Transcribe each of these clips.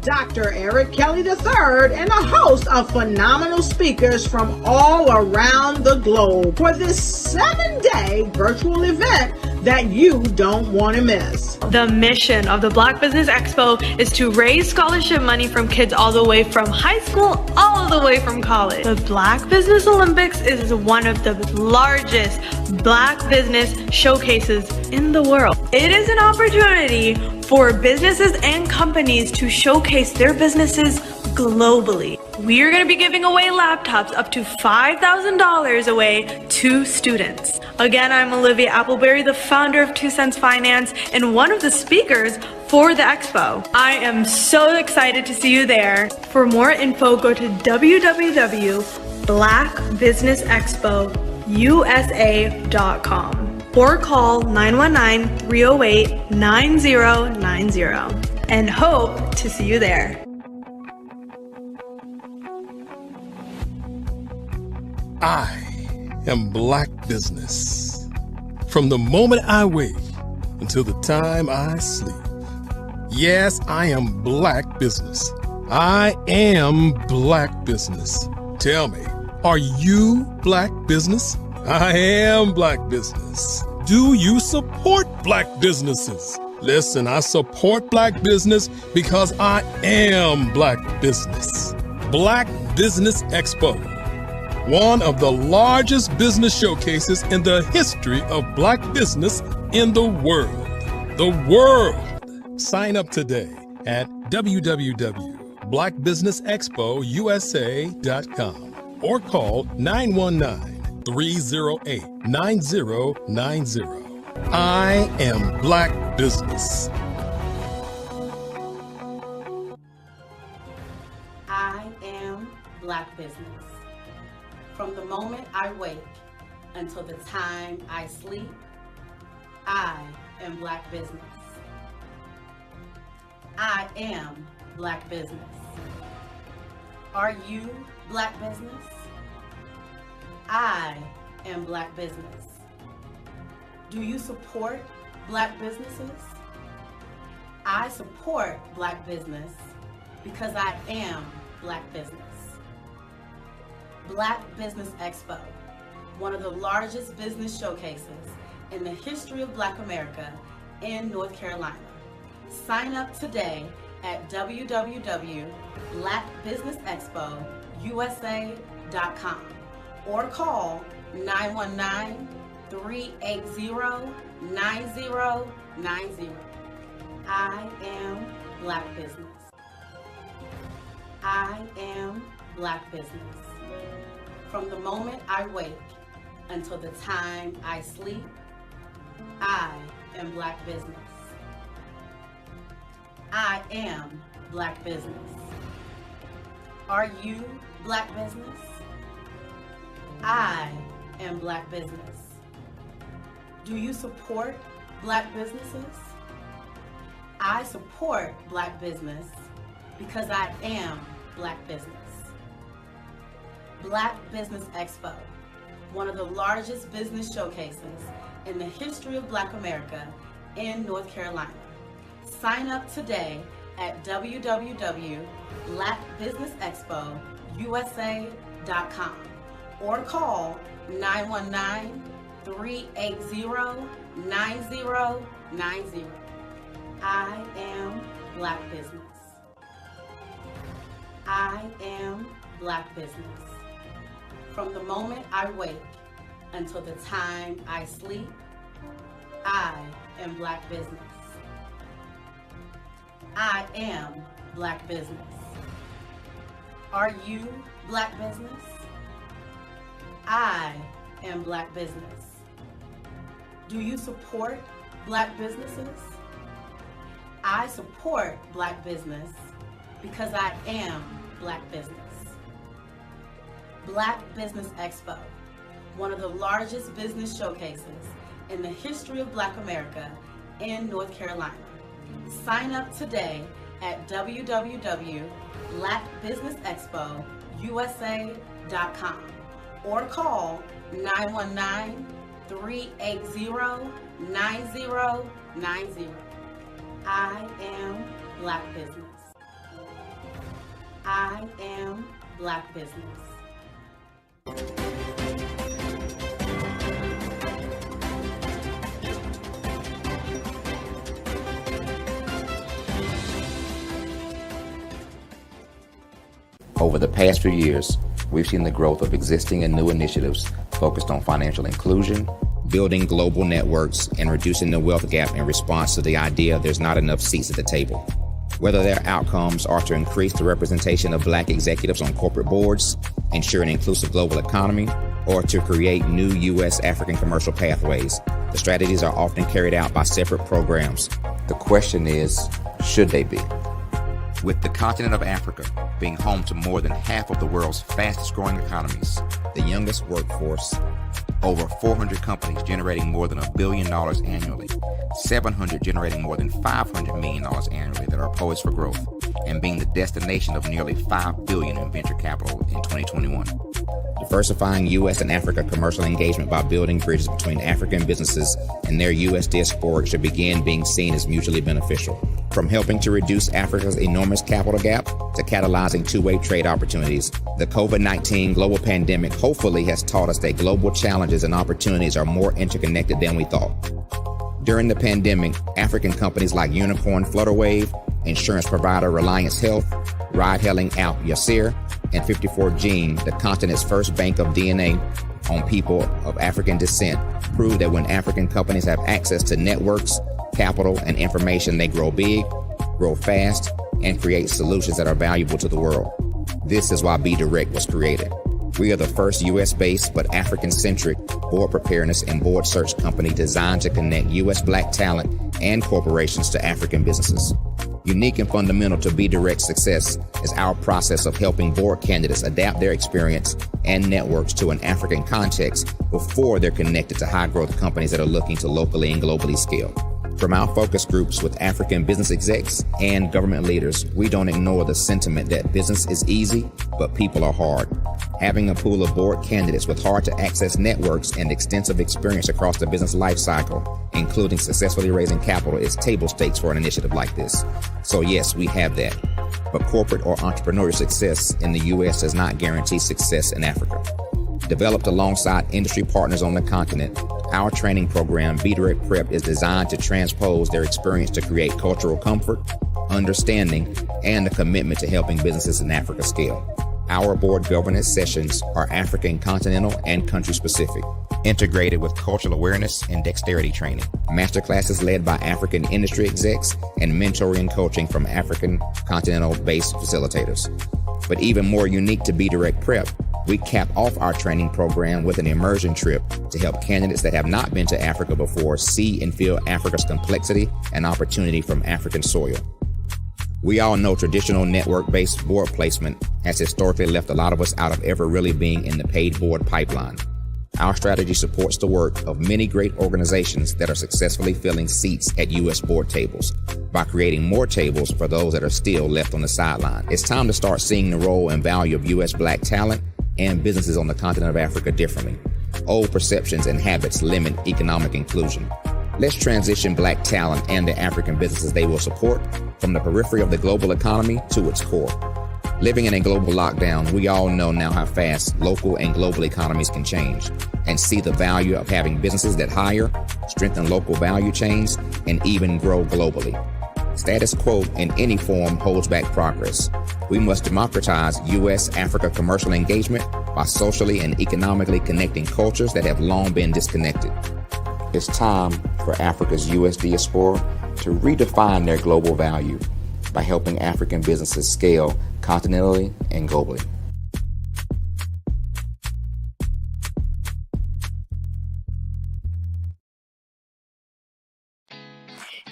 Dr. Eric Kelly III and a host of phenomenal speakers from all around the globe for this 7-day virtual event that you don't want to miss. The mission of the Black Business Expo is to raise scholarship money from kids all the way from high school all the way from college. The Black Business Olympics is one of the largest Black business showcases in the world. It is an opportunity for businesses and companies to showcase their businesses globally. We are going to be giving away laptops up to $5,000 away to students. Again, I'm Olivia Appleberry, the founder of 2 Cents Finance and one of the speakers for the expo. I am so excited to see you there. For more info, go to www.blackbusinessexpousa.com or call 919-308-9090 and hope to see you there. I am Black Business. From the moment I wake until the time I sleep. Yes, I am Black Business. I am Black Business. Tell me, are you Black Business? I am Black Business. Do you support Black businesses? Listen, I support Black business because I am Black Business. Black Business Expo, one of the largest business showcases in the history of Black business in the world. The world! Sign up today at www.blackbusinessexpousa.com or call 919-308-9090. I am Black Business. I am Black Business. From the moment I wake until the time I sleep, I am Black Business. I am Black Business. Are you Black Business? I am Black Business. Do you support Black businesses? I support Black business because I am Black business. Black Business Expo, one of the largest business showcases in the history of Black America in North Carolina. Sign up today at www.blackbusinessexpousa.com or call 919-380-9090. I am Black Business. I am Black Business. From the moment I wake until the time I sleep, I am Black Business. I am Black Business. Are you Black Business? I am Black Business. Do you support Black businesses? I support Black business because I am Black business. Black Business Expo, one of the largest business showcases in the history of Black America in North Carolina. Sign up today at www.blackbusinessexpousa.com or call 919-380-9090. I am Black Business. I am Black Business. From the moment I wake until the time I sleep, I am Black business. I am Black business. Are you Black business? I am Black business. Do you support Black businesses? I support Black business because I am Black business. Black Business Expo, one of the largest business showcases in the history of Black America in North Carolina. Sign up today at www.blackbusinessexpousa.com or call 919-380-9090. I am Black business. I am Black business. Over the past few years, we've seen the growth of existing and new initiatives focused on financial inclusion, building global networks, and reducing the wealth gap in response to the idea there's not enough seats at the table. Whether their outcomes are to increase the representation of Black executives on corporate boards, ensure an inclusive global economy, or to create new U.S. African commercial pathways, the strategies are often carried out by separate programs. The question is, should they be? With the continent of Africa being home to more than half of the world's fastest growing economies, the youngest workforce, over 400 companies generating more than $1 billion annually, 700 generating more than $500 million annually that are poised for growth, and being the destination of nearly $5 billion in venture capital in 2021. Diversifying U.S. and Africa commercial engagement by building bridges between African businesses and their U.S. diaspora should begin being seen as mutually beneficial. From helping to reduce Africa's enormous capital gap to catalyzing two-way trade opportunities, the COVID-19 global pandemic hopefully has taught us that global challenges and opportunities are more interconnected than we thought. During the pandemic, African companies like Unicorn Flutterwave, insurance provider Reliance Health, ride-hailing app Yasir, and 54Gene, the continent's first bank of DNA on people of African descent, proved that when African companies have access to networks, capital, and information, they grow big, grow fast, and create solutions that are valuable to the world. This is why Be Direct was created. We are the first U.S.-based but African-centric board preparedness and board search company designed to connect U.S. Black talent and corporations to African businesses. Unique and fundamental to Be Direct's success is our process of helping board candidates adapt their experience and networks to an African context before they're connected to high-growth companies that are looking to locally and globally scale. From our focus groups with African business execs and government leaders, we don't ignore the sentiment that business is easy, but people are hard. Having a pool of board candidates with hard-to-access networks and extensive experience across the business life cycle, including successfully raising capital, is table stakes for an initiative like this. So yes, we have that. But corporate or entrepreneurial success in the U.S. does not guarantee success in Africa. Developed alongside industry partners on the continent, our training program, Be Direct Prep, is designed to transpose their experience to create cultural comfort, understanding, and a commitment to helping businesses in Africa scale. Our board governance sessions are African continental and country specific, integrated with cultural awareness and dexterity training, masterclasses led by African industry execs, and mentoring and coaching from African continental-based facilitators. But even more unique to Be Direct Prep, we cap off our training program with an immersion trip to help candidates that have not been to Africa before see and feel Africa's complexity and opportunity from African soil. We all know traditional network-based board placement has historically left a lot of us out of ever really being in the paid board pipeline. Our strategy supports the work of many great organizations that are successfully filling seats at U.S. board tables by creating more tables for those that are still left on the sideline. It's time to start seeing the role and value of U.S. Black talent and businesses on the continent of Africa differently. Old perceptions and habits limit economic inclusion. Let's transition Black talent and the African businesses they will support from the periphery of the global economy to its core. Living in a global lockdown, we all know now how fast local and global economies can change, and see the value of having businesses that hire, strengthen local value chains, and even grow globally. Status quo in any form holds back progress. We must democratize U.S.-Africa commercial engagement by socially and economically connecting cultures that have long been disconnected. It's time for for Africa's U.S. diaspora to redefine their global value by helping African businesses scale continentally and globally.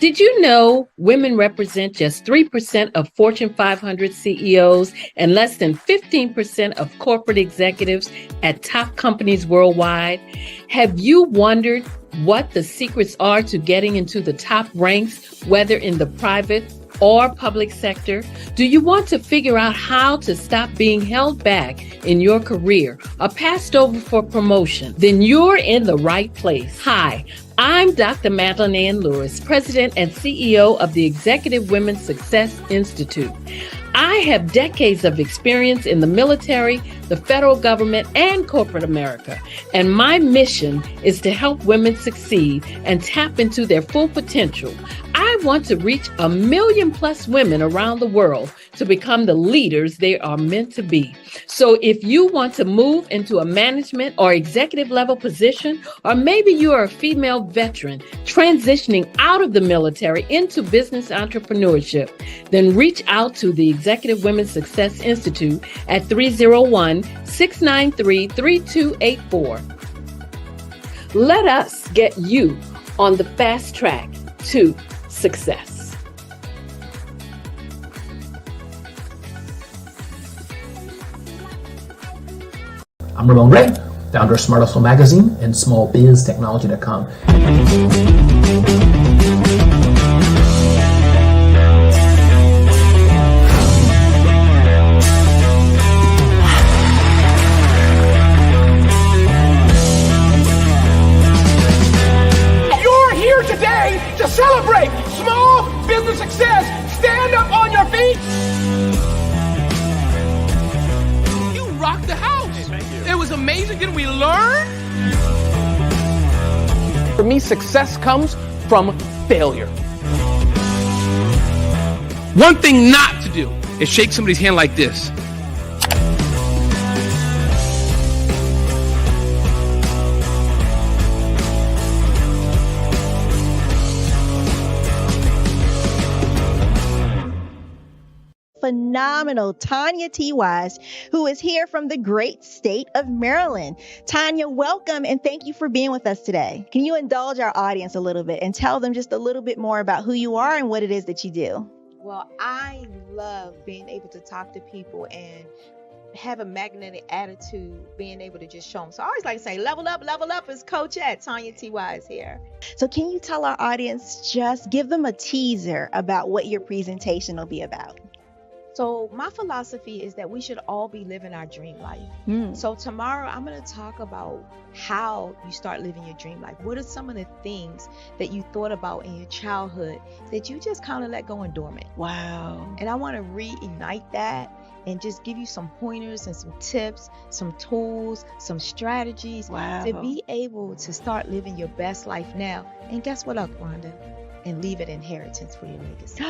Did you know women represent just 3% of Fortune 500 CEOs and less than 15% of corporate executives at top companies worldwide? Have you wondered what the secrets are to getting into the top ranks, whether in the private or public sector? Do you want to figure out how to stop being held back in your career or passed over for promotion? Then you're in the right place. Hi, I'm Dr. Madeline Ann Lewis, President and CEO of the Executive Women's Success Institute. I have decades of experience in the military, the federal government, and corporate America, and my mission is to help women succeed and tap into their full potential. I want to reach 1 million plus women around the world to become the leaders they are meant to be. So if you want to move into a management or executive level position, or maybe you are a female veteran transitioning out of the military into business entrepreneurship, then reach out to the Executive Women's Success Institute at 301-693-3284. Let us get you on the fast track to success. I'm Ramon Ray, founder of Smart Hustle Magazine and smallbiztechnology.com. You're here today to celebrate small business success. Stand up on your feet. You rocked the house. It was amazing. Didn't we learn? For me, success comes from failure. One thing not to do is shake somebody's hand like this. Phenomenal Tanya T. Wise, who is here from the great state of Maryland. Tanya, welcome and thank you for being with us today. Can you indulge our audience a little bit and tell them just a little bit more about who you are and what it is that you do? Well, I love being able to talk to people and have a magnetic attitude, being able to just show them. So I always like to say, level up is Coach at Tanya T. Wise here. So can you tell our audience, just give them a teaser about what your presentation will be about? So my philosophy is that we should all be living our dream life. So tomorrow I'm going to talk about how you start living your dream life. What are some of the things that you thought about in your childhood that you just kind of let go and dormant? Wow. And I want to reignite that and just give you some pointers and some tips, some tools, some strategies to be able to start living your best life now. And guess what, Rhonda? And leave it inheritance for your legacy.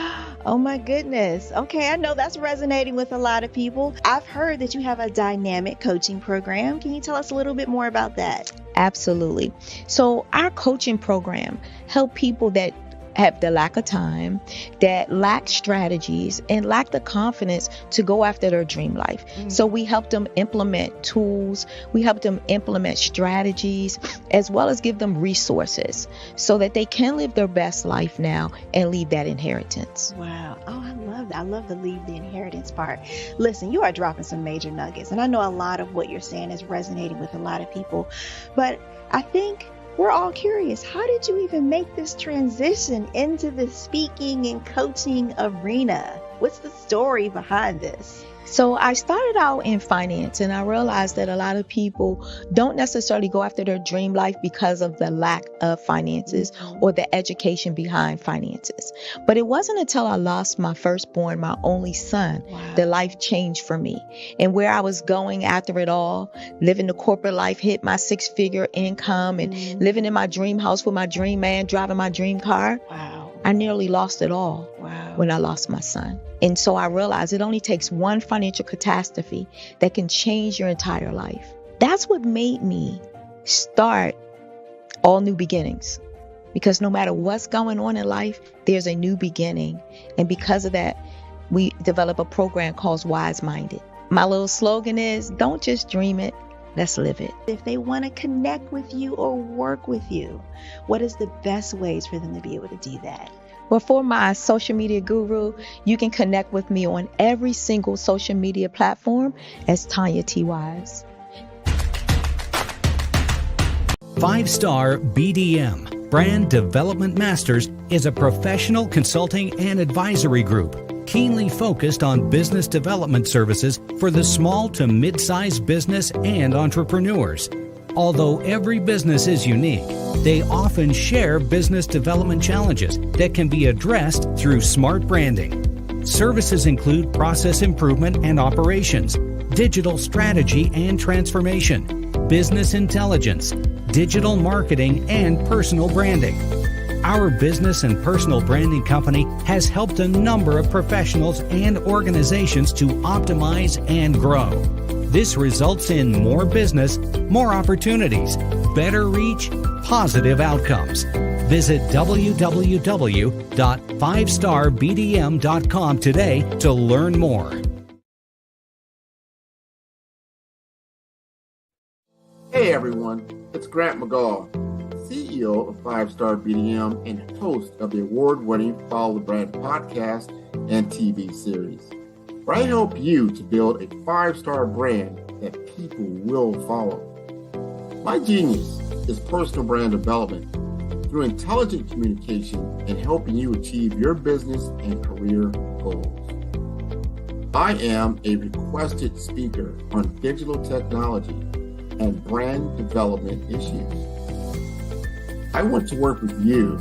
Oh my goodness. Okay, I know that's resonating with a lot of people. I've heard that you have a dynamic coaching program. Can you tell us a little bit more about that? Absolutely. So our coaching program help people that have the lack of time, that lack strategies, and lack the confidence to go after their dream life. So we help them implement tools, we help them implement strategies, as well as give them resources so that they can live their best life now and leave that inheritance. Wow. Oh, I love that. I love the leave the inheritance part. Listen, you are dropping some major nuggets, and I know a lot of what you're saying is resonating with a lot of people, but I think we're all curious. How did you even make this transition into the speaking and coaching arena? What's the story behind this? So I started out in finance, and I realized that a lot of people don't necessarily go after their dream life because of the lack of finances or the education behind finances. But it wasn't until I lost my firstborn, my only son, that life changed for me. And where I was going after it all, living the corporate life, hit my 6-figure income and living in my dream house with my dream man, driving my dream car. I nearly lost it all when I lost my son. And so I realized it only takes one financial catastrophe that can change your entire life. That's what made me start All New Beginnings. Because no matter what's going on in life, there's a new beginning. And because of that, we develop a program called Wise Minded. My little slogan is, don't just dream it, let's live it. If they want to connect with you or work with you, what is the best ways for them to be able to do that? Well, for my social media guru, you can connect with me on every single social media platform as Tanya T. Wise. 5-Star BDM, Brand Development Masters, is a professional consulting and advisory group keenly focused on business development services for the small to mid-sized business and entrepreneurs. Although every business is unique, they often share business development challenges that can be addressed through smart branding. Services include process improvement and operations, digital strategy and transformation, business intelligence, digital marketing, and personal branding. Our business and personal branding company has helped a number of professionals and organizations to optimize and grow. This results in more business, more opportunities, better reach, positive outcomes. Visit www.5starbdm.com today to learn more. Hey everyone, it's Grant McGaw, CEO of 5-Star BDM and host of the award-winning Follow the Brand podcast and TV series, where I help you to build a 5-star brand that people will follow. My genius is personal brand development through intelligent communication and helping you achieve your business and career goals. I am a requested speaker on digital technology and brand development issues. I want to work with you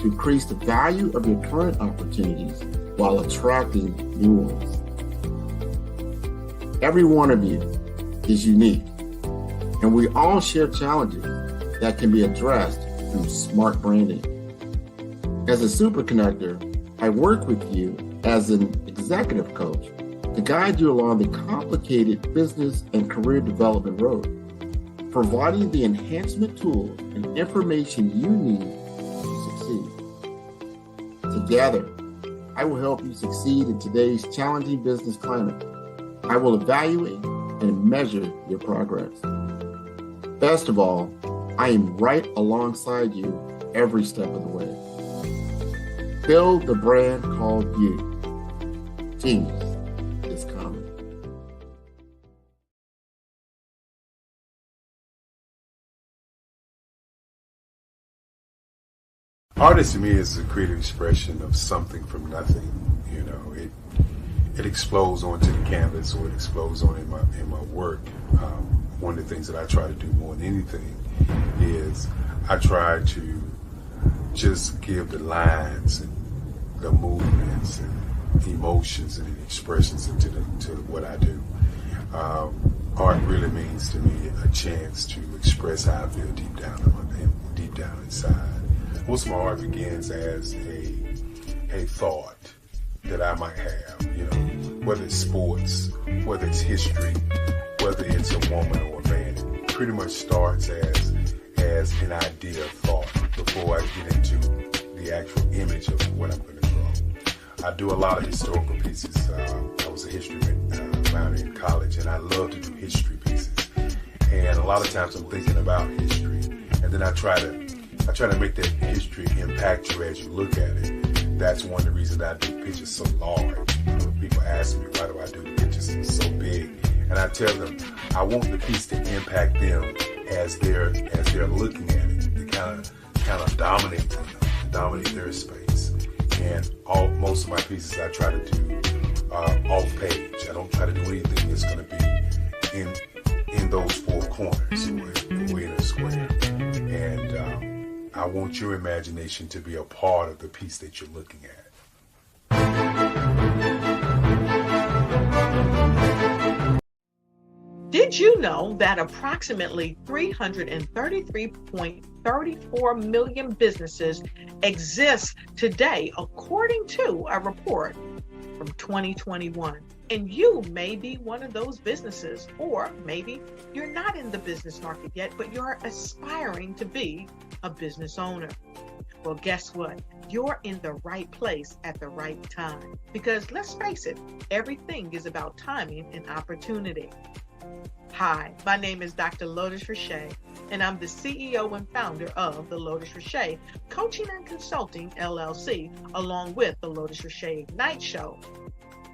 to increase the value of your current opportunities while attracting new ones. Every one of you is unique, and we all share challenges that can be addressed through smart branding. As a super connector, I work with you as an executive coach to guide you along the complicated business and career development road, providing the enhancement tools and information you need to succeed. Together, I will help you succeed in today's challenging business climate. I will evaluate and measure your progress. Best of all, I am right alongside you every step of the way. Build the brand called you. Genius is coming. Art to me is a creative expression of something from nothing. You know, it explodes onto the canvas, or it explodes on in my work. One of the things that I try to do more than anything is I try to just give the lines and the movements and emotions and expressions into to what I do. Art really means to me a chance to express how I feel deep down inside. Most of my art begins as a thought that I might have, you know, whether it's sports, whether it's history, whether it's a woman or a man. It pretty much starts as an idea of thought before I get into the actual image of what I'm going to draw. I do a lot of historical pieces. I was a history minor in college, and I love to do history pieces. And a lot of times I'm thinking about history, and then I try to make that history impact you as you look at it. That's one of the reasons I do pictures so large. People ask me, why do I do the pictures so big? And I tell them, I want the piece to impact them as they're looking at it, to kind of dominate them, dominate their space. And most of my pieces I try to do off page. I don't try to do anything that's going to be in those four corners or in a square. And I want your imagination to be a part of the piece that you're looking at. Did you know that approximately 333.34 million businesses exist today, according to a report from 2021? And you may be one of those businesses, or maybe you're not in the business market yet, but you're aspiring to be a business owner. Well, guess what? You're in the right place at the right time. Because let's face it, everything is about timing and opportunity. Hi, my name is Dr. Lotus Richey, and I'm the CEO and founder of the Lotus Richey Coaching and Consulting LLC, along with the Lotus Richey Ignite Show.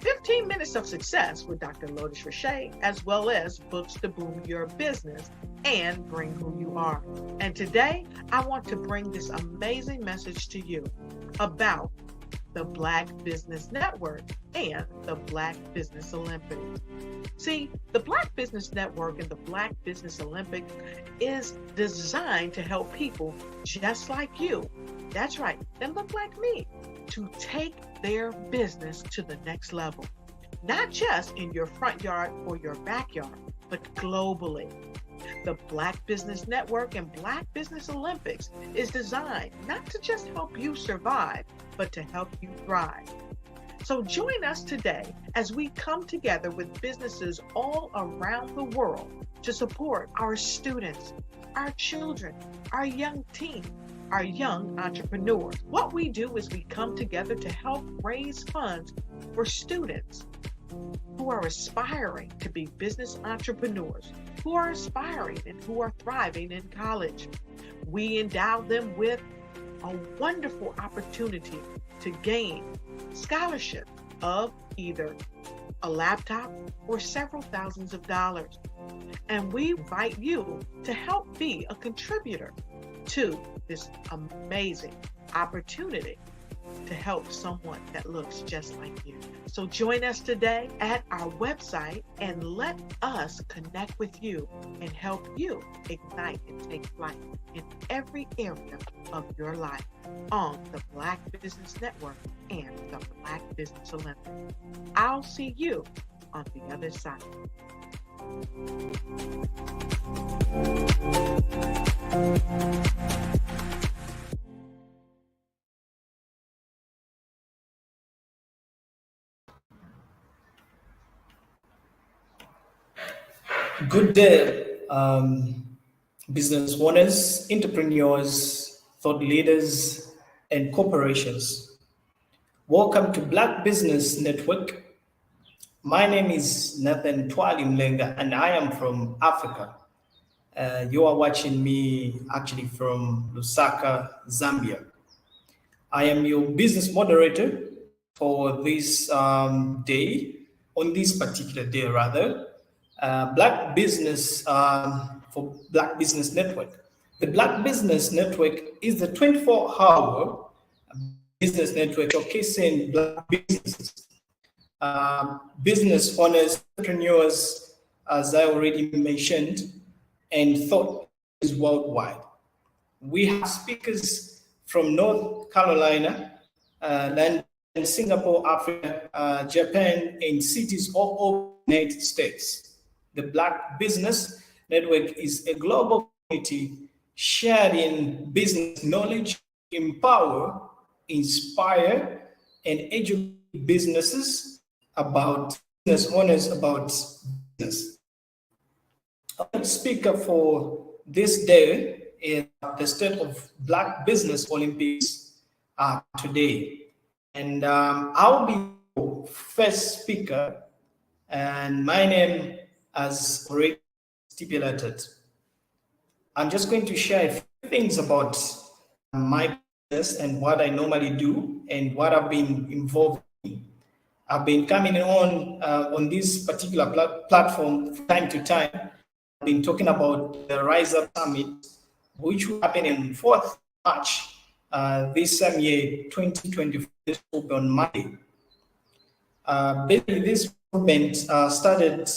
15 minutes of success with Dr. Lotus Richey, as well as books to boom your business and bring who you are. And today, I want to bring this amazing message to you about the Black Business Network and the Black Business Olympics. See, the Black Business Network and the Black Business Olympics is designed to help people just like you, that's right, that look like me, to take their business to the next level. Not just in your front yard or your backyard, but globally. The Black Business Network and Black Business Olympics is designed not to just help you survive, but to help you thrive. So join us today as we come together with businesses all around the world to support our students, our children, our young teens, our young entrepreneurs. What we do is we come together to help raise funds for students who are aspiring to be business entrepreneurs, who are aspiring and who are thriving in college. We endow them with a wonderful opportunity to gain scholarship of either a laptop or several thousands of dollars. And we invite you to help be a contributor to this amazing opportunity to help someone that looks just like you. So join us today at our website and let us connect with you and help you ignite and take flight in every area of your life on the Black Business Network and the Black Business Olympics. I'll see you on the other side. Good day, business owners, entrepreneurs, thought leaders, and corporations. Welcome to Black Business Network. My name is Nathan Twali Mlenga, and I am from Africa. You are watching me actually from Lusaka, Zambia. I am your business moderator for this day, on this particular day rather. Black Business for Black Business Network. The Black Business Network is the 24-hour business network showcasing Black businesses, business owners, entrepreneurs, as I already mentioned, and thought leaders worldwide. We have speakers from North Carolina, London, Singapore, Africa, Japan, and cities all over the United States. The Black Business Network is a global community sharing business knowledge, empower, inspire, and educate businesses about business owners about business. Our speaker for this day is the State of Black Business Olympics today. And I'll be the first speaker, and my name, as already stipulated, I'm just going to share a few things about my business and what I normally do and what I've been involved in. I've been coming on this particular platform from time to time. I've been talking about the Rise Up Summit, which will happen on 4th March this same year, 2024, on Monday. Basically, this movement started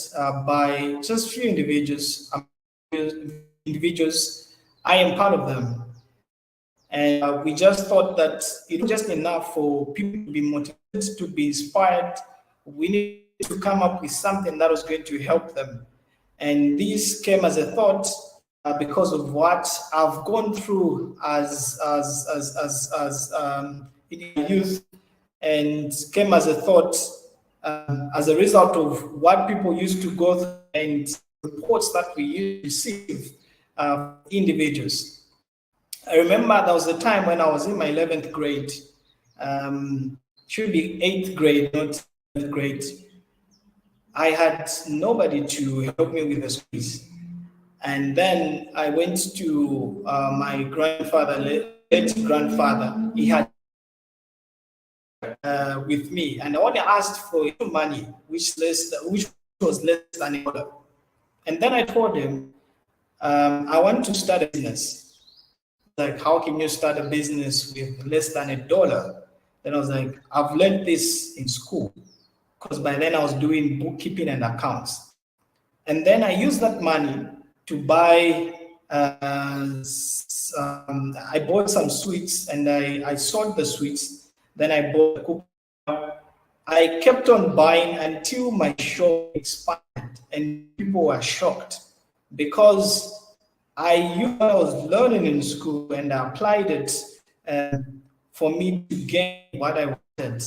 by just few individuals. I am part of them. And we just thought that it was just enough for people to be motivated, to be inspired. We need to come up with something that was going to help them. And this came as a thought because of what I've gone through as in youth, and came as a thought as a result of what people used to go through and reports that we used to receive individuals. I remember there was a time when I was in my 11th grade, should be 8th grade, not 7th grade. I had nobody to help me with the streets. And then I went to my grandfather, late grandfather. He had with me, and I only asked for money, which was less than a dollar. And then I told him, I want to start a business. Like, how can you start a business with less than a dollar? Then I was like, I've learned this in school, because by then I was doing bookkeeping and accounts. And then I used that money to buy, I bought some sweets, and I sold the sweets. Then I bought a cookie. I kept on buying until my shop expanded, and people were shocked because I was learning in school and I applied it for me to gain what I wanted.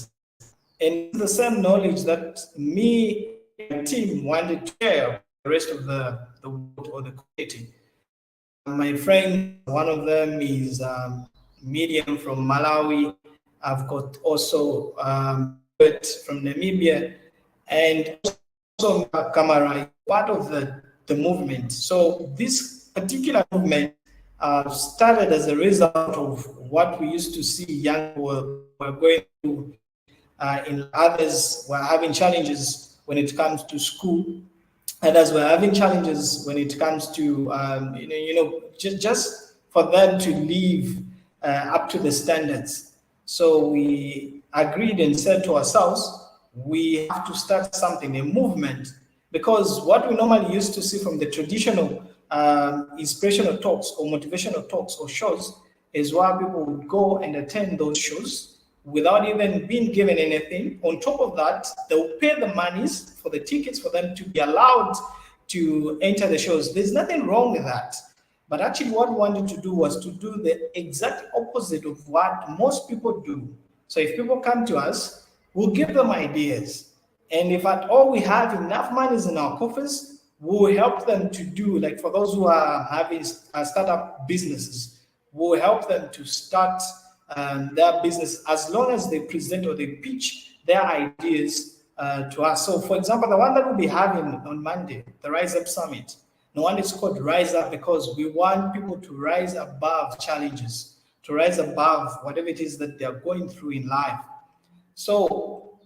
And the same knowledge that me and my team wanted to share with the rest of the world or the community. My friend, one of them is Medium from Malawi. I've got also from Namibia, and also Kamara, part of the movement. So this particular movement started as a result of what we used to see young people were going through. In others were having challenges when it comes to school. Others were having challenges when it comes to just for them to live up to the standards. So we agreed and said to ourselves, we have to start something, a movement, because what we normally used to see from the traditional inspirational talks or motivational talks or shows is where people would go and attend those shows without even being given anything. On top of that, they'll pay the monies for the tickets for them to be allowed to enter the shows. There's nothing wrong with that. But actually what we wanted to do was to do the exact opposite of what most people do. So if people come to us, we'll give them ideas. And if at all we have enough monies in our coffers, we'll help them to do, like for those who are having startup businesses, we'll help them to start their business as long as they present or they pitch their ideas to us. So for example, the one that we'll be having on Monday, the Rise Up Summit, the one is called Rise Up because we want people to rise above challenges, to rise above whatever it is that they're going through in life. So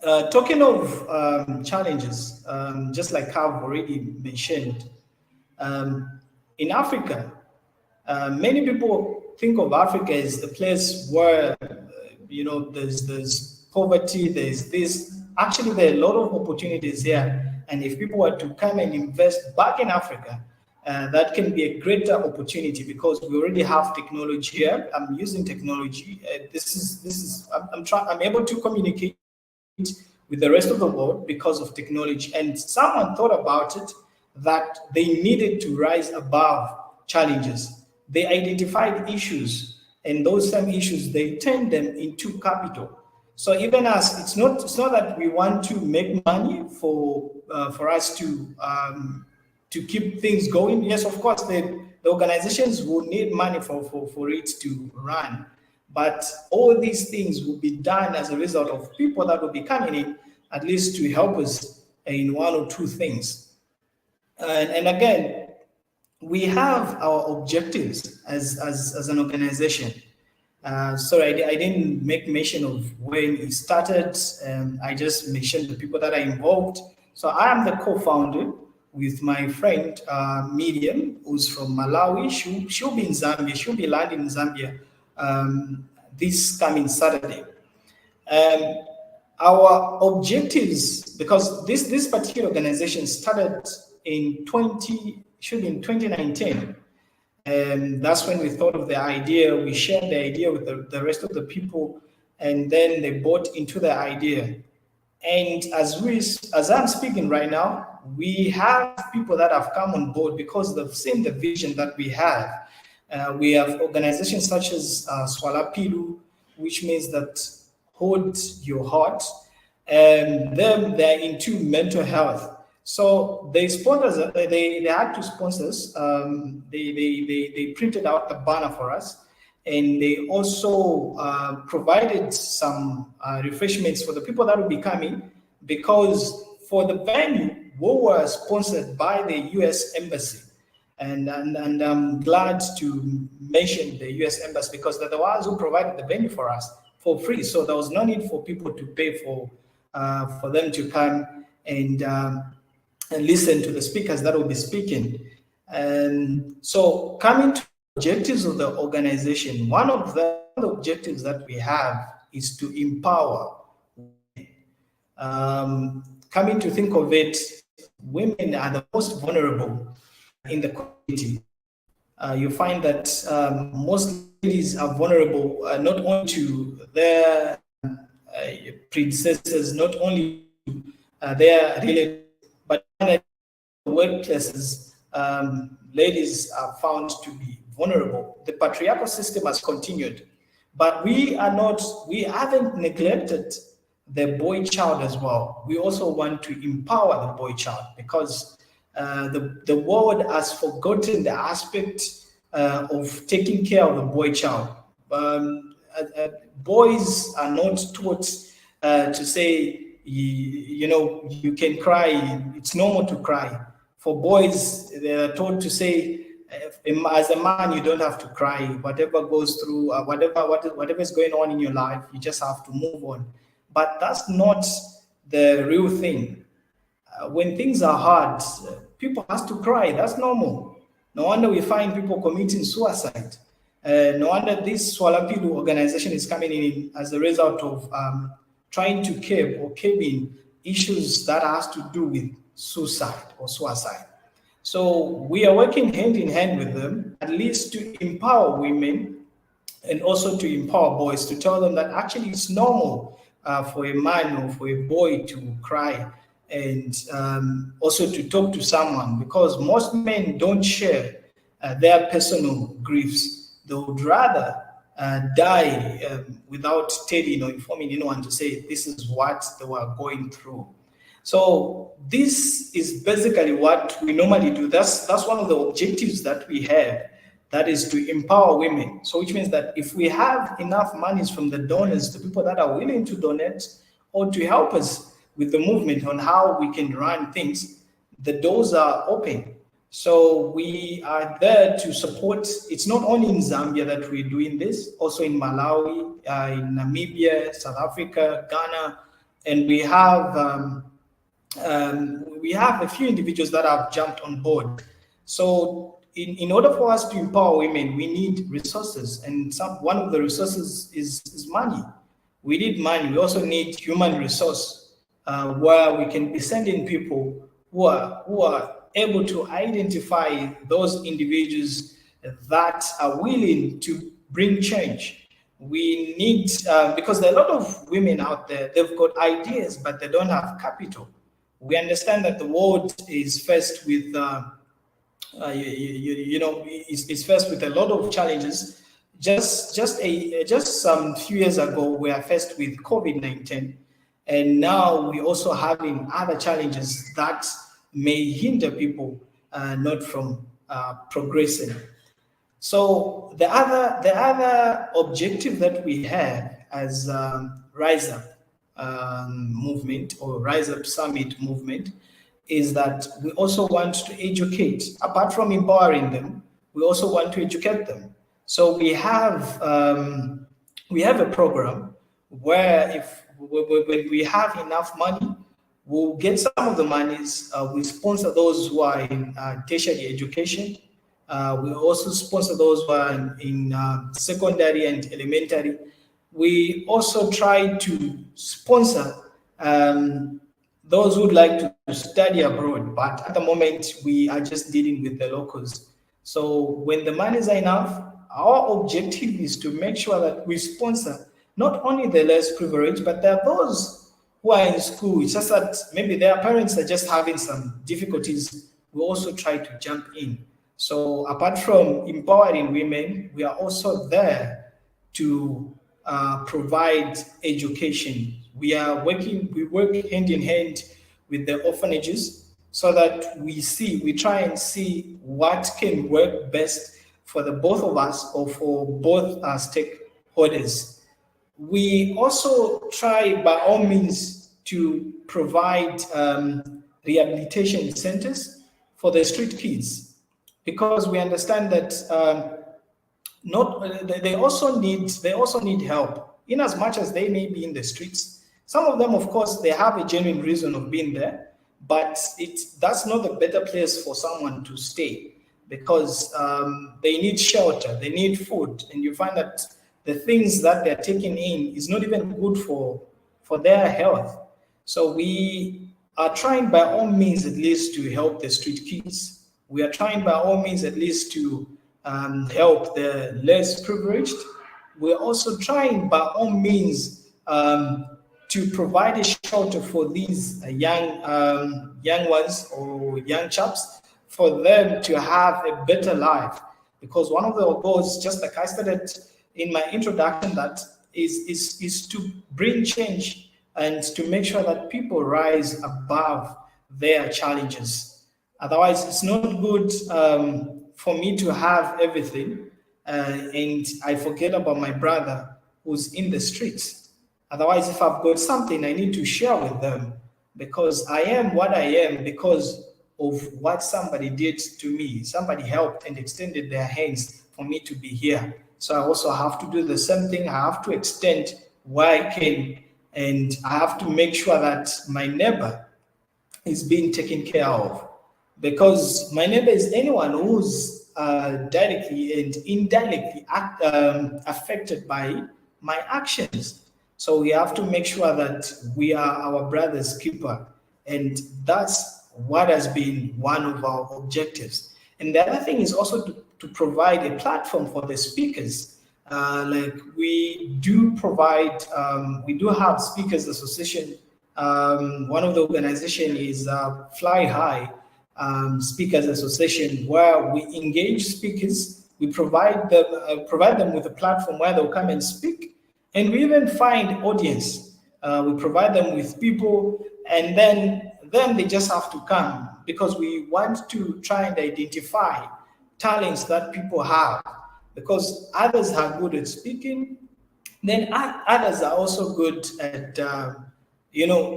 talking of challenges, just like I've already mentioned, in Africa, many people think of Africa as the place where, there's poverty, there's this. Actually, there are a lot of opportunities here. And if people were to come and invest back in Africa, that can be a greater opportunity because we already have technology here. I'm using technology. I'm able to communicate with the rest of the world because of technology. And someone thought about it that they needed to rise above challenges. They identified issues, and those same issues, they turned them into capital. So even as it's not that we want to make money for us to keep things going. Yes, of course, the organizations will need money for it to run. But all these things will be done as a result of people that will be coming in, at least to help us in one or two things. And again, we have our objectives as an organization. Sorry, I didn't make mention of when it started. I just mentioned the people that are involved. So I am the co-founder with my friend Medium, who's from Malawi. She'll be in Zambia. She'll be landing in Zambia this coming Saturday. Our objectives, because this particular organization started in 2019. And that's when we thought of the idea. We shared the idea with the rest of the people, and then they bought into the idea. And as I'm speaking right now, we have people that have come on board because they've seen the vision that we have. We have organizations such as Swala Pilu, which means that hold your heart, and they're into mental health. So they sponsors, they had to sponsors. They printed out a banner for us, and they also provided some refreshments for the people that will be coming, because for the venue, we were sponsored by the U.S. Embassy. And I'm glad to mention the U.S. Embassy, because they're the ones who provided the venue for us for free. So there was no need for people to pay for them to come and listen to the speakers that will be speaking. And so coming to objectives of the organization, one of the objectives that we have is to empower women. Coming to think of it, women are the most vulnerable in the community. You find that most ladies are vulnerable not only to their predecessors, not only to their relatives, but in the workplaces, ladies are found to be vulnerable. The patriarchal system has continued, but we haven't neglected the boy child as well. We also want to empower the boy child, because the world has forgotten the aspect of taking care of the boy child. Boys are not taught to say, you can cry, it's normal to cry. For boys, they're taught to say, as a man, you don't have to cry. Whatever goes through, whatever is going on in your life, you just have to move on. But that's not the real thing. When things are hard, people have to cry. That's normal. No wonder we find people committing suicide. No wonder this Swalapidu organization is coming in as a result of trying to curb issues that has to do with suicide or suicide. So we are working hand in hand with them, at least to empower women and also to empower boys, to tell them that actually it's normal for a man or for a boy to cry, and also to talk to someone, because most men don't share their personal griefs. They would rather die without telling or informing anyone to say this is what they were going through. So this is basically what we normally do. That's one of the objectives that we have, that is to empower women. So which means that if we have enough monies from the donors, the people that are willing to donate or to help us with the movement on how we can run things, the doors are open. So we are there to support. It's not only in Zambia that we're doing this, also in Malawi, in Namibia, South Africa, Ghana, and we have a few individuals that have jumped on board. So in order for us to empower women, we need resources, and one of the resources is money. We need money. We also need human resource, where we can be sending people who are able to identify those individuals that are willing to bring change. We need, because there are a lot of women out there, they've got ideas, but they don't have capital. We understand that the world is faced with, is faced with a lot of challenges. Just some few years ago, we are faced with COVID-19, and now we're also having other challenges that may hinder people not from progressing. So the other objective that we have as Rise Up movement or Rise Up Summit movement is that we also want to educate. Apart from empowering them, we also want to educate them. So we have a program where when we have enough money, we'll get some of the monies. We sponsor those who are in tertiary education. We also sponsor those who are in secondary and elementary. We also try to sponsor those who would like to study abroad, but at the moment we are just dealing with the locals. So when the monies are enough, our objective is to make sure that we sponsor not only the less privileged, but there are those who are in school. It's just that maybe their parents are just having some difficulties. We also try to jump in. So apart from empowering women, we are also there to provide education. We work hand in hand with the orphanages so that we try and see what can work best for the both of us or for both our stakeholders. We also try by all means to provide rehabilitation centers for the street kids, because we understand that they also need help, in as much as they may be in the streets. Some of them, of course, they have a genuine reason of being there, but that's not the better place for someone to stay, because they need shelter, they need food, and you find that the things that they're taking in is not even good for their health. So we are trying by all means at least to help the street kids. We are trying by all means at least to help the less privileged. We're also trying by all means to provide a shelter for these young ones or young chaps, for them to have a better life. Because one of the goals, just like I stated in my introduction, that is to bring change and to make sure that people rise above their challenges. Otherwise, it's not good for me to have everything and I forget about my brother who's in the streets. Otherwise, if I've got something, I need to share with them, because I am what I am because of what somebody did to me. Somebody helped and extended their hands for me to be here. So I also have to do the same thing. I have to extend where I can, and I have to make sure that my neighbor is being taken care of, because my neighbor is anyone who's directly and indirectly affected by my actions. So we have to make sure that we are our brother's keeper, and that's what has been one of our objectives. And the other thing is also to provide a platform for the speakers. Like we do provide, we do have Speakers Association. One of the organization is Fly High Speakers Association, where we engage speakers. We provide them with a platform where they'll come and speak, and we even find audience. We provide them with people, and then they just have to come, because we want to try and identify talents that people have, because others are good at speaking, then others are also good at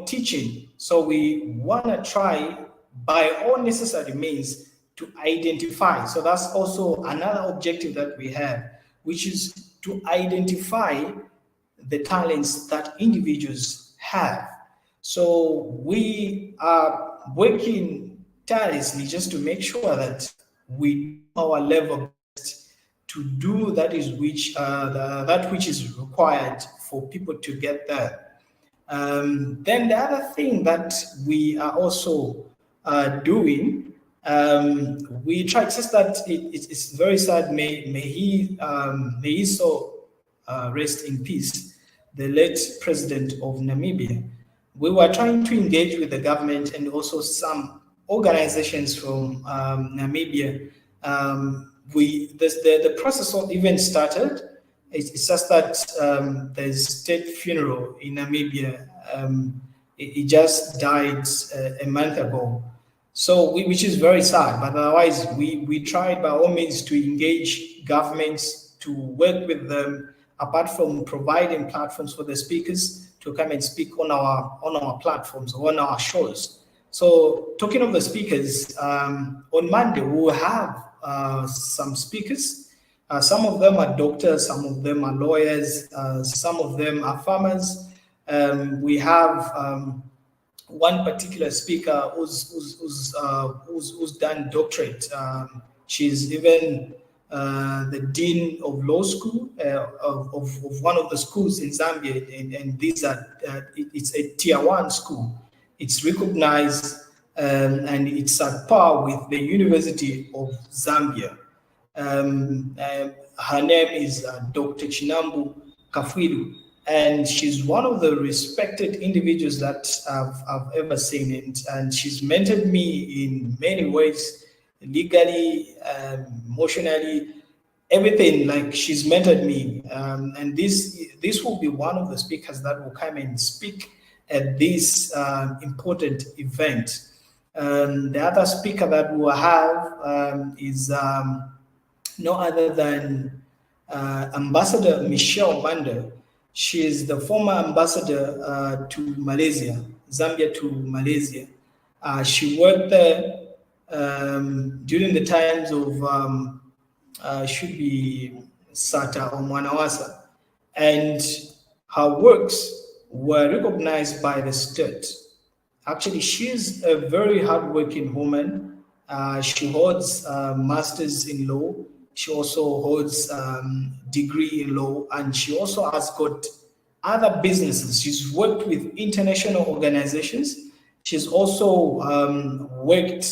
teaching. So we want to try by all necessary means to identify. So that's also another objective that we have, which is to identify the talents that individuals have. So we are working tirelessly just to make sure that we do our level best to do that which is required for people to get there. Then the other thing that we are also doing, we try. It's just that it's very sad. May he so rest in peace, the late president of Namibia. We were trying to engage with the government and also some organizations from Namibia. The process even started. It's just that there's state funeral in Namibia. It just died a month ago. So, which is very sad, but otherwise we tried by all means to engage governments, to work with them, apart from providing platforms for the speakers to come and speak on our platforms, on our shows. So talking of the speakers, on Monday we will have some speakers. Some of them are doctors, some of them are lawyers, some of them are farmers. We have one particular speaker who's done doctorate. She's even the dean of law school of one of the schools in Zambia, and these are it's a tier 1 school. It's recognized and it's at par with the University of Zambia. Her name is Dr. Chinambu Kafwidu, and she's one of the respected individuals that I've ever seen, and she's mentored me in many ways, legally, emotionally, everything. Like, she's mentored me, and this will be one of the speakers that will come and speak at this important event. The other speaker that we'll have is no other than Ambassador Michelle Banda. She is the former ambassador to Malaysia, Zambia to Malaysia. She worked there during the times of should be Sata or Mwanawasa, and her works were recognized by the state. Actually, she's a very hardworking woman. She holds masters in law. She also holds degree in law, and she also has got other businesses. She's worked with international organizations. She's also worked,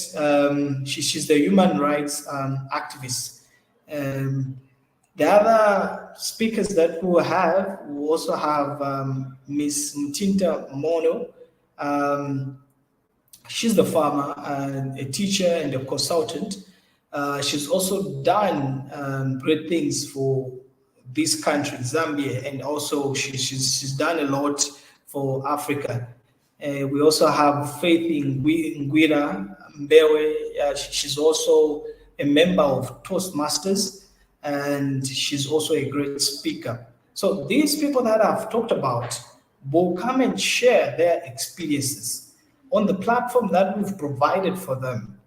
she's the human rights activist. The other speakers that we also have Miss Mtinta Mono. She's the farmer, a teacher and a consultant. She's also done great things for this country, Zambia, and also she's done a lot for Africa. We also have Faith Ngwira Mbewe. She's also a member of Toastmasters, and she's also a great speaker. So these people that I've talked about will come and share their experiences on the platform that we've provided for them.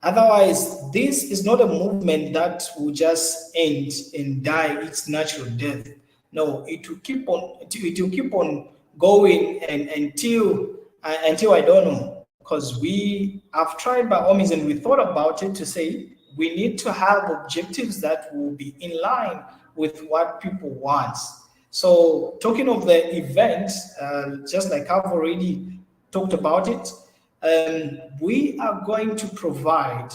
Otherwise, this is not a movement that will just end and die its natural death. No, it will keep on going and until I don't know, because we have tried by all means and we thought about it to say we need to have objectives that will be in line with what people want. So talking of the event, just like I've already talked about it, we are going to provide,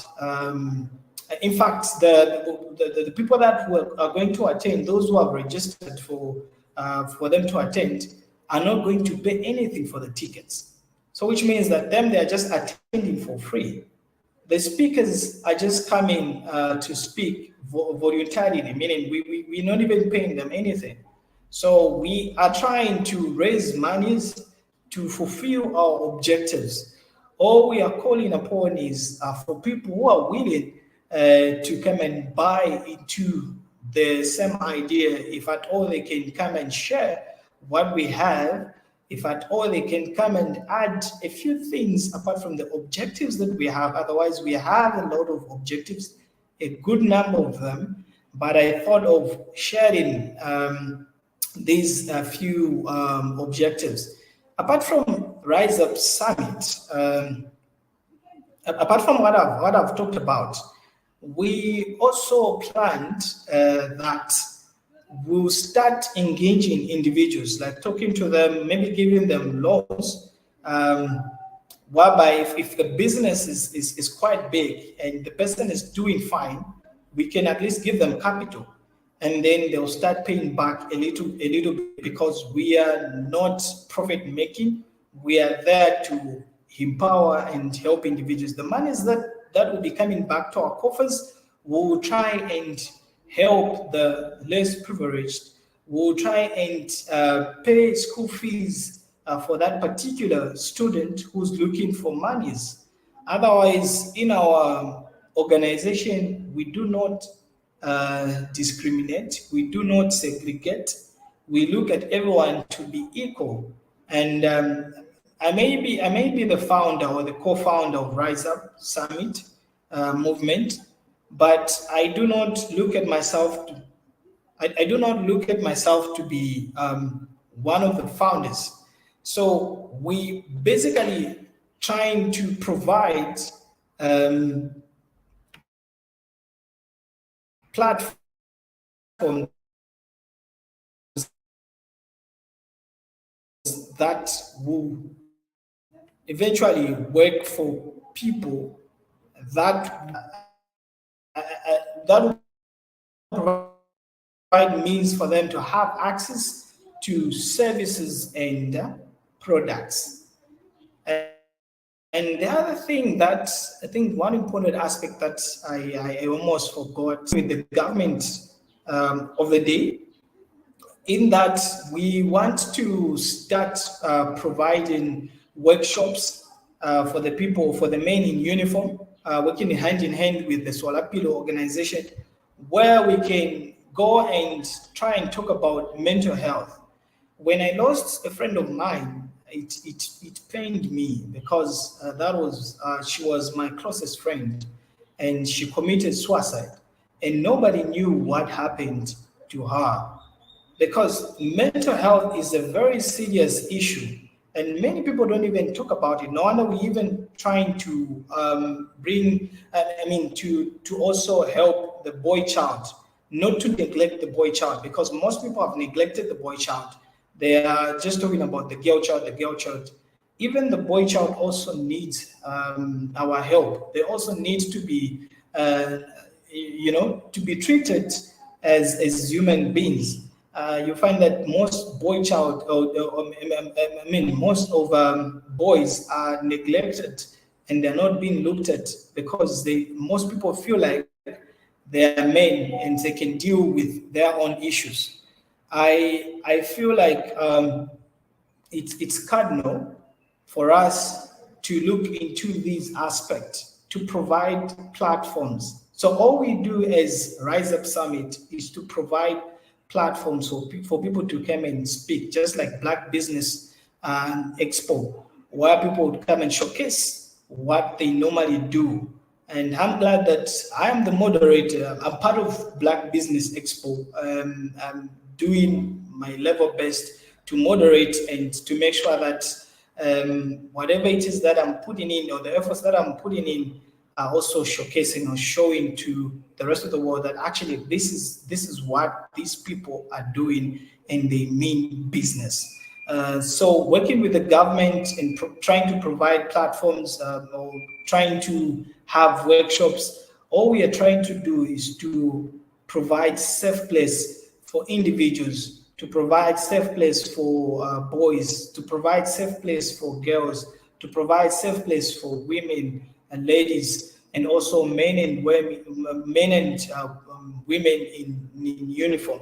in fact, the people that are going to attend, those who have registered for them to attend, are not going to pay anything for the tickets. So which means that they are just attending for free. The speakers are just coming to speak voluntarily, meaning we're not even paying them anything. So we are trying to raise monies to fulfill our objectives. All we are calling upon is for people who are willing to come and buy into the same idea. If at all they can come and share what we have, if at all they can come and add a few things apart from the objectives that we have. Otherwise, we have a lot of objectives, a good number of them, but I thought of sharing these few objectives. Apart from Rise Up Summit, apart from what I've talked about, we also planned that we'll start engaging individuals, like talking to them, maybe giving them loans, whereby if the business is quite big and the person is doing fine, we can at least give them capital, and then they'll start paying back a little bit, because we are not profit making. We are there to empower and help individuals. The monies that will be coming back to our coffers, we'll try and help the less privileged. We'll try and pay school fees for that particular student who's looking for monies. Otherwise, in our organization, we do not discriminate. We do not segregate. We look at everyone to be equal. And I may be the founder or the co-founder of Rise Up Summit movement, but I do not look at myself to, I do not look at myself to be one of the founders. So we basically trying to provide platform that will eventually work for people that will provide means for them to have access to services and products. And the other thing that I think one important aspect that I almost forgot with the government of the day, in that we want to start providing workshops for the people, for the men in uniform, working hand in hand with the Swalapilo organization, where we can go and try and talk about mental health. When I lost a friend of mine, it pained me because she was my closest friend, and she committed suicide, and nobody knew what happened to her, because mental health is a very serious issue, and many people don't even talk about it. No wonder we're even trying to to also help the boy child, not to neglect the boy child, because most people have neglected the boy child. They are just talking about the girl child, the girl child. Even the boy child also needs our help. They also need to be, to be treated as human beings. You find that most boy child, most of boys are neglected, and they're not being looked at because most people feel like they are men and they can deal with their own issues. I feel like it's cardinal for us to look into these aspects, to provide platforms. So all we do as Rise Up Summit is to provide platforms for people to come and speak, just like Black Business Expo, where people would come and showcase what they normally do. And I'm glad that I am the moderator. I'm part of Black Business Expo. I'm doing my level best to moderate and to make sure that whatever it is that I'm putting in, or the efforts that I'm putting in, are also showcasing or showing to the rest of the world that actually this is what these people are doing, and they mean business. So working with the government and trying to provide platforms or trying to have workshops, all we are trying to do is to provide safe place for individuals, to provide safe place for boys, to provide safe place for girls, to provide safe place for women and ladies, and also men and women, women in uniform.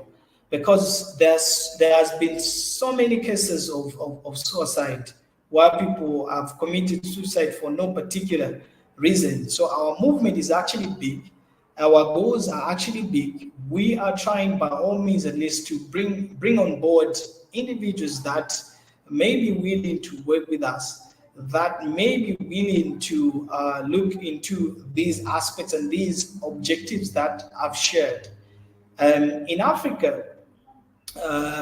Because there has been so many cases of suicide where people have committed suicide for no particular reason. So our movement is actually big. Our goals are actually big. We are trying by all means at least to bring on board individuals that may be willing to work with us, that may be willing to look into these aspects and these objectives that I've shared. In Africa,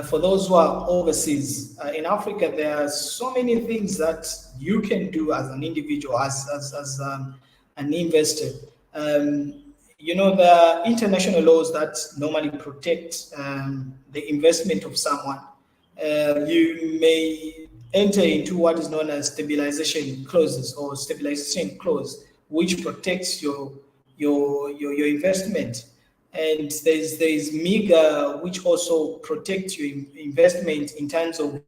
for those who are overseas, in Africa, there are so many things that you can do as an individual, as an investor. There are international laws that normally protect the investment of someone. You may enter into what is known as stabilization clauses or stabilization clause, which protects your investment. And there's MIGA, which also protects your investment in terms of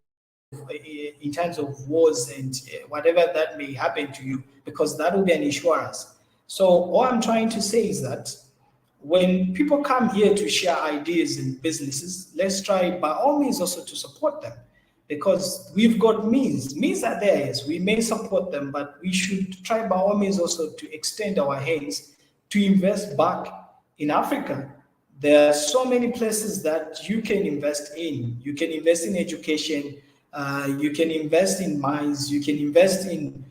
wars and whatever that may happen to you, because that will be an insurance. So all I'm trying to say is that when people come here to share ideas and businesses, let's try by all means also to support them, because we've got means. Means are there, yes, we may support them, but we should try by all means also to extend our hands to invest back in Africa. There are so many places that you can invest in. You can invest in education, you can invest in mines, you can invest in,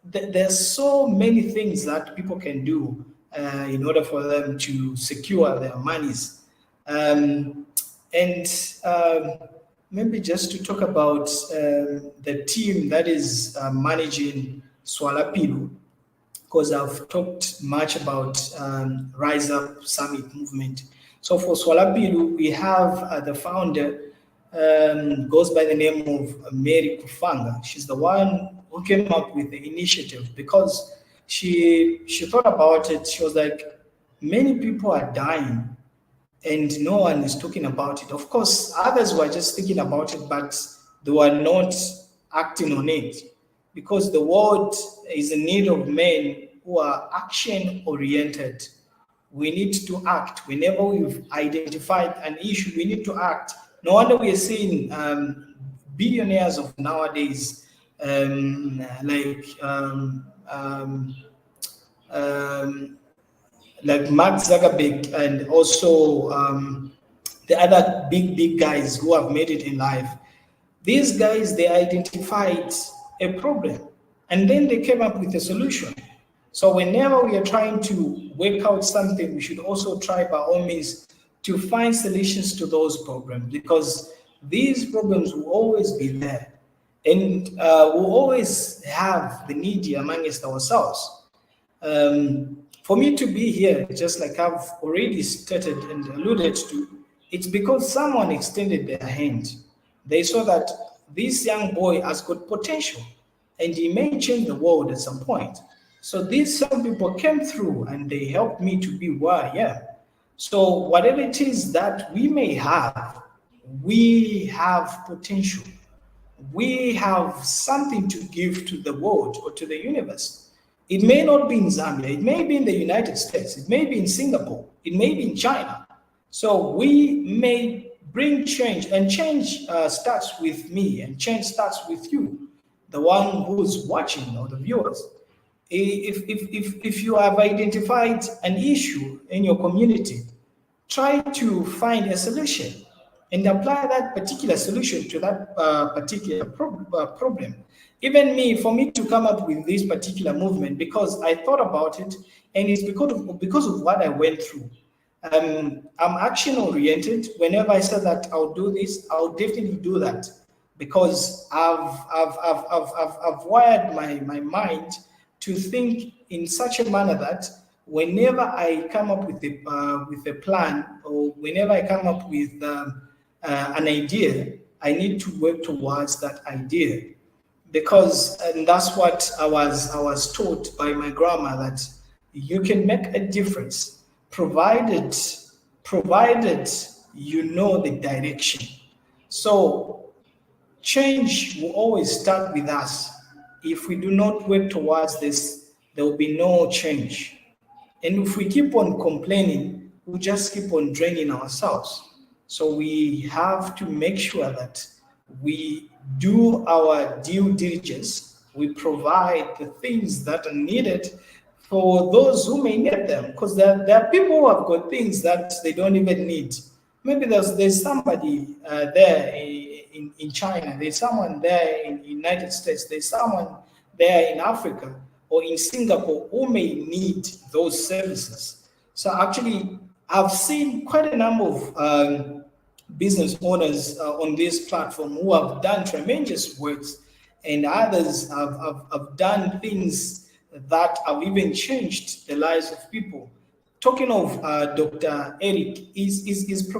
there's so many things that people can do in order for them to secure their monies. Maybe just to talk about the team that is managing Swalapilo, because I've talked much about Rise Up Summit movement. So for Swalapilo, we have the founder, goes by the name of Mary Kufanga. She's the one who came up with the initiative, because she thought about it. She was like, many people are dying and no one is talking about it. Of course, others were just thinking about it, but they were not acting on it, because the world is in need of men who are action-oriented. We need to act. Whenever we've identified an issue, we need to act. No wonder we are seeing billionaires of nowadays like Mark Zuckerberg, and also the other big guys who have made it in life. These guys, they identified a problem and then they came up with a solution. So whenever we are trying to work out something, we should also try by all means to find solutions to those problems, because these problems will always be there, and we'll always have the needy amongst ourselves. For me to be here, just like I've already stated and alluded to, it's because someone extended their hand. They saw that this young boy has got potential and he may change the world at some point. So these some people came through and they helped me to be where I am. So whatever it is that we may have, we have potential. We have something to give to the world or to the universe. It may not be in Zambia, it may be in the United States, it may be in Singapore, it may be in China. So we may bring change, and change starts with me, and change starts with you, the one who's watching, or the viewers. If you have identified an issue in your community, try to find a solution and apply that particular solution to that particular problem. Even me, for me to come up with this particular movement, because I thought about it, and it's because of what I went through. I'm action oriented. Whenever I said that I'll do this, I'll definitely do that, because I've wired my mind to think in such a manner that whenever I come up with a plan, or whenever I come up with an idea, I need to work towards that idea, because, and that's what I was taught by my grandma, that you can make a difference provided you know the direction. So change will always start with us. If we do not work towards this, there will be no change. And if we keep on complaining, we'll just keep on draining ourselves. So we have to make sure that we do our due diligence. We provide the things that are needed for those who may need them, because there are people who have got things that they don't even need. Maybe there's somebody there in China, there's someone there in the United States, there's someone there in Africa or in Singapore who may need those services. So actually, I've seen quite a number of business owners on this platform who have done tremendous works, and others have done things that have even changed the lives of people. Talking of Dr. Eric, is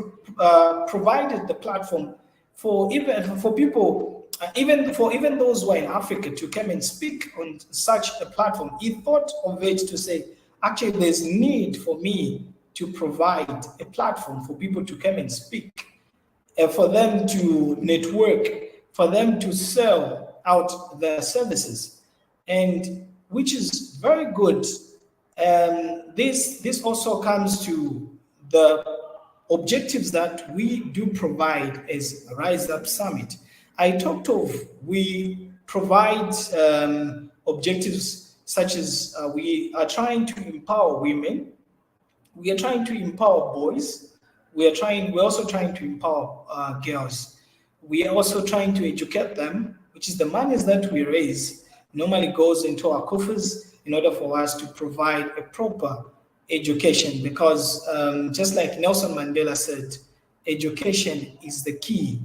provided the platform for people, even those who are in Africa, to come and speak on such a platform. He thought of it to say, actually, there's need for me to provide a platform for people to come and speak, for them to network, for them to sell out their services, and which is very good. This also comes to the objectives that we do provide as Rise Up Summit. I talked of, we provide objectives such as we are trying to empower women, we are trying to empower boys, we're also trying to empower girls. We are also trying to educate them, which is the monies that we raise normally goes into our coffers in order for us to provide a proper education, because just like Nelson Mandela said, education is the key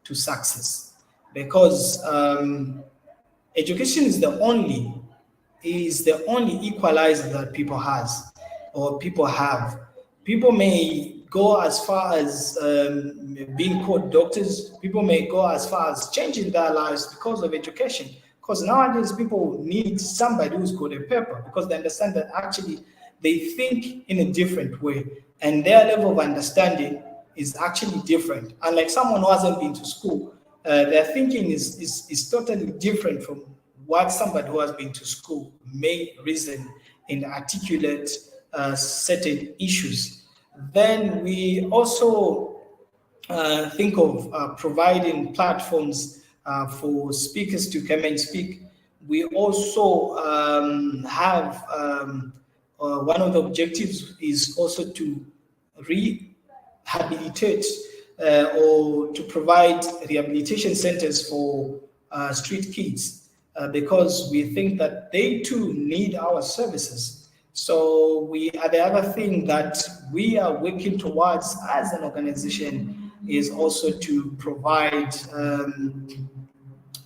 to success, because education is the only equalizer that people have. People may go as far as being called doctors. People may go as far as changing their lives because of education. Because nowadays people need somebody who's got a paper, because they understand that actually they think in a different way, and their level of understanding is actually different. Unlike someone who hasn't been to school, their thinking is totally different from what somebody who has been to school may reason and articulate certain issues. Then we also think of providing platforms for speakers to come and speak. We also have one of the objectives is also to rehabilitate or to provide rehabilitation centers for street kids because we think that they too need our services. So the other thing that we are working towards as an organization is also to provide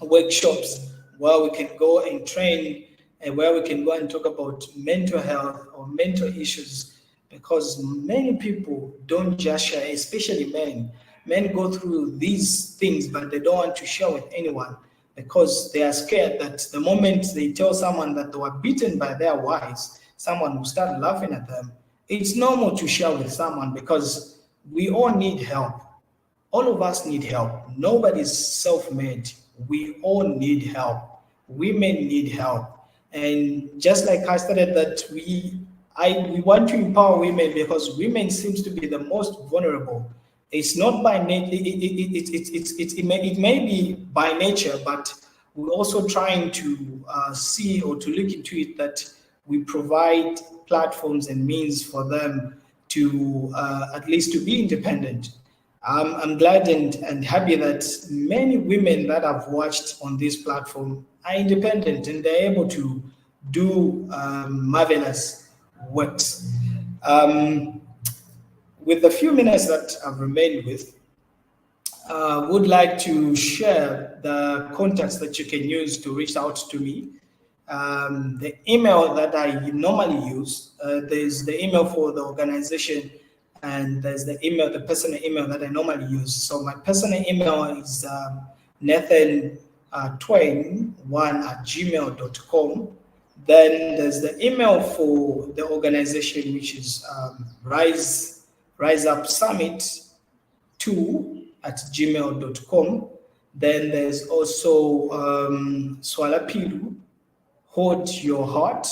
workshops where we can go and train and where we can go and talk about mental health or mental issues, because many people don't just share, especially men. Men go through these things, but they don't want to share with anyone because they are scared that the moment they tell someone that they were beaten by their wives, someone will start laughing at them. It's normal to share with someone because we all need help. All of us need help. Nobody's self-made. We all need help. Women need help. And just like I stated that we want to empower women because women seems to be the most vulnerable. It's not by nature, it may be by nature, but we're also trying to see or to look into it that we provide platforms and means for them to at least to be independent. I'm glad and happy that many women that I've watched on this platform are independent and they're able to do marvelous works. With the few minutes that I've remained with, would like to share the contacts that you can use to reach out to me. The email that I normally use, there's the email for the organization, and there's the personal email that I normally use. So my personal email is nathan.twain1@gmail.com. Then there's the email for the organization, which is Rise Up Summit 2@gmail.com. Then there's also Swalapilu, Hold Your Heart,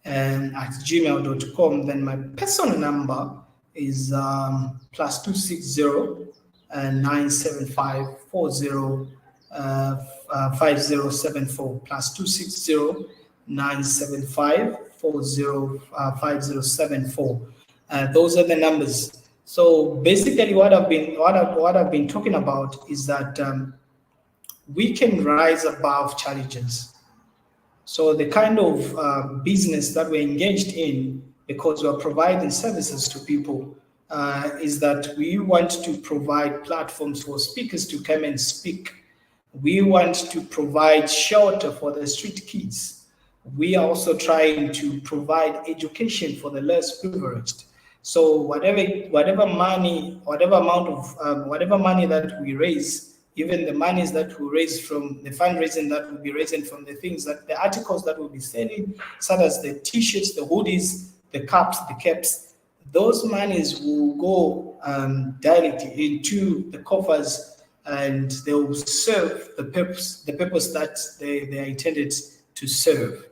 @gmail.com. Then my personal number is +260 975 40 5074 +260 975 40 5074. Those are the numbers. So basically, what I've been talking about is that we can rise above challenges. So the kind of business that we're engaged in, because we're providing services to people, is that we want to provide platforms for speakers to come and speak. We want to provide shelter for the street kids. We are also trying to provide education for the less privileged. So whatever money that we raise, even the monies that we raise from the fundraising that will be raising from the articles that we'll be selling, such as the t-shirts, the hoodies, the cups, the caps, those monies will go directly into the coffers, and they will serve the purpose that they are intended to serve.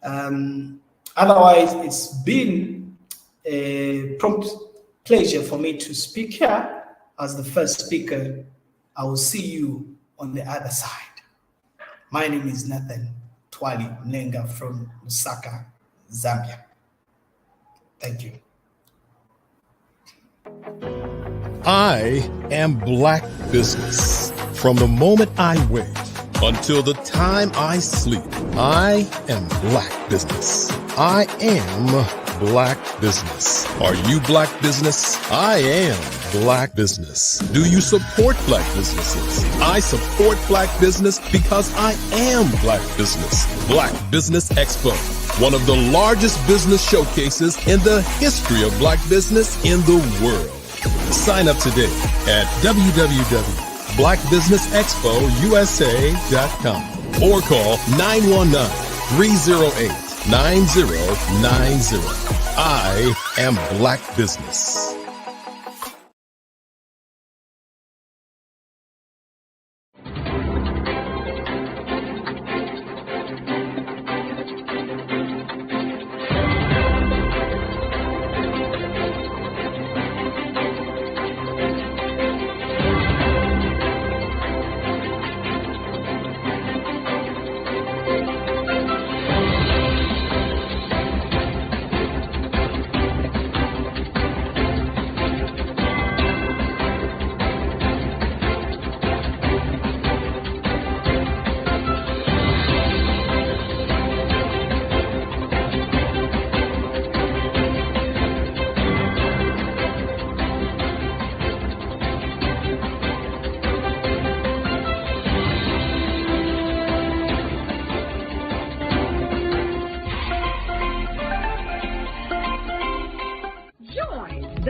Otherwise, it's been a prompt pleasure for me to speak here as the first speaker. I will see you on the other side. My name is Nathan Twali Mlenga from Lusaka, Zambia. Thank you. I am Black Business. From the moment I wake until the time I sleep, I am Black Business. I am Black Business. Are you Black Business? I am Black Business. Do you support Black businesses? I support Black business because I am Black Business. Black Business Expo, one of the largest business showcases in the history of Black business in the world. Sign up today at www.blackbusinessexpousa.com or call 919-308-9090. I am Black Business.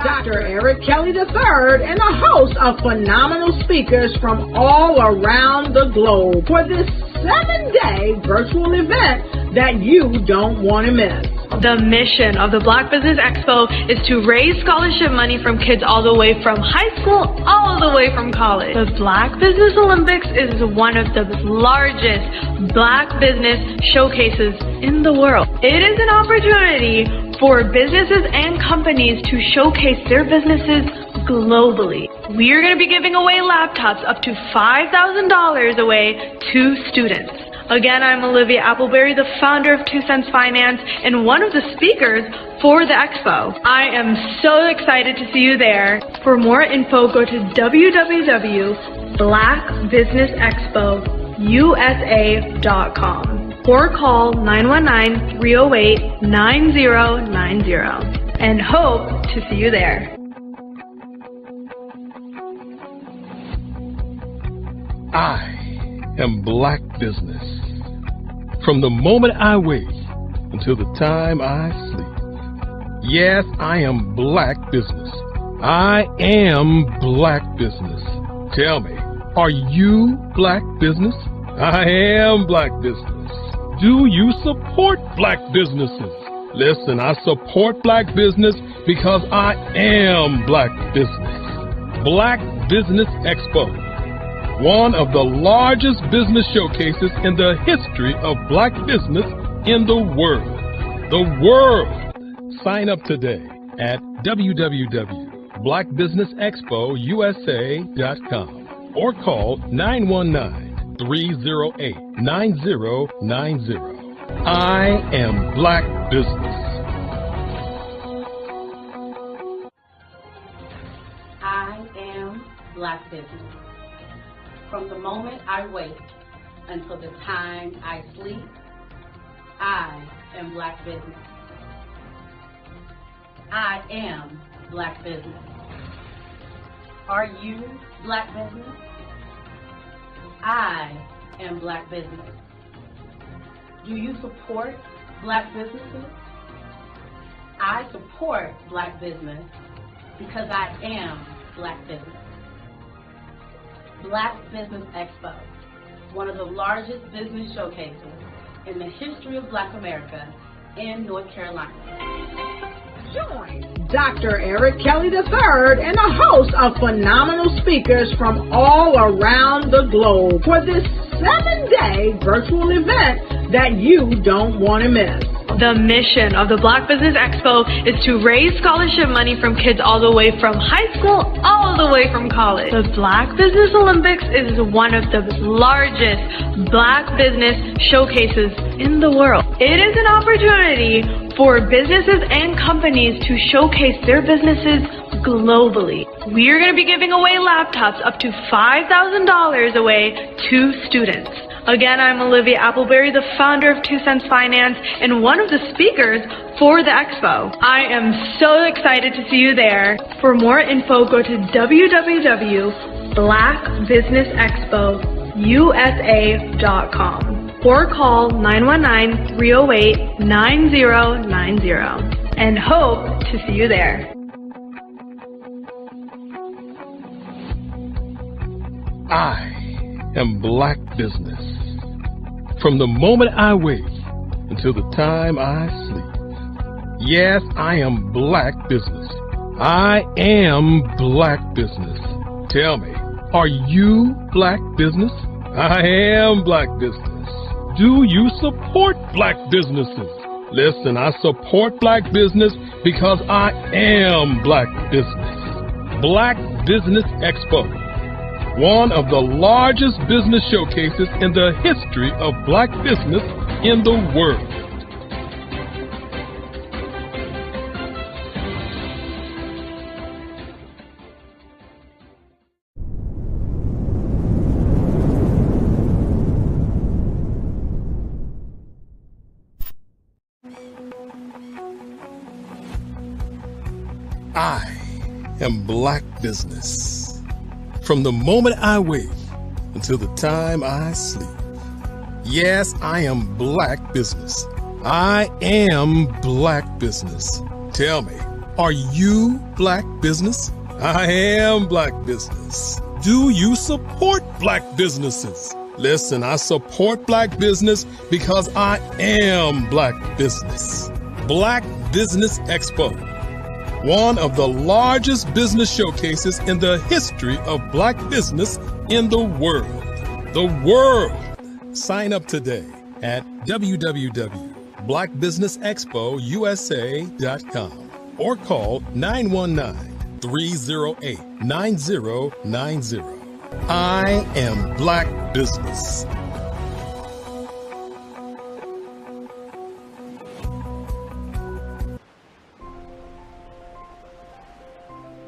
Dr. Eric Kelly III and a host of phenomenal speakers from all around the globe for this 7-day virtual event that you don't want to miss. The mission of the Black Business Expo is to raise scholarship money from kids all the way from high school, all the way from college. The Black Business Olympics is one of the largest Black business showcases in the world. It is an opportunity for businesses and companies to showcase their businesses globally. We are going to be giving away laptops up to $5,000 away to students. Again, I'm Olivia Appleberry, the founder of 2 Cents Finance and one of the speakers for the expo. I am so excited to see you there. For more info, go to www.blackbusinessexpousa.com or call 919-308-9090 and hope to see you there. I am Black Business. From the moment I wake until the time I sleep. Yes, I am Black Business. I am Black Business. Tell me, are you Black Business? I am Black Business. Do you support Black businesses? Listen, I support Black business because I am Black Business. Black Business Expo, one of the largest business showcases in the history of Black business in the world. The world! Sign up today at www.blackbusinessexpousa.com or call 919-308-9090. I am Black Business. I am Black Business. From the moment I wake until the time I sleep, I am Black Business. I am Black Business. Are you Black Business? I am Black Business. Do you support Black businesses? I support Black business because I am Black Business. Black Business Expo, one of the largest business showcases in the history of Black America in North Carolina. Join Dr. Eric Kelly III and a host of phenomenal speakers from all around the globe for this 7-day virtual event that you don't want to miss. The mission of the Black Business Expo is to raise scholarship money from kids all the way from high school, all the way from college. The Black Business Olympics is one of the largest Black business showcases in the world. It is an opportunity for businesses and companies to showcase their businesses globally. We are going to be giving away laptops up to $5,000 away to students. Again, I'm Olivia Appleberry, the founder of 2 Cents Finance and one of the speakers for the expo. I am so excited to see you there. For more info, go to www.blackbusinessexpousa.com or call 919-308-9090 and hope to see you there. I am Black Business. From the moment I wake until the time I sleep. Yes, I am Black Business. I am Black Business. Tell me, are you Black Business? I am Black Business. Do you support Black businesses? Listen, I support Black business because I am Black Business. Black Business Expo, one of the largest business showcases in the history of Black business in the world. I am Black Business. From the moment I wake until the time I sleep. Yes, I am Black Business. I am Black Business. Tell me, Are you Black business? I am Black business. Do you support Black businesses? Listen, I support Black business because I am Black business. Black Business Expo, one of the largest business showcases in the history of Black business in the world. The world! Sign up today at www.blackbusinessexpousa.com or call 919-308-9090. I am Black business.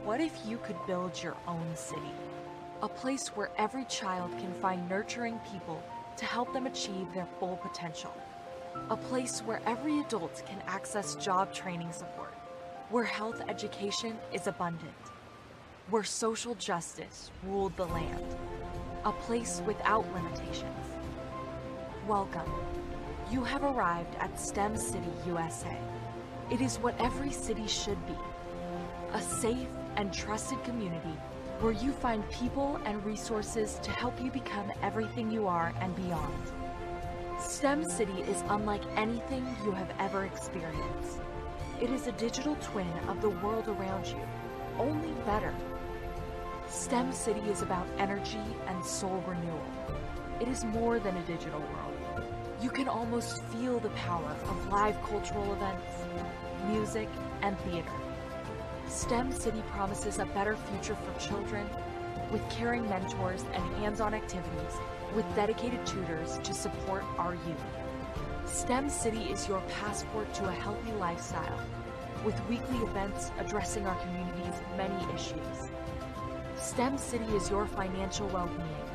What if you could build your own city? A place where every child can find nurturing people to help them achieve their full potential. A place where every adult can access job training support, where health education is abundant, where social justice ruled the land. A place without limitations. Welcome. You have arrived at STEM City USA. It is what every city should be. A safe and trusted community where you find people and resources to help you become everything you are and beyond. STEM City is unlike anything you have ever experienced. It is a digital twin of the world around you, only better. STEM City is about energy and soul renewal. It is more than a digital world. You can almost feel the power of live cultural events, music, and theater. STEM City promises a better future for children with caring mentors and hands-on activities with dedicated tutors to support our youth. STEM City is your passport to a healthy lifestyle with weekly events addressing our community's many issues. STEM City is your financial well-being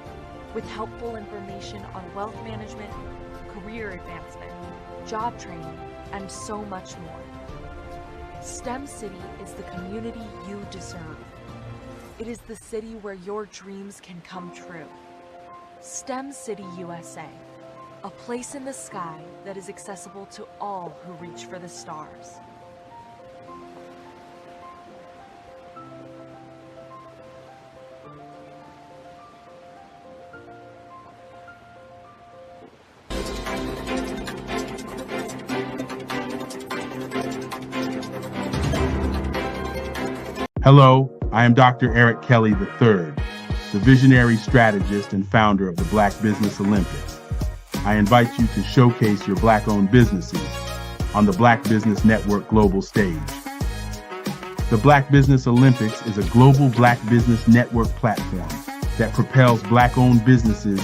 with helpful information on wealth management, career advancement, job training, and so much more. STEM City is the community you deserve. It is the city where your dreams can come true. STEM City USA, a place in the sky that is accessible to all who reach for the stars. Hello, I am Dr. Eric Kelly III, the visionary strategist and founder of the Black Business Olympics. I invite you to showcase your Black-owned businesses on the Black Business Network global stage. The Black Business Olympics is a global Black Business Network platform that propels Black-owned businesses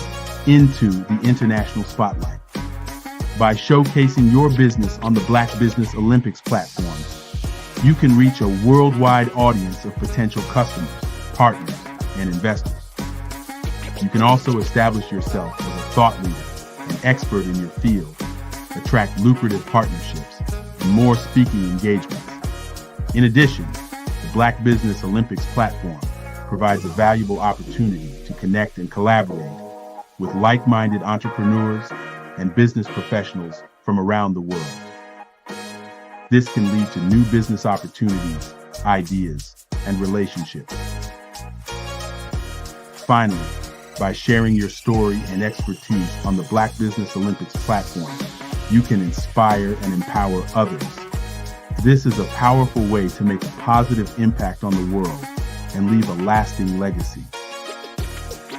into the international spotlight. By showcasing your business on the Black Business Olympics platform, you can reach a worldwide audience of potential customers, partners, and investors. You can also establish yourself as a thought leader and expert in your field, attract lucrative partnerships, and more speaking engagements. In addition, the Black Business Olympics platform provides a valuable opportunity to connect and collaborate with like-minded entrepreneurs and business professionals from around the world. This can lead to new business opportunities, ideas, and relationships. Finally, by sharing your story and expertise on the Black Business Olympics platform, you can inspire and empower others. This is a powerful way to make a positive impact on the world and leave a lasting legacy.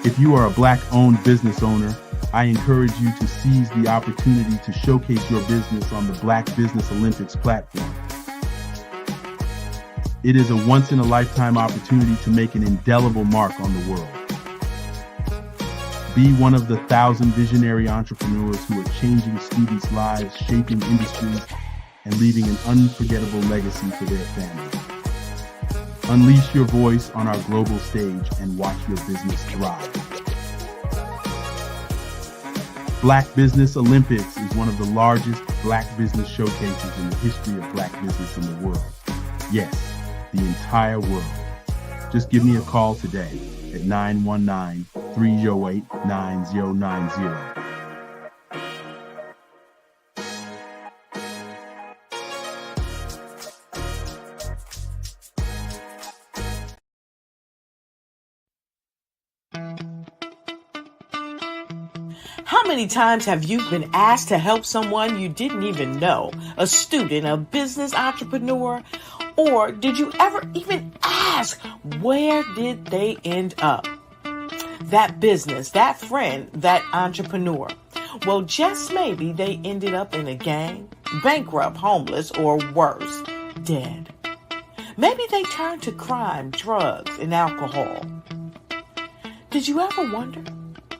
If you are a Black-owned business owner, I encourage you to seize the opportunity to showcase your business on the Black Business Olympics platform. It is a once-in-a-lifetime opportunity to make an indelible mark on the world. Be one of the 1,000 visionary entrepreneurs who are changing students' lives, shaping industries, and leaving an unforgettable legacy for their families. Unleash your voice on our global stage and watch your business thrive. Black Business Olympics is one of the largest Black business showcases in the history of Black business in the world. Yes, the entire world. Just give me a call today at 919-308-9090. How many times have you been asked to help someone you didn't even know, a student, a business entrepreneur? Or did you ever even ask, where did they end up? That business, that friend, that entrepreneur. Well, just maybe they ended up in a gang, bankrupt, homeless, or worse, dead. Maybe they turned to crime, drugs, and alcohol. Did you ever wonder?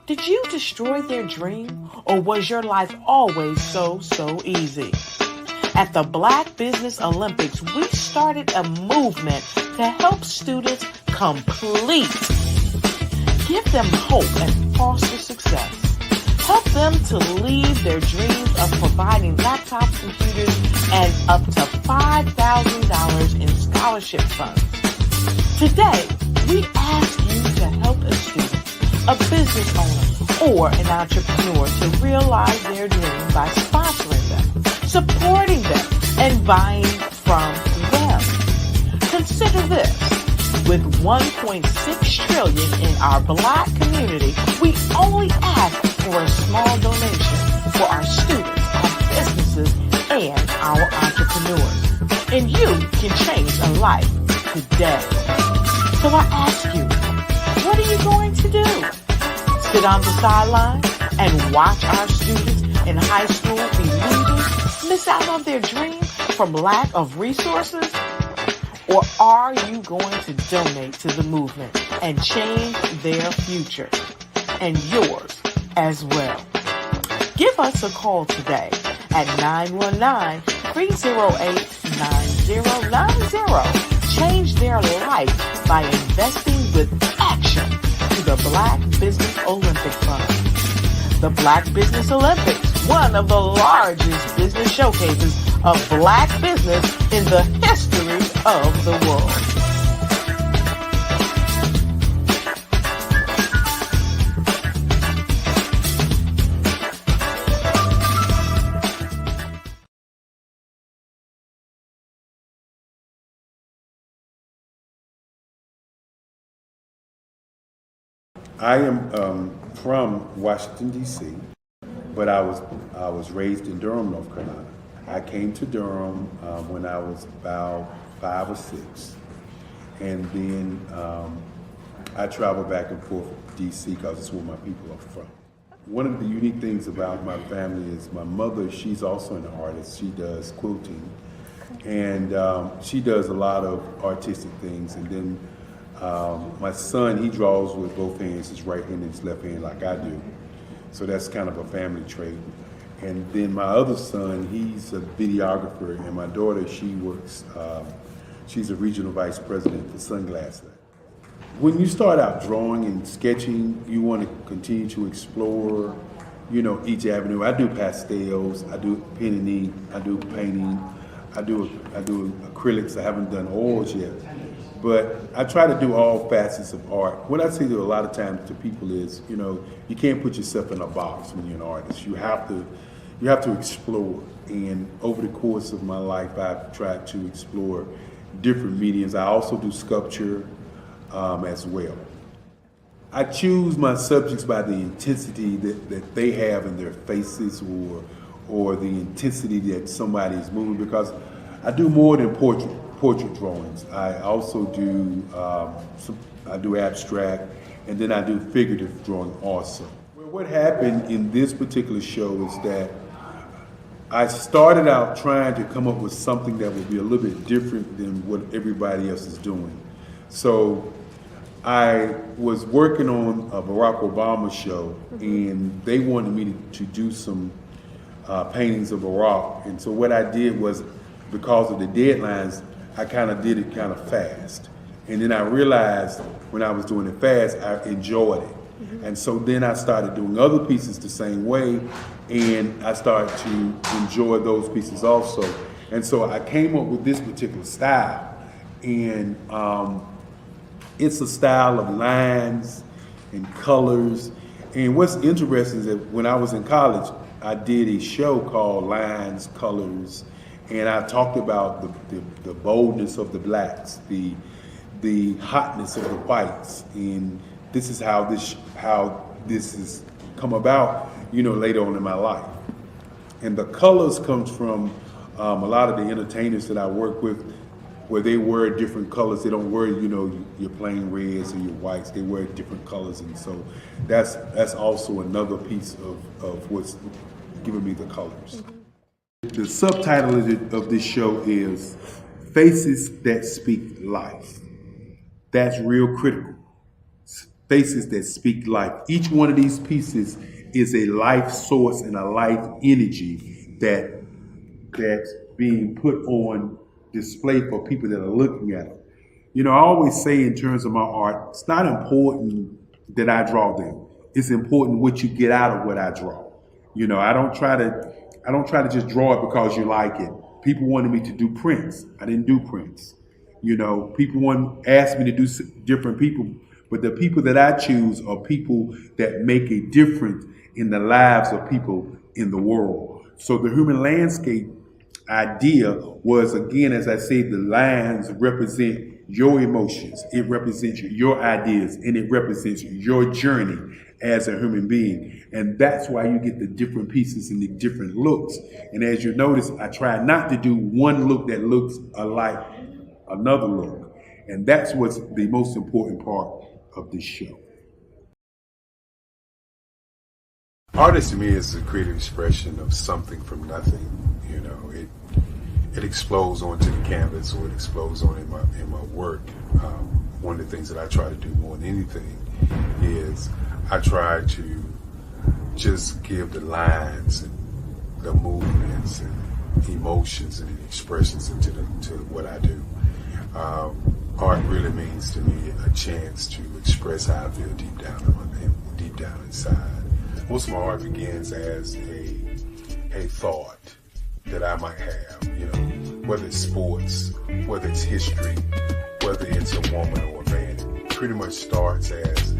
Did you destroy their dream, or was your life always so easy? At the Black Business Olympics, we started a movement to help students complete. Give them hope and foster success. Help them to leave their dreams of providing laptops, computers, and up to $5,000 in scholarship funds. Today, we ask you to help a student, a business owner, or an entrepreneur to realize their dream by sponsoring them, supporting them, and buying from them. Consider this. With $1.6 trillion in our Black community, we only ask for a small donation for our students, our businesses, and our entrepreneurs. And you can change a life today. So I ask you, what are you going to do? Sit on the sideline and watch our students in high school be leaders, miss out on their dream from lack of resources? Or are you going to donate to the movement and change their future and yours as well? Give us a call today at 919-308-9090. Change their life by investing with action to the Black Business Olympic Fund. The Black Business Olympics, one of the largest business showcases of Black business in the history of the world. I am from Washington, D.C., but I was raised in Durham, North Carolina. I came to Durham when I was about 5 or 6, and then I traveled back and forth to D.C. because it's where my people are from. One of the unique things about my family is my mother, she's also an artist. She does quilting, and she does a lot of artistic things. And then my son, he draws with both hands, his right hand and his left hand like I do. So that's kind of a family trait. And then my other son, he's a videographer, and my daughter, she works, she's a regional vice president for Sunglass. When you start out drawing and sketching, you want to continue to explore, you know, each avenue. I do pastels, I do pen and ink, I do painting, I do acrylics. I haven't done oils yet, but I try to do all facets of art. What I say to a lot of times to people is, you know, you can't put yourself in a box when you're an artist. You have to explore. And over the course of my life, I've tried to explore different mediums. I also do sculpture as well. I choose my subjects by the intensity that they have in their faces, or the intensity that somebody is moving, because I do more than portrait drawings. I also do I do abstract, and then I do figurative drawing also. Well, what happened in this particular show is that I started out trying to come up with something that would be a little bit different than what everybody else is doing. So I was working on a Barack Obama show, and they wanted me to do some paintings of Barack. And so what I did was, because of the deadlines, I kind of did it kind of fast. And then I realized when I was doing it fast, I enjoyed it. And so then I started doing other pieces the same way, and I started to enjoy those pieces also. And so I came up with this particular style, and it's a style of lines and colors. And what's interesting is that when I was in college, I did a show called Lines, Colors, and I talked about the boldness of the blacks, the hotness of the whites, and this is how this is come about, later on in my life. And the colors comes from a lot of the entertainers that I work with, where they wear different colors. They don't wear, your plain reds or your whites. They wear different colors, and so that's also another piece of what's giving me the colors. The subtitle of this show is Faces That Speak Life. That's real critical. Faces that speak life. Each one of these pieces is a life source and a life energy that's being put on display for people that are looking at them. I always say in terms of my art, it's not important that I draw them. It's important what you get out of what I draw. I don't try to just draw it because you like it. People wanted me to do prints. I didn't do prints. People asked me to do different people, but the people that I choose are people that make a difference in the lives of people in the world. So the human landscape idea was, again, as I say, the lines represent your emotions, it represents your ideas, and it represents your journey as a human being. And that's why you get the different pieces and the different looks. And as you notice, I try not to do one look that looks alike another look. And that's what's the most important part of this show. Art to me is a creative expression of something from nothing. It explodes onto the canvas, or it explodes on in my work. One of the things that I try to do more than anything is I try to just give the lines and the movements and emotions and expressions into to what I do. Art really means to me a chance to express how I feel deep down inside. Most of my art begins as a thought that I might have, whether it's sports, whether it's history, whether it's a woman or a man. It pretty much starts as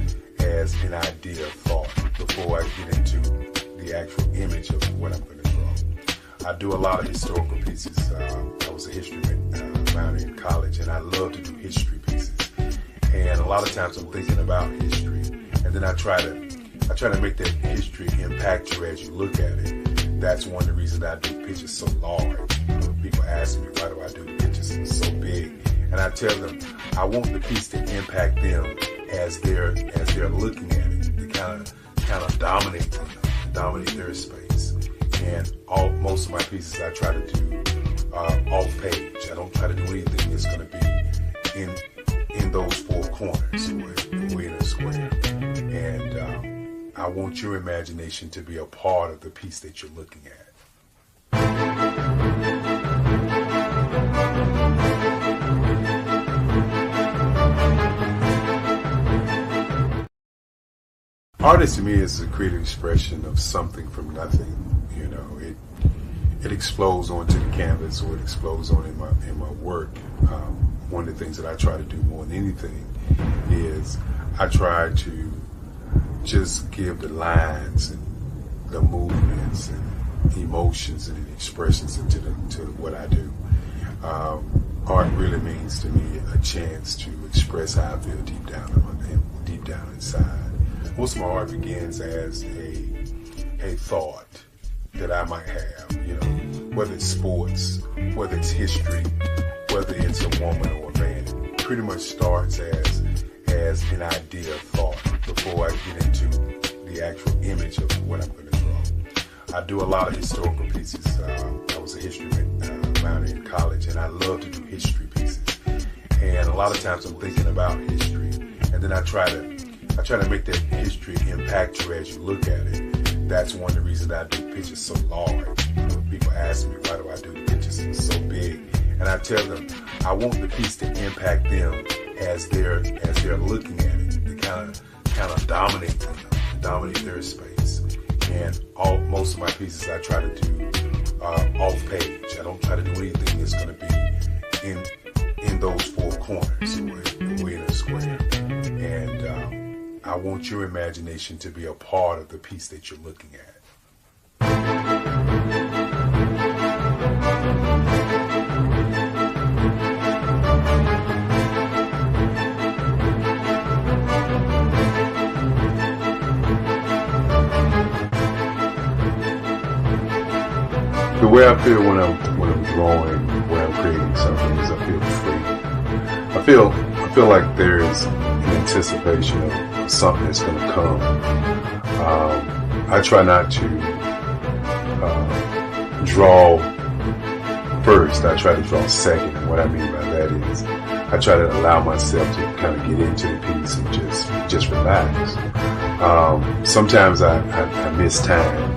an idea of thought before I get into the actual image of what I'm going to draw. I do a lot of historical pieces. I was a history minor in college, and I love to do history pieces. And a lot of times I'm thinking about history, and then I try to make that history impact you as you look at it. That's one of the reasons I do pictures so large. People ask me, why do I do the pictures so big? And I tell them, I want the piece to impact them as they're looking at it. To kind of dominate their space. And most of my pieces I try to do off page. I don't try to do anything that's going to be in those four corners or in a square. And I want your imagination to be a part of the piece that you're looking at. Art to me is a creative expression of something from nothing. It explodes onto the canvas, or it explodes on in my work. One of the things that I try to do more than anything is I try to just give the lines and the movements and emotions and expressions into what I do. Art really means to me a chance to express how I feel deep down inside. Most of my art begins as a thought that I might have, whether it's sports, whether it's history, whether it's a woman or a man. It pretty much starts as an idea of thought before I get into the actual image of what I'm going to draw. I do a lot of historical pieces. I was a history minor in college, and I love to do history pieces. And a lot of times I'm thinking about history, and then I try to make that history impact you as you look at it. That's one of the reasons I do pictures so large. People ask me, why do I do the pictures so big? And I tell them, I want the piece to impact them as they're looking at it. To kind of dominate their space. And most of my pieces I try to do off page. I don't try to do anything that's going to be in those four corners or in a square. And I want your imagination to be a part of the piece that you're looking at. way I feel when I'm drawing, when I'm creating something, is I feel free. I feel like there's an anticipation of something that's going to come. I try not to draw first. I try to draw second. And what I mean by that is I try to allow myself to kind of get into the piece and just relax. Sometimes I miss time.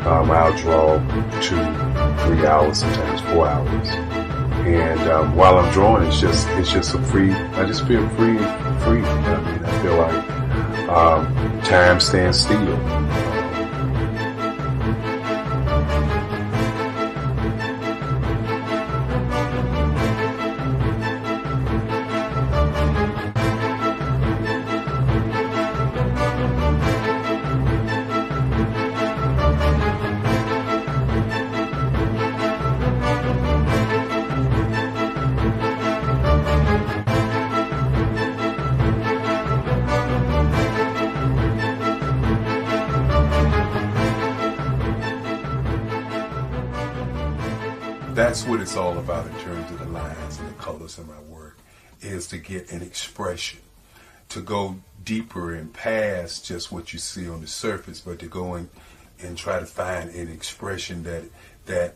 I'll draw 2, 3 hours, sometimes 4 hours. And while I'm drawing, it's just a free. I just feel free. I mean, I feel like time stands still. That's what it's all about in terms of the lines and the colors in my work, is to get an expression, to go deeper and past just what you see on the surface, but to go in and try to find an expression that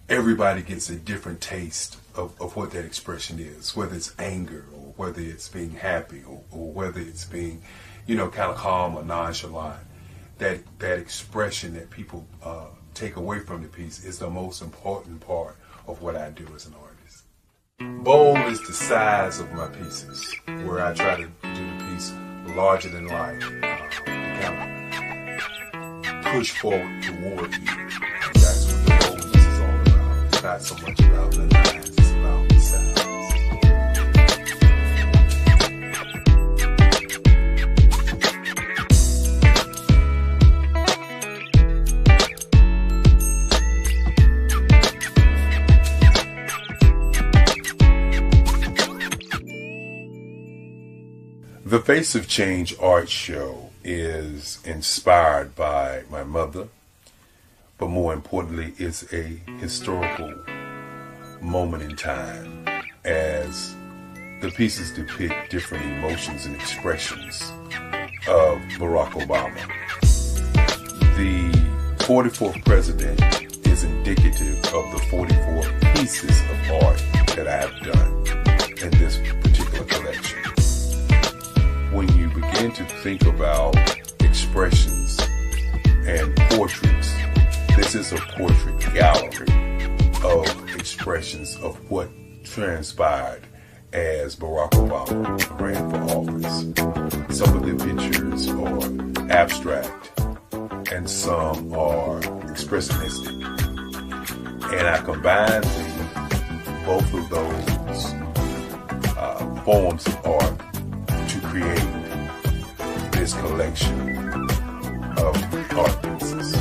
everybody gets a different taste of what that expression is, whether it's anger or whether it's being happy or whether it's being, kind of calm or nonchalant. That expression that people take away from the piece is the most important part of what I do as an artist. Bold is the size of my pieces, where I try to do the piece larger than life, kind of push forward toward you. That's what the boldness is all about. It's not so much about the lines, it's about the size. The Face of Change art show is inspired by my mother, but more importantly, it's a historical moment in time as the pieces depict different emotions and expressions of Barack Obama. The 44th president is indicative of the 44 pieces of art that I have done in this particular collection. When you begin to think about expressions and portraits, this is a portrait gallery of expressions of what transpired as Barack Obama ran for office. Some of the pictures are abstract and some are expressionistic. And I combined both of those forms of art to create this collection of art pieces.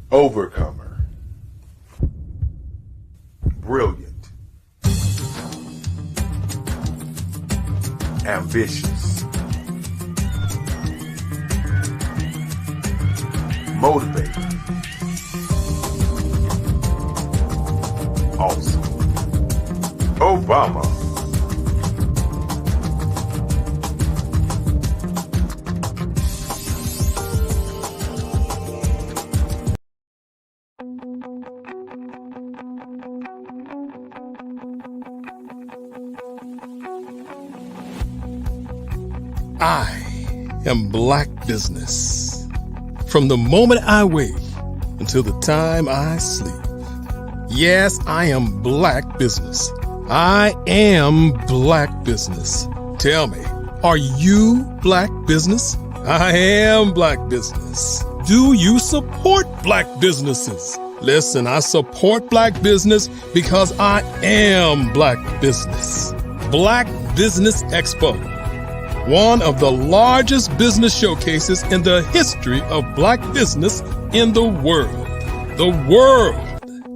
Overcomer, brilliant, ambitious, motivated, awesome. Obama. I am Black Business. From the moment I wake until the time I sleep. Yes, I am Black Business. I am Black Business. Tell me, are you Black Business? I am Black Business. Do you support Black businesses? Listen, I support Black business because I am Black business. Black Business Expo, one of the largest business showcases in the history of Black business in the world. The world!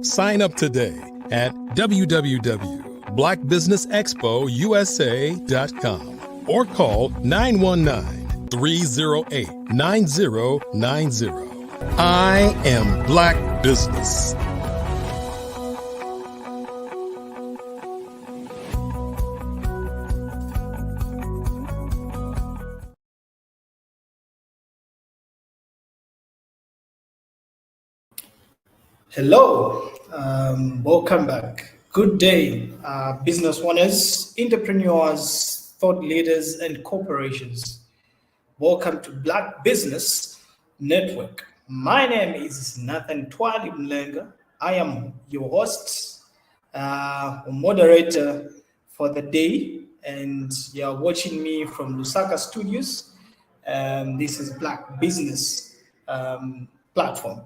Sign up today at www.blackbusinessexpousa.com or call 919-308-9090. I am Black business. Hello, welcome back. Good day, business owners, entrepreneurs, thought leaders, and corporations. Welcome to Black Business Network. My name is Nathan Twali Mlenga. I am your host, moderator for the day, and you're watching me from Lusaka Studios. This is Black Business platform.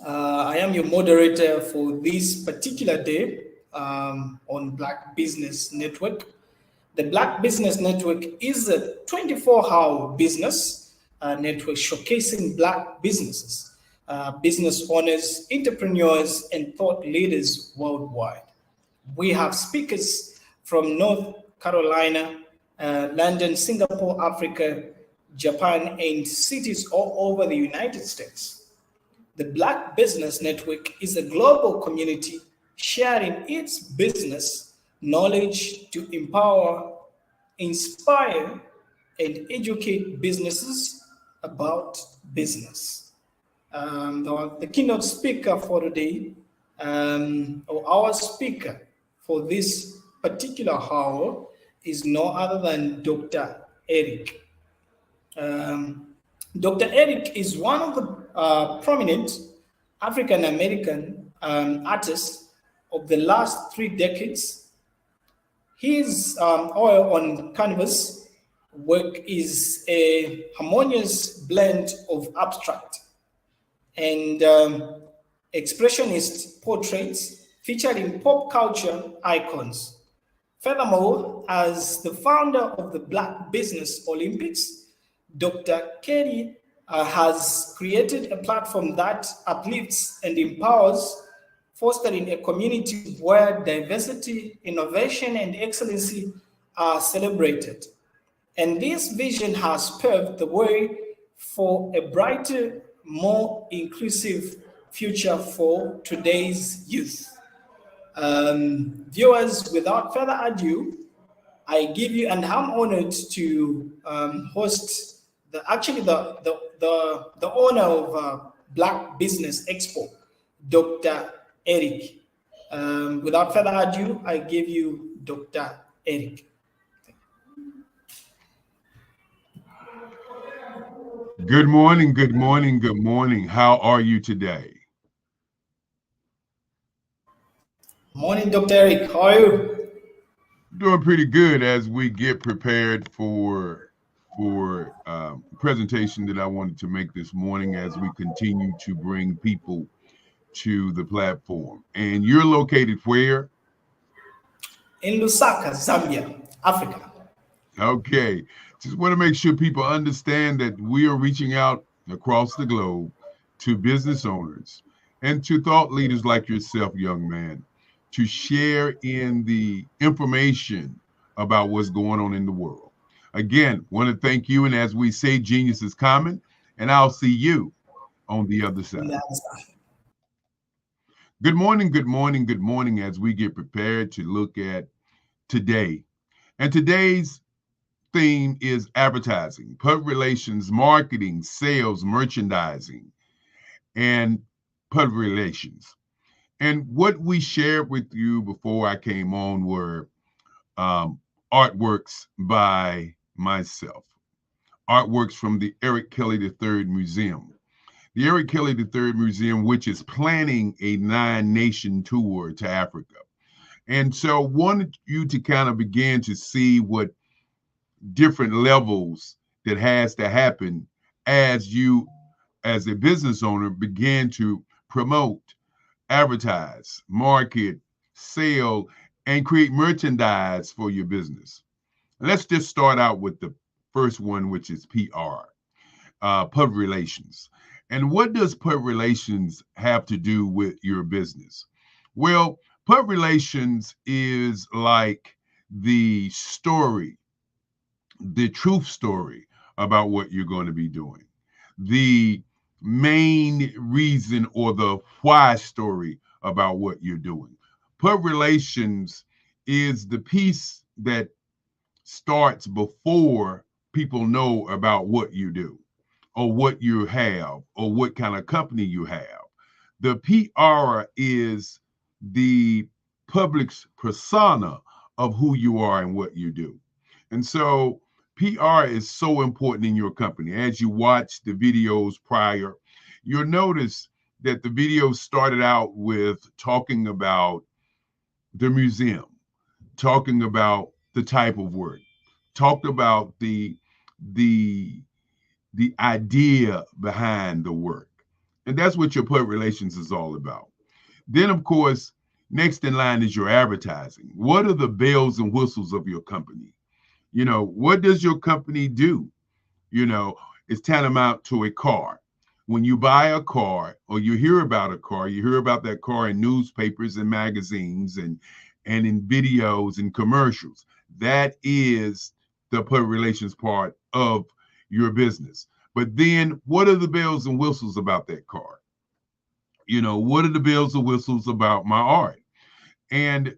I am your moderator for this particular day on Black Business Network. The Black Business Network is a 24-hour business network showcasing Black businesses, business owners, entrepreneurs, and thought leaders worldwide. We have speakers from North Carolina, London, Singapore, Africa, Japan, and cities all over the United States. The Black Business Network is a global community sharing its business knowledge to empower, inspire, and educate businesses about business. The keynote speaker for today, or our speaker for this particular hour, is no other than Dr. Eric. Dr. Eric is one of the prominent African-American artists of the last 3 decades. His oil on canvas work is a harmonious blend of abstract and expressionist portraits featuring pop culture icons. Furthermore, as the founder of the Black Business Olympics, Dr. Kerry has created a platform that uplifts and empowers, fostering a community where diversity, innovation, and excellency are celebrated. And this vision has paved the way for a brighter, more inclusive future for today's youth. Viewers, without further ado, I give you, and I'm honored to host the owner of Black Business Expo, Dr. Eric. Without further ado, I give you Dr. Eric. Good morning, good morning, good morning. How are you today? Morning, Dr. Eric. How are you? Doing pretty good as we get prepared for presentation that I wanted to make this morning as we continue to bring people to the platform. And you're located where? In Lusaka, Zambia, Africa. Okay. Just want to make sure people understand that we are reaching out across the globe to business owners and to thought leaders like yourself, young man, to share in the information about what's going on in the world. Again, want to thank you. And as we say, genius is common, and I'll see you on the other side. Good morning, good morning, good morning as we get prepared to look at today. And today's theme is advertising, public relations, marketing, sales, merchandising, and public relations. And what we shared with you before I came on were artworks by myself, artworks from the Eric Kelly III Museum. The Eric Kelly III Museum, which is planning a 9-nation tour to Africa. And so wanted you to kind of begin to see what different levels that has to happen as you, as a business owner, begin to promote, advertise, market, sell, and create merchandise for your business. Let's just start out with the first one, which is PR, public relations. And what does public relations have to do with your business? Well, public relations is like the story, the truth story about what you're going to be doing, the main reason or the why story about what you're doing. Public relations is the piece that starts before people know about what you do or what you have or what kind of company you have. The PR is the public's persona of who you are and what you do. And so PR is so important in your company. As you watch the videos prior, you'll notice that the videos started out with talking about the museum, talking about the type of work, talked about the idea behind the work. And that's what your public relations is all about. Then, of course, next in line is your advertising. What are the bells and whistles of your company? You know, what does your company do? You know, it's tantamount to a car. When you buy a car or you hear about a car, you hear about that car in newspapers and magazines and in videos and commercials. That is the public relations part of your business. But then what are the bells and whistles about that car? You know, what are the bells and whistles about my art? And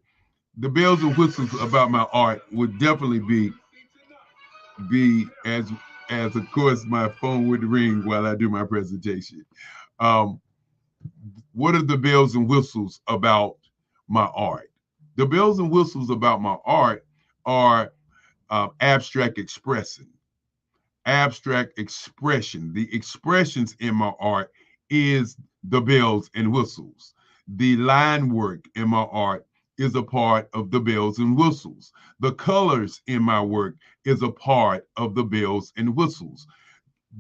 the bells and whistles about my art would definitely be as of course my phone would ring while I do my presentation. What are the bells and whistles about my art? The bells and whistles about my art are abstract expressing. Abstract expression. The expressions in my art is the bells and whistles. The line work in my art is a part of the bells and whistles. The colors in my work is a part of the bells and whistles.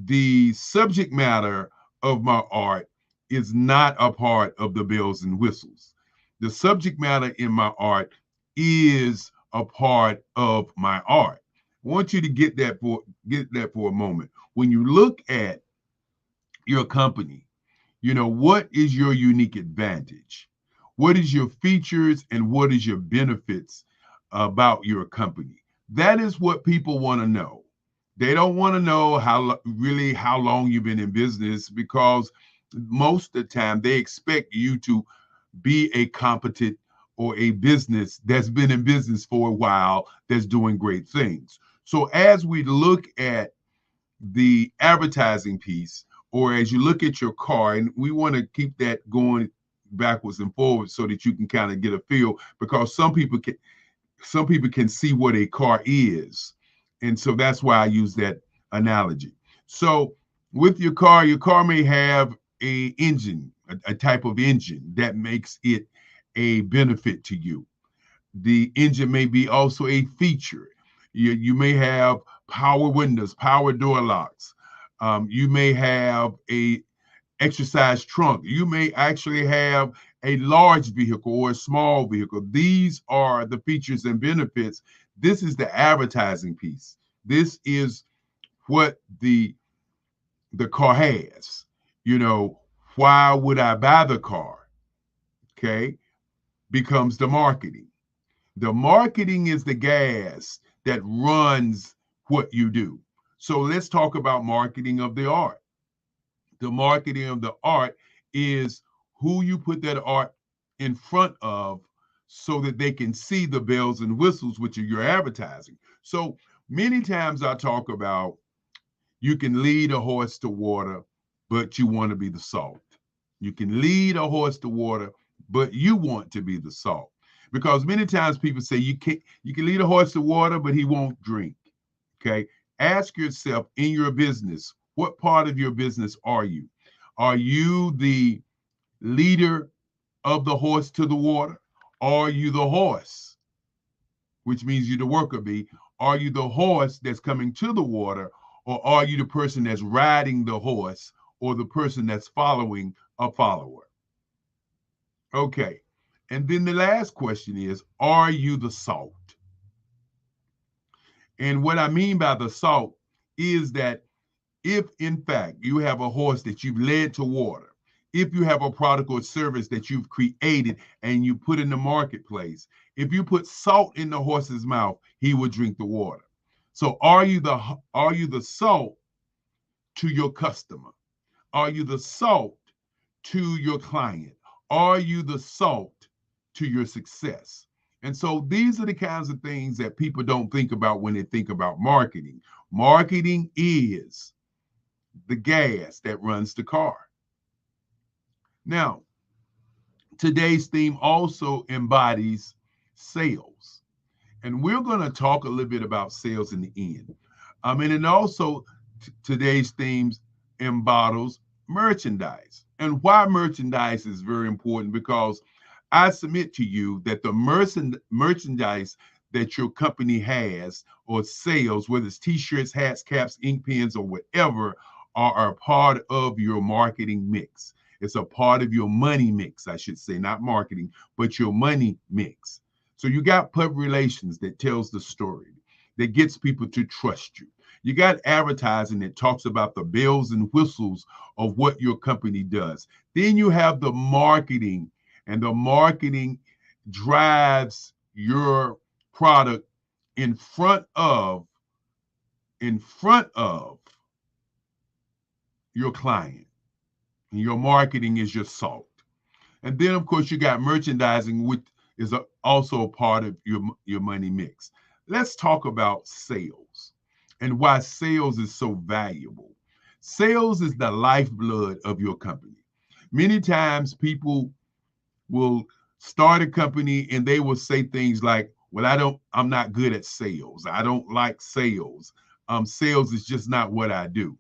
The subject matter of my art is not a part of the bells and whistles. The subject matter in my art is a part of my art. I want you to get that for a moment. When you look at your company, you know, what is your unique advantage? What is your features and what is your benefits about your company? That is what people want to know. They don't want to know how long you've been in business, because most of the time they expect you to be a competent or a business that's been in business for a while, that's doing great things. So as we look at the advertising piece, or as you look at your car, and we want to keep that going backwards and forwards so that you can kind of get a feel, because some people can see what a car is. And so that's why I use that analogy. So with your car may have a engine, a type of engine that makes it a benefit to you. The engine may be also a feature. You may have power windows, power door locks. You may have a exercise trunk. You may actually have a large vehicle or a small vehicle. These are the features and benefits. This is the advertising piece. This is what the car has. You know, why would I buy the car? Okay, becomes the marketing. The marketing is the gas that runs what you do. So let's talk about marketing of the art. The marketing of the art is who you put that art in front of so that they can see the bells and whistles, which are your advertising. So many times I talk about you can lead a horse to water, but you want to be the salt. You can lead a horse to water, but you want to be the salt. Because many times people say you can lead a horse to water, but he won't drink. Okay. Ask yourself in your business, what part of your business are you? Are you the leader of the horse to the water? Are you the horse, which means you're the worker bee? Are you the horse that's coming to the water, or are you the person that's riding the horse, or the person that's following a follower? Okay. And then the last question is, are you the salt? And what I mean by the salt is that if in fact you have a horse that you've led to water, if you have a product or service that you've created and you put in the marketplace, if you put salt in the horse's mouth, he will drink the water. So are you the salt to your customer? Are you the salt to your client? Are you the salt to your success? And so these are the kinds of things that people don't think about when they think about marketing. Marketing is the gas that runs the car. Now, today's theme also embodies sales. And we're going to talk a little bit about sales in the end. And it also, today's themes embodies merchandise. And why merchandise is very important, because I submit to you that the merchandise that your company has or sells, whether it's t-shirts, hats, caps, ink pens, or whatever, are a part of your marketing mix. It's a part of your money mix, I should say, not marketing, but your money mix. So you got public relations that tells the story, that gets people to trust you. You got advertising that talks about the bells and whistles of what your company does. Then you have the marketing, and the marketing drives your product in front of your client. And your marketing is your salt. And then, of course, you got merchandising, which is also a part of your money mix. Let's talk about sales and why sales is so valuable. Sales is the lifeblood of your company. Many times people will start a company and they will say things like, well, I'm not good at sales. I don't like sales. Sales is just not what I do.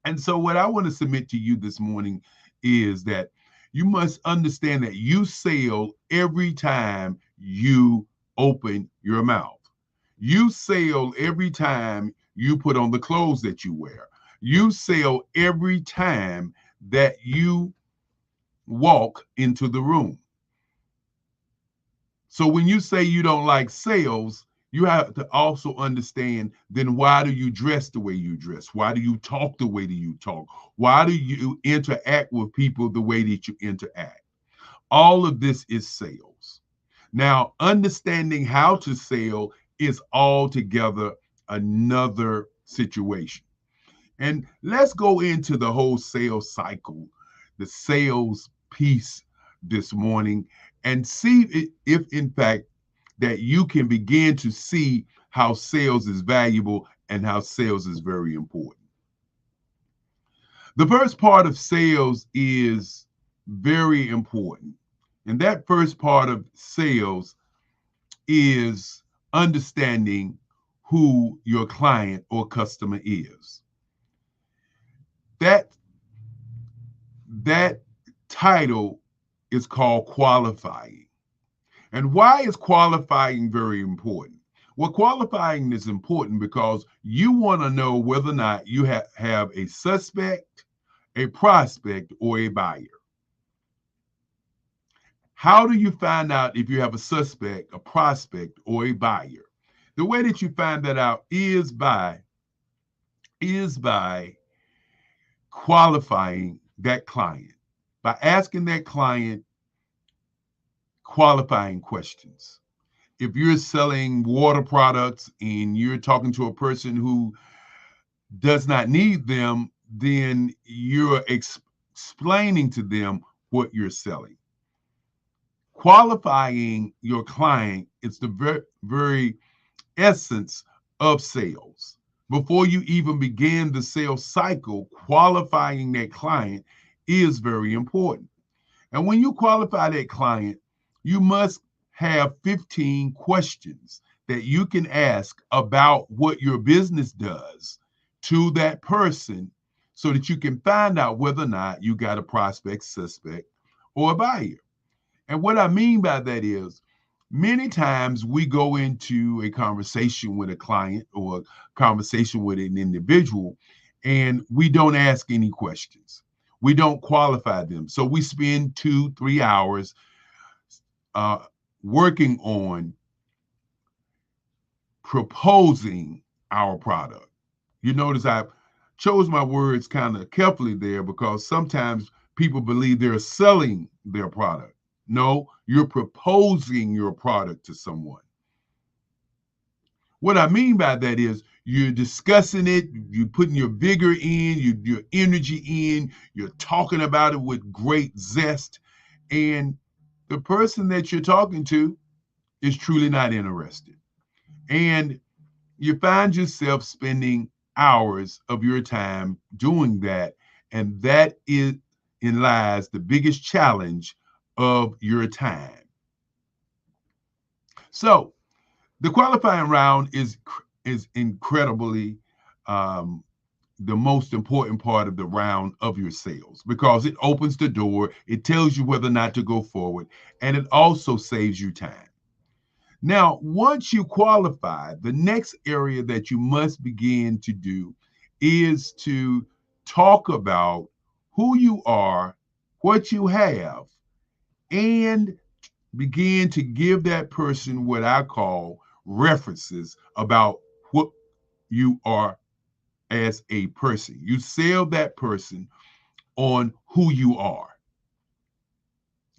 And so what I want to submit to you this morning is that you must understand that you sell every time you open your mouth. You sell every time you put on the clothes that you wear. You sell every time that you walk into the room. So when you say you don't like sales, you have to also understand, then why do you dress the way you dress? Why do you talk the way that you talk? Why do you interact with people the way that you interact? All of this is sales. Now, understanding how to sell is altogether another situation. And let's go into the whole sales cycle, the sales piece this morning, and see if in fact that you can begin to see how sales is valuable and how sales is very important. The first part of sales is very important. And that first part of sales is understanding who your client or customer is. That title is called qualifying. And why is qualifying very important? Well, qualifying is important because you want to know whether or not you have a suspect, a prospect, or a buyer. How do you find out if you have a suspect, a prospect, or a buyer? The way that you find that out is by qualifying that client, by asking that client qualifying questions. If you're selling water products and you're talking to a person who does not need them, then you're explaining to them what you're selling. Qualifying your client is the very essence of sales. Before you even begin the sales cycle, qualifying that client is very important. And when you qualify that client, you must have 15 questions that you can ask about what your business does to that person so that you can find out whether or not you got a prospect, suspect, or a buyer. And what I mean by that is, many times we go into a conversation with a client or a conversation with an individual and we don't ask any questions. we don't qualify them. So we spend 2-3 hours working on proposing our product. You notice I chose my words kind of carefully there because sometimes people believe they're selling their product. No, you're proposing your product to someone. What I mean by that is you're discussing it, you're putting your vigor in, your energy in, you're talking about it with great zest, and the person that you're talking to is truly not interested. And you find yourself spending hours of your time doing that, and that is in lies the biggest challenge of your time. So the qualifying round is incredibly the most important part of the round of your sales because it opens the door, it tells you whether or not to go forward, and it also saves you time. Now, once you qualify, the next area that you must begin to do is to talk about who you are, what you have, and begin to give that person what I call references about what you are as a person. You sell that person on who you are.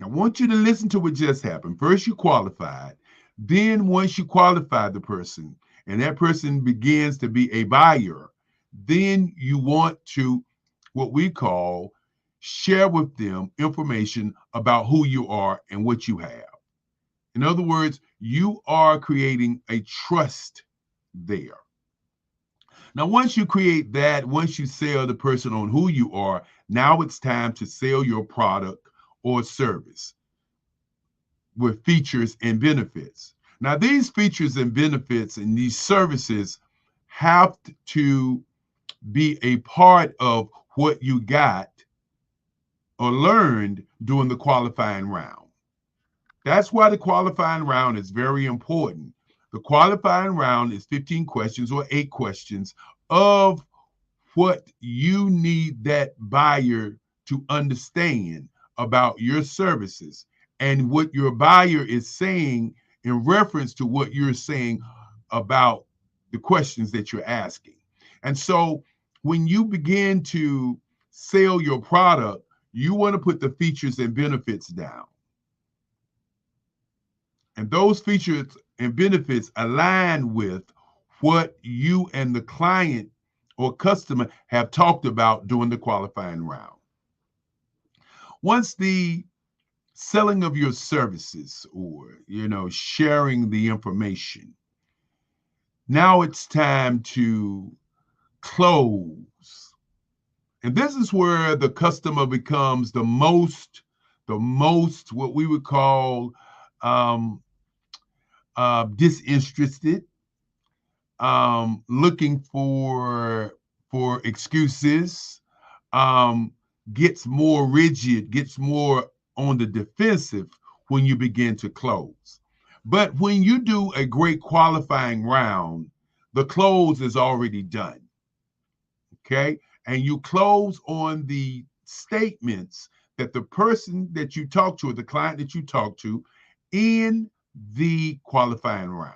I want you to listen to what just happened. First, you qualified. Then once you qualify the person and that person begins to be a buyer, then you want to, what we call, share with them information about who you are and what you have. In other words, you are creating a trust there. Now, once you create that, once you sell the person on who you are, now it's time to sell your product or service with features and benefits. Now, these features and benefits and these services have to be a part of what you got or learned during the qualifying round. That's why the qualifying round is very important. The qualifying round is 15 questions or 8 questions of what you need that buyer to understand about your services and what your buyer is saying in reference to what you're saying about the questions that you're asking. And so when you begin to sell your product, you want to put the features and benefits down. And those features and benefits align with what you and the client or customer have talked about during the qualifying round. Once the selling of your services or, sharing the information, now it's time to close. And this is where the customer becomes the most what we would call disinterested, looking for excuses, gets more rigid, gets more on the defensive when you begin to close. But when you do a great qualifying round, the close is already done. Okay? And you close on the statements that the person that you talk to or the client that you talk to in the qualifying round.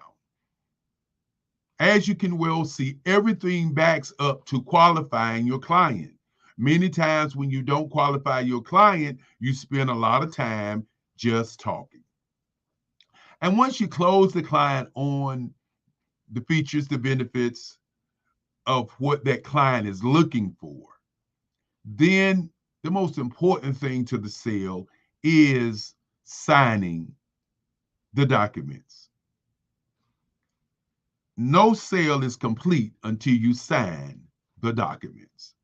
As you can well see, everything backs up to qualifying your client. Many times when you don't qualify your client, you spend a lot of time just talking. And once you close the client on the features, the benefits of what that client is looking for, then the most important thing to the sale is signing the documents. No sale is complete until you sign the documents.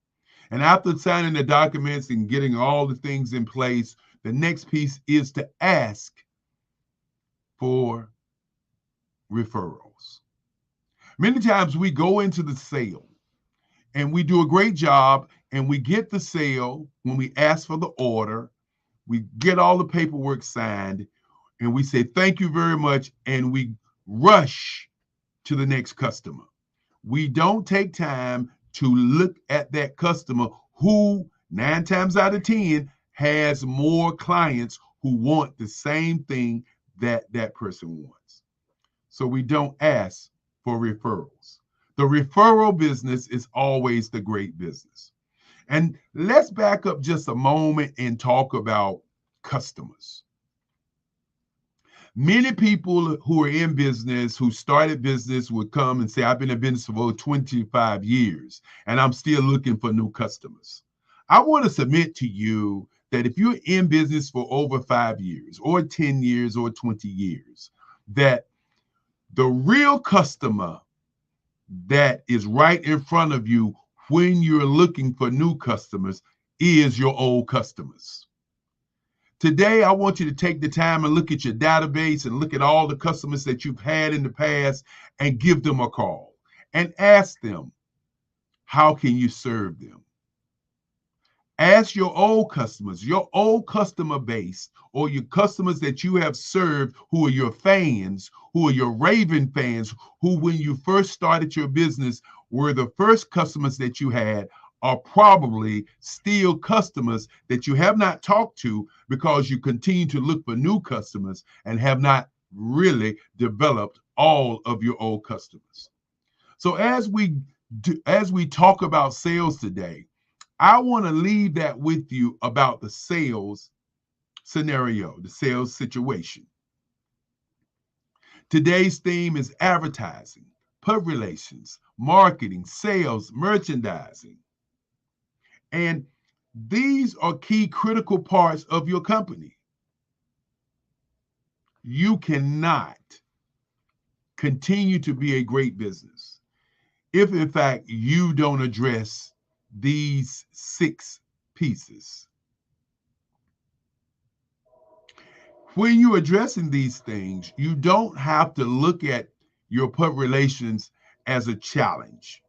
And after signing the documents and getting all the things in place, the next piece is to ask for referrals. Many times we go into the sale and we do a great job and we get the sale when we ask for the order, we get all the paperwork signed, and we say, thank you very much, and we rush to the next customer. We don't take time to look at that customer who 9 times out of 10 has more clients who want the same thing that that person wants. So we don't ask for referrals. The referral business is always the great business. And let's back up just a moment and talk about customers. Many people who are in business, who started business, would come and say, I've been in business for over 25 years, and I'm still looking for new customers. I want to submit to you that if you're in business for over 5 years, or 10 years, or 20 years, that the real customer that is right in front of you when you're looking for new customers is your old customers. Today, I want you to take the time and look at your database and look at all the customers that you've had in the past and give them a call and ask them, how can you serve them? Ask your old customers, your old customer base, or your customers that you have served who are your fans, who are your raving fans, who when you first started your business were the first customers that you had, are probably still customers that you have not talked to because you continue to look for new customers and have not really developed all of your old customers. So as we talk about sales today, I want to leave that with you about the sales scenario, the sales situation. Today's theme is advertising, public relations, marketing, sales, merchandising. And these are key critical parts of your company. You cannot continue to be a great business if, in fact, you don't address these 6 pieces. When you're addressing these things, you don't have to look at your public relations as a challenge.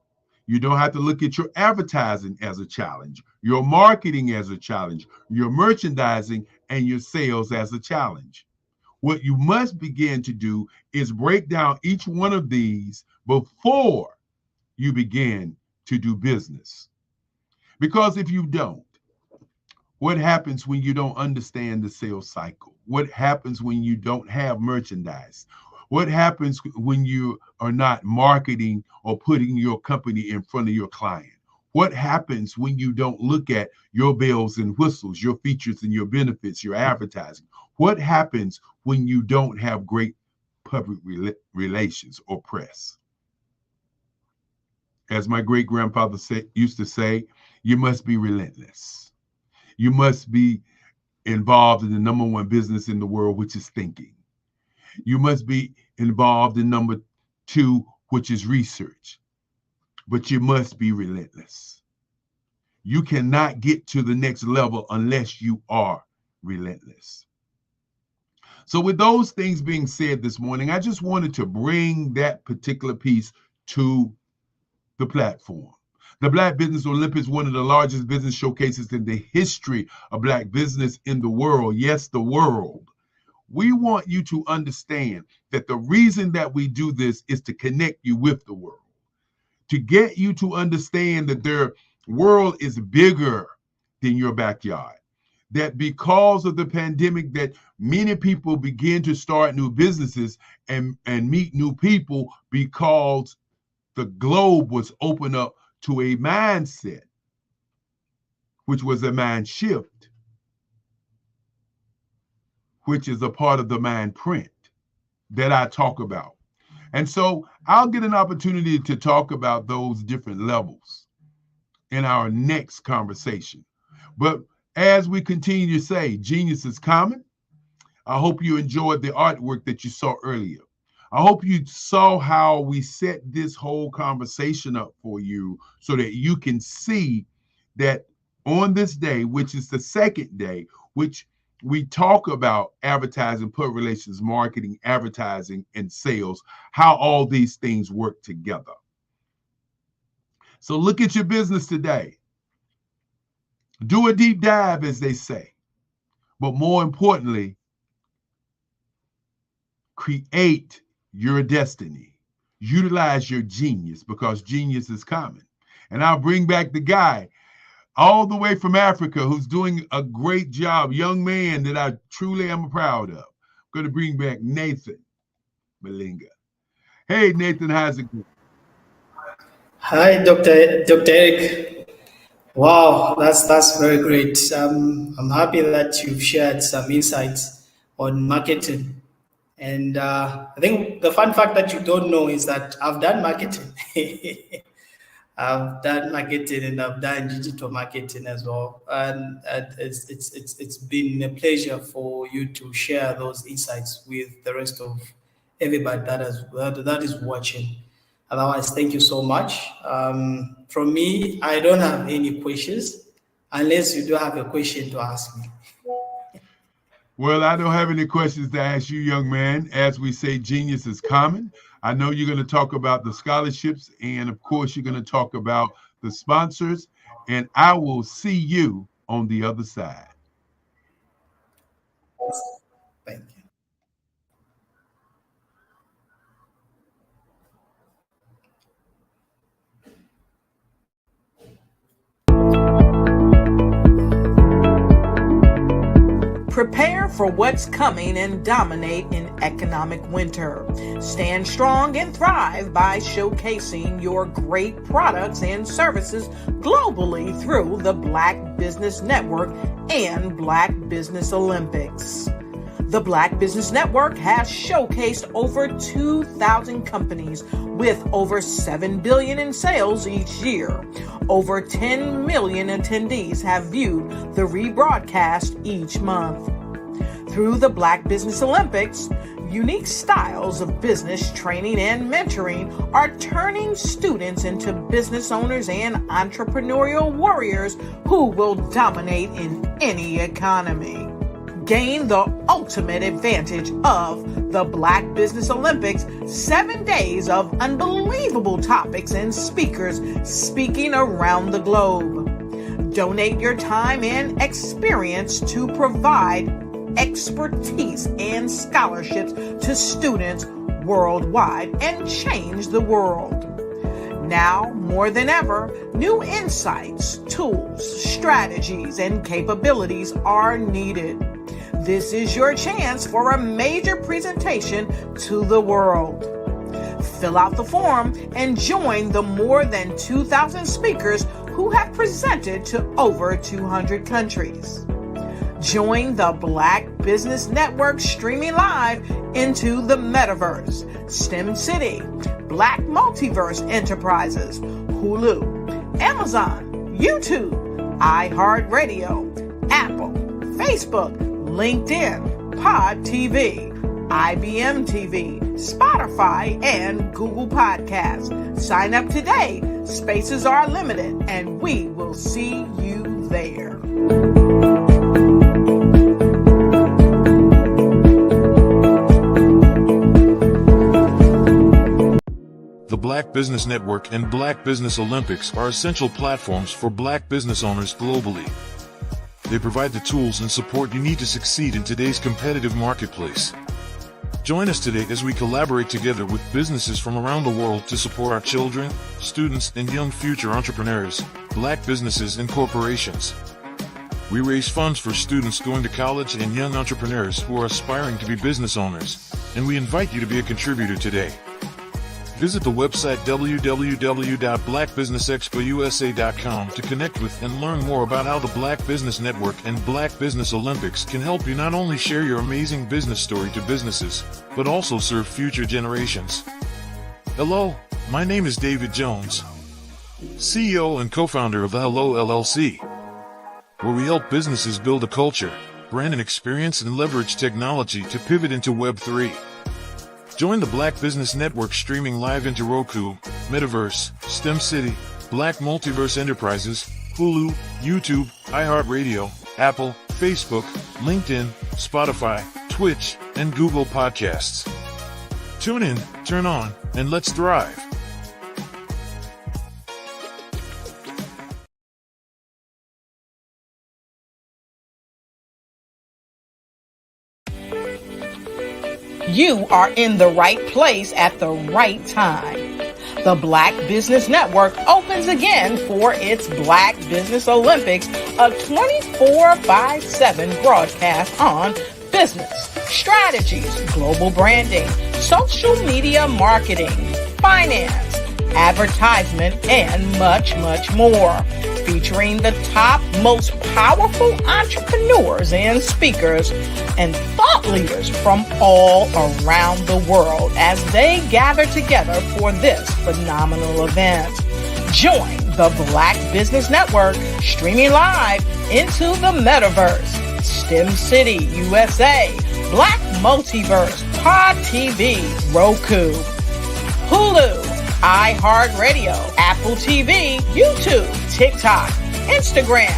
You don't have to look at your advertising as a challenge, your marketing as a challenge, your merchandising and your sales as a challenge. What you must begin to do is break down each one of these before you begin to do business. Because if you don't, what happens when you don't understand the sales cycle? What happens when you don't have merchandise? What happens when you are not marketing or putting your company in front of your client? What happens when you don't look at your bells and whistles, your features and your benefits, your advertising? What happens when you don't have great public relations or press? As my great grandfather used to say, you must be relentless. You must be involved in the number 1 business in the world, which is thinking. You must be involved in number 2, which is research. But you must be relentless. You cannot get to the next level unless you are relentless. So with those things being said this morning, I just wanted to bring that particular piece to the platform. The Black Business Olympics, one of the largest business showcases in the history of Black business in the world. Yes, the world. We want you to understand that the reason that we do this is to connect you with the world, to get you to understand that their world is bigger than your backyard, that because of the pandemic that many people begin to start new businesses and meet new people because the globe was open up to a mindset, which was a mind shift, which is a part of the mind print that I talk about. And so I'll get an opportunity to talk about those different levels in our next conversation. But as we continue to say, genius is common. I hope you enjoyed the artwork that you saw earlier. I hope you saw how we set this whole conversation up for you so that you can see that on this day, which is the second day, which we talk about advertising, public relations, marketing, advertising, and sales, how all these things work together. So look at your business today. Do a deep dive, as they say. But more importantly, create your destiny. Utilize your genius, because genius is common. And I'll bring back the guy all the way from Africa, who's doing a great job, young man that I truly am proud of. I'm going to bring back Nathan Malinga. Hey, Nathan, how's it going? Hi, Dr. Eric. Wow, that's very great. I'm happy that you've shared some insights on marketing. And I think the fun fact that you don't know is that I've done marketing. I've done marketing and I've done digital marketing as well. And it's been a pleasure for you to share those insights with the rest of everybody that is watching. Otherwise, thank you so much. From me, I don't have any questions unless you do have a question to ask me. Well, I don't have any questions to ask you, young man. As we say, genius is common. I know you're going to talk about the scholarships, and of course, you're going to talk about the sponsors, and I will see you on the other side. Thank you. Prepare for what's coming and dominate in economic winter. Stand strong and thrive by showcasing your great products and services globally through the Black Business Network and Black Business Olympics. The Black Business Network has showcased over 2,000 companies with over $7 billion in sales each year. Over 10 million attendees have viewed the rebroadcast each month. Through the Black Business Olympics, unique styles of business training and mentoring are turning students into business owners and entrepreneurial warriors who will dominate in any economy. Gain the ultimate advantage of the Black Business Olympics, 7 days of unbelievable topics and speakers speaking around the globe. Donate your time and experience to provide expertise and scholarships to students worldwide and change the world. Now, more than ever, new insights, tools, strategies, and capabilities are needed. This is your chance for a major presentation to the world. Fill out the form and join the more than 2,000 speakers who have presented to over 200 countries. Join the Black Business Network streaming live into the metaverse, STEM City, Black Multiverse Enterprises, Hulu, Amazon, YouTube, iHeartRadio, Apple, Facebook, LinkedIn, Pod TV, IBM TV, Spotify, and Google Podcasts. Sign up today. Spaces are limited, and we will see you there. The Black Business Network and Black Business Olympics are essential platforms for Black business owners globally. They provide the tools and support you need to succeed in today's competitive marketplace. Join us today as we collaborate together with businesses from around the world to support our children, students, and young future entrepreneurs, Black businesses and corporations. We raise funds for students going to college and young entrepreneurs who are aspiring to be business owners, and we invite you to be a contributor today. Visit the website www.blackbusinessexpousa.com to connect with and learn more about how the Black Business Network and Black Business Olympics can help you not only share your amazing business story to businesses, but also serve future generations. Hello, my name is David Jones, CEO and co-founder of the Hello LLC, where we help businesses build a culture, brand and experience, and leverage technology to pivot into Web3. Join the Black Business Network streaming live into Roku, Metaverse, STEM City, Black Multiverse Enterprises, Hulu, YouTube, iHeartRadio, Apple, Facebook, LinkedIn, Spotify, Twitch, and Google Podcasts. Tune in, turn on, and let's thrive. You are in the right place at the right time. The Black Business Network opens again for its Black Business Olympics, a 24/7 broadcast on business, strategies, global branding, social media marketing, finance, advertisement, and much, much more. Featuring the top, most powerful entrepreneurs and speakers and thought leaders from all around the world as they gather together for this phenomenal event. Join the Black Business Network streaming live into the metaverse, STEM City USA, Black Multiverse, Pod TV, Roku, Hulu, iHeartRadio, Apple TV, YouTube, TikTok, Instagram,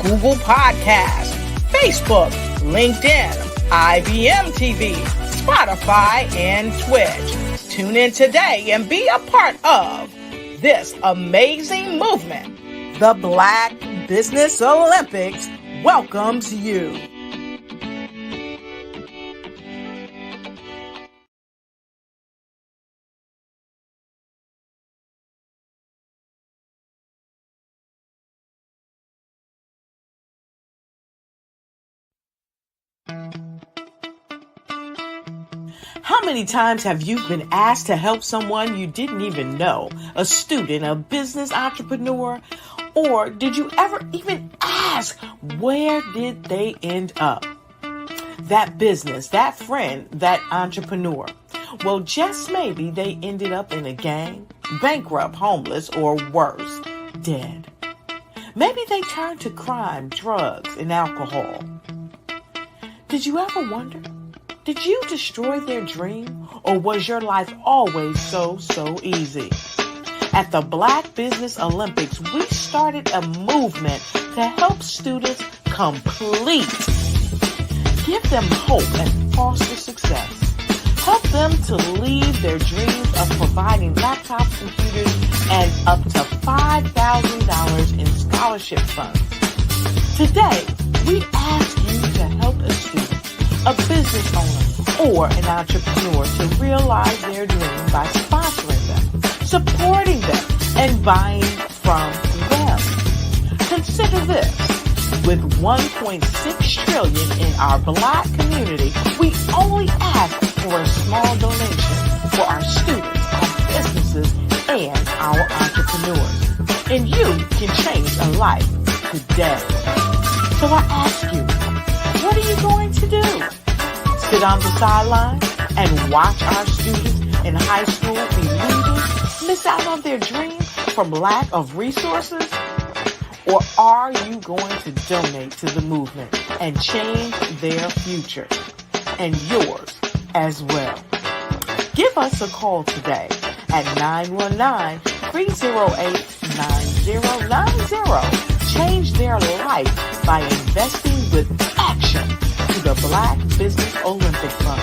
Google Podcasts, Facebook, LinkedIn, IBM TV, Spotify, and Twitch. Tune in today and be a part of this amazing movement. The Black Business Olympics welcomes you. How many times have you been asked to help someone you didn't even know, a student, a business entrepreneur, or did you ever even ask, where did they end up? That business, that friend, that entrepreneur. Well, just maybe they ended up in a gang, bankrupt, homeless, or worse, dead. Maybe they turned to crime, drugs, and alcohol. Did you ever wonder? Did you destroy their dream, or was your life always so easy? At the Black Business Olympics, we started a movement to help students complete. Give them hope and foster success. Help them to leave their dreams of providing laptops, computers, and up to $5,000 in scholarship funds. Today, we ask you to help a student, a business owner, or an entrepreneur to realize their dream by sponsoring them, supporting them, and buying from them. Consider this. With $1.6 trillion in our Black community, we only ask for a small donation for our students, our businesses, and our entrepreneurs. And you can change a life today. So I ask you, what are you going to do? Sit on the sideline and watch our students in high school be leaders, miss out on their dream from lack of resources? Or are you going to donate to the movement and change their future and yours as well? Give us a call today at 919-308-9090. Change their life by investing with action to the Black Business Olympic Fund.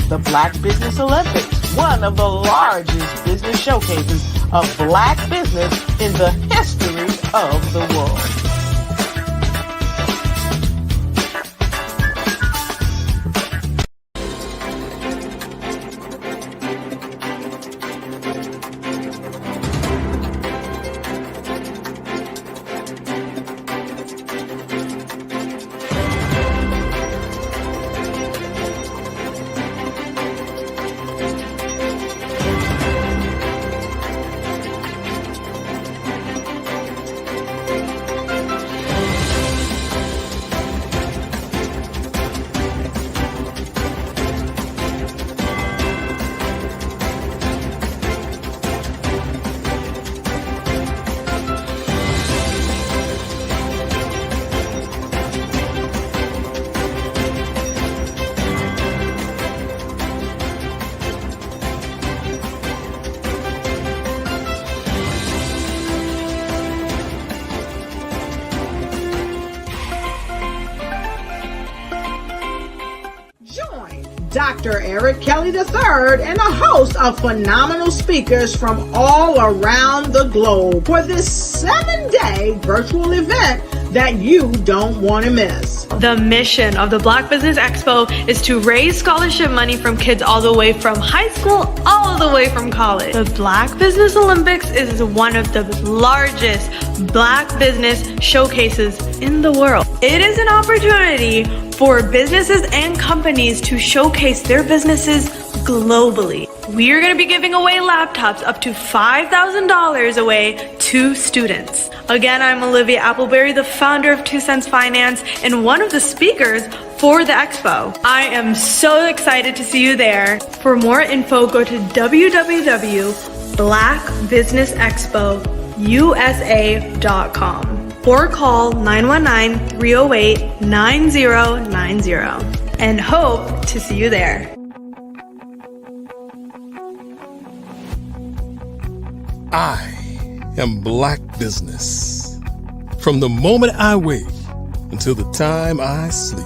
The Black Business Olympics, one of the largest business showcases of Black business in the history of the world. Dr. Eric Kelly III and a host of phenomenal speakers from all around the globe for this 7-day virtual event that you don't want to miss. The mission of the Black Business Expo is to raise scholarship money from kids all the way from high school, all the way from college. The Black Business Olympics is one of the largest Black business showcases in the world. It is an opportunity for businesses and companies to showcase their businesses globally. We are going to be giving away laptops up to $5,000 away to students. Again, I'm Olivia Appleberry, the founder of 2 Cents Finance and one of the speakers for the expo. I am so excited to see you there. For more info, go to www.blackbusinessexpousa.com or call 919-308-9090 and hope to see you there. I am Black Business. From the moment I wake until the time I sleep.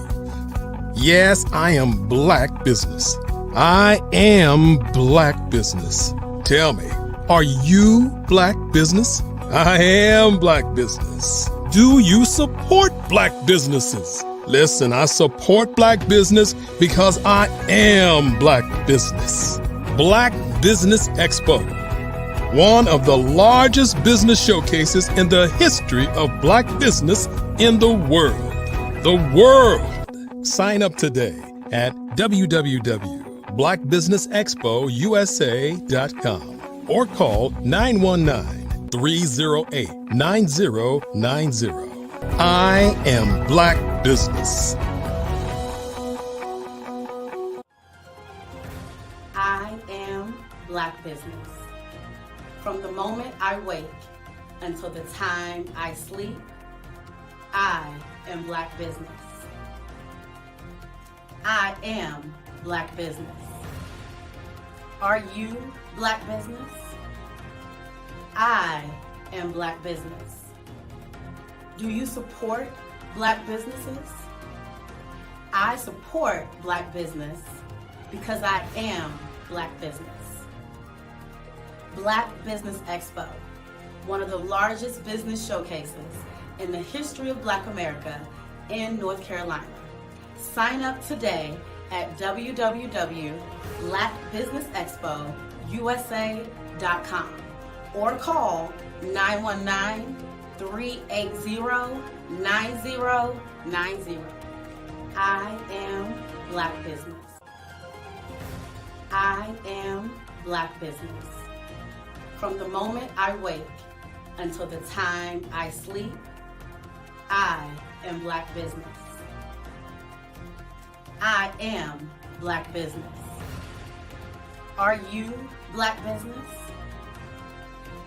Yes, I am Black Business. I am Black Business. Tell me, are you Black Business? I am Black Business. Do you support Black businesses? Listen, I support Black business because I am Black Business. Black Business Expo, one of the largest business showcases in the history of Black business in the world. The world! Sign up today at www.blackbusinessexpousa.com or call 919-308-9090. I am Black Business. I am Black Business. From the moment I wake until the time I sleep, I am Black Business. I am Black Business. Are you Black Business? I am Black Business. Do you support Black businesses? I support Black business because I am Black Business. Black Business Expo, one of the largest business showcases in the history of Black America in North Carolina. Sign up today at www.blackbusinessexpousa.com or call 919-380-9090. I am Black Business. I am Black Business. From the moment I wake until the time I sleep, I am Black Business. I am Black Business. Are you Black Business?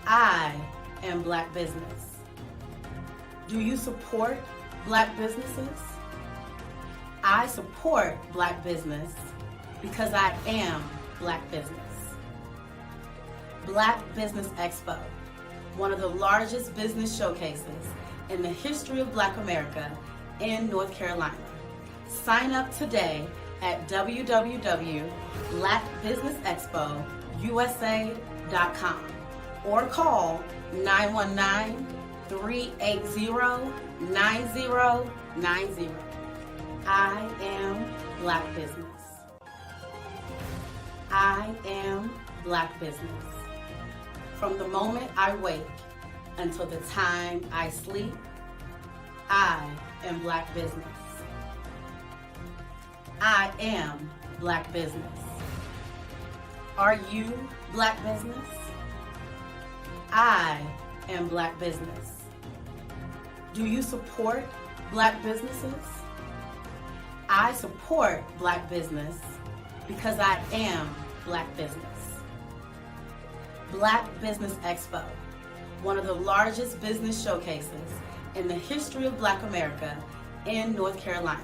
I am Black Business. Do you support Black businesses? I support Black business because I am Black Business. Black Business Expo, one of the largest business showcases in the history of Black America in North Carolina. Sign up today at www.blackbusinessexpousa.com or call 919-380-9090. I am Black Business. I am Black Business. From the moment I wake until the time I sleep, I am Black Business. I am Black Business. Are you Black Business? I am Black Business. Do you support Black businesses? I support Black business because I am Black Business. Black Business Expo, one of the largest business showcases in the history of Black America in North Carolina.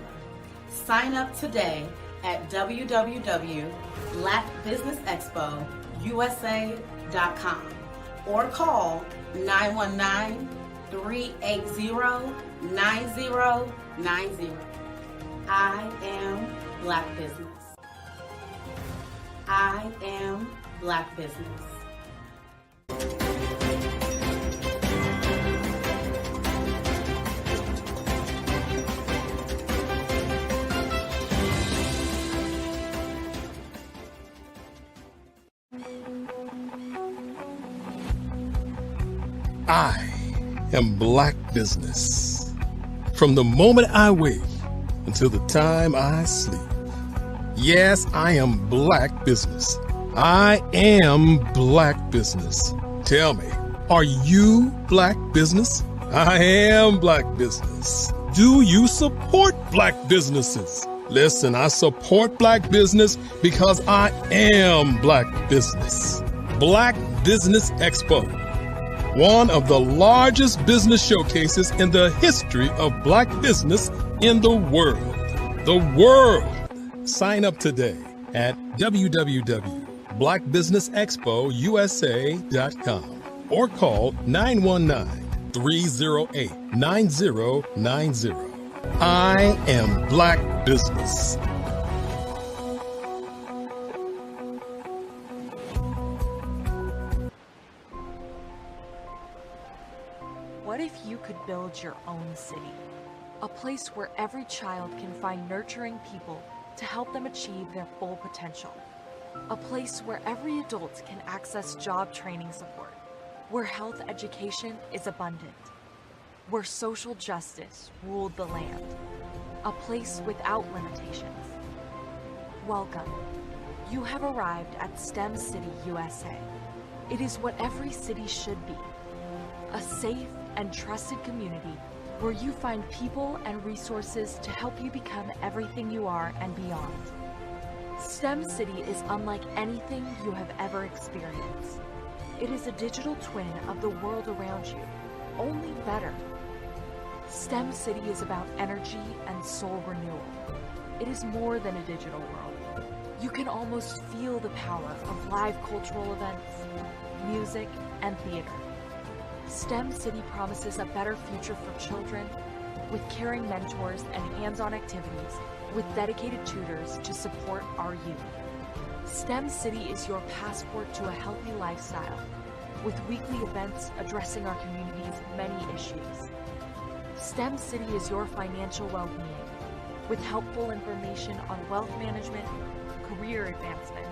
Sign up today at www.blackbusinessexpousa.com or call 919-380-9090. I am Black Business. I am Black Business. I am Black business. From the moment I wake until the time I sleep. Yes, I am Black business. I am Black business. Tell me, are you Black business? I am Black business. Do you support Black businesses? Listen, I support Black business because I am Black business. Black Business Expo, one of the largest business showcases in the history of Black business in the world. The world. Sign up today at www.blackbusinessexpousa.com or call 919-308-9090. I am Black business. What if you could build your own city? A place where every child can find nurturing people to help them achieve their full potential. A place where every adult can access job training support, where health education is abundant, where social justice ruled the land. A place without limitations. Welcome. You have arrived at STEM City USA. It is what every city should be. A safe and trusted community where you find people and resources to help you become everything you are and beyond. STEM City is unlike anything you have ever experienced. It is a digital twin of the world around you, only better. STEM City is about energy and soul renewal. It is more than a digital world. You can almost feel the power of live cultural events, music, and theater. STEM City promises a better future for children with caring mentors and hands-on activities with dedicated tutors to support our youth. STEM City is your passport to a healthy lifestyle with weekly events addressing our community's many issues. STEM City is your financial well-being with helpful information on wealth management, career advancement,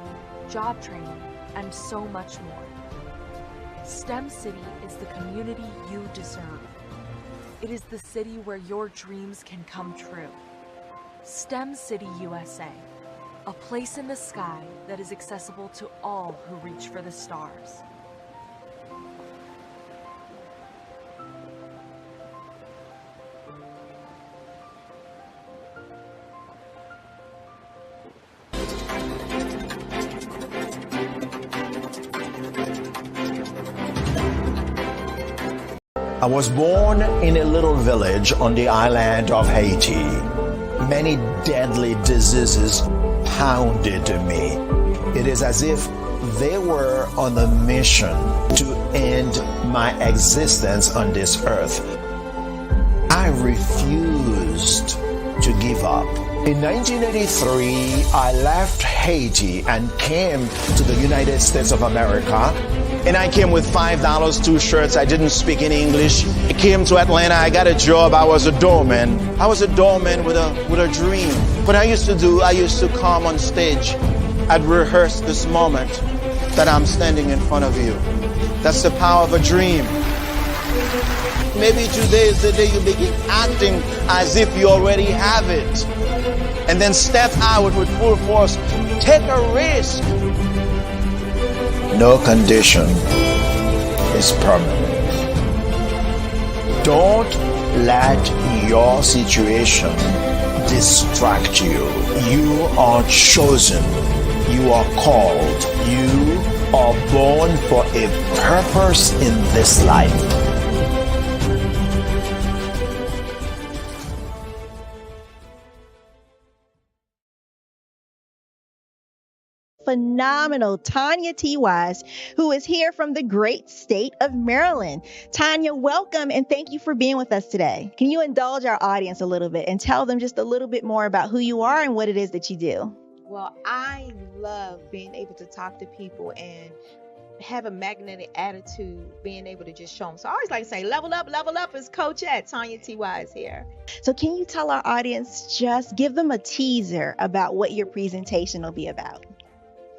job training, and so much more. STEM City is the community you deserve. It is the city where your dreams can come true. STEM City USA, a place in the sky that is accessible to all who reach for the stars. I was born in a little village on the island of Haiti. Many deadly diseases pounded me. It is as if they were on a mission to end my existence on this earth. I refused to give up. In 1983, I left Haiti and came to the United States of America. And I came with $5, 2 shirts. I didn't speak in English. I came to Atlanta. I got a job. I was a doorman. I was a doorman with a dream. What I used to do, I used to come on stage. I'd rehearse this moment that I'm standing in front of you. That's the power of a dream. Maybe today is the day you begin acting as if you already have it. And then step out with full force. Take a risk. No condition is permanent. Don't let your situation distract you. You are chosen. You are called. You are born for a purpose in this life. Phenomenal Tanya T. Wise, who is here from the great state of Maryland. Tanya, welcome and thank you for being with us today. Can you indulge our audience a little bit and tell them just a little bit more about who you are and what it is that you do? Well, I love being able to talk to people and have a magnetic attitude, being able to just show them. So I always like to say, level up is Coach at Tanya T. Wise here. So can you tell our audience, just give them a teaser about what your presentation will be about?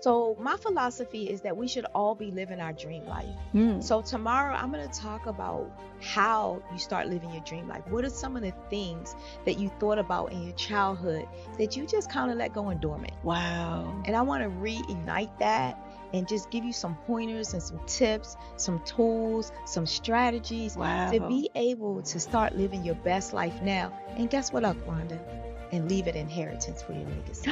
So my philosophy is that we should all be living our dream life. So tomorrow I'm going to talk about how you start living your dream life. What are some of the things that you thought about in your childhood that you just kind of let go and dormant? Wow. And I want to reignite that and just give you some pointers and some tips, some tools, some strategies to be able to start living your best life now. And guess what, Rhonda? And leave an inheritance for your legacy.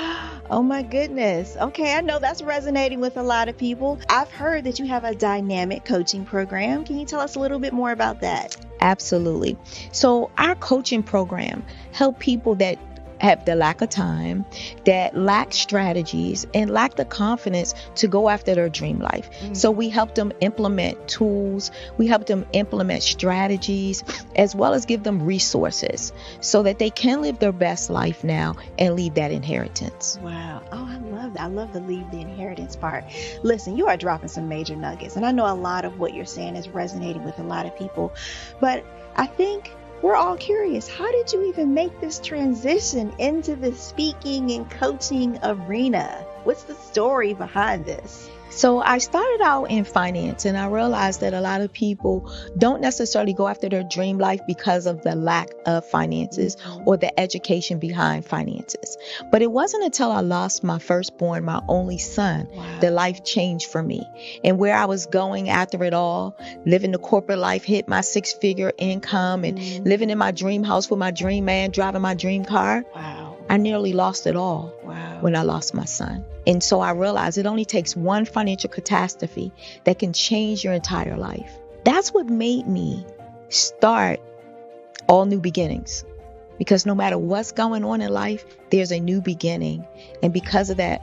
Oh my goodness. Okay, I know that's resonating with a lot of people. I've heard that you have a dynamic coaching program. Can you tell us a little bit more about that? Absolutely. So our coaching program help people that have the lack of time, that lack strategies, and lack the confidence to go after their dream life. So we help them implement tools, we help them implement strategies, as well as give them resources so that they can live their best life now and leave that inheritance. Wow. Oh, I love that. I love the leave the inheritance part. Listen, you are dropping some major nuggets, and I know a lot of what you're saying is resonating with a lot of people, but I think we're all curious. How did you even make this transition into the speaking and coaching arena? What's the story behind this? So I started out in finance, and I realized that a lot of people don't necessarily go after their dream life because of the lack of finances or the education behind finances. But it wasn't until I lost my firstborn, my only son, that life changed for me. And where I was going after it all, living the corporate life, hit my 6-figure income and living in my dream house with my dream man, driving my dream car. I nearly lost it all when I lost my son. And so I realized it only takes one financial catastrophe that can change your entire life. That's what made me start All New Beginnings. Because no matter what's going on in life, there's a new beginning. And because of that,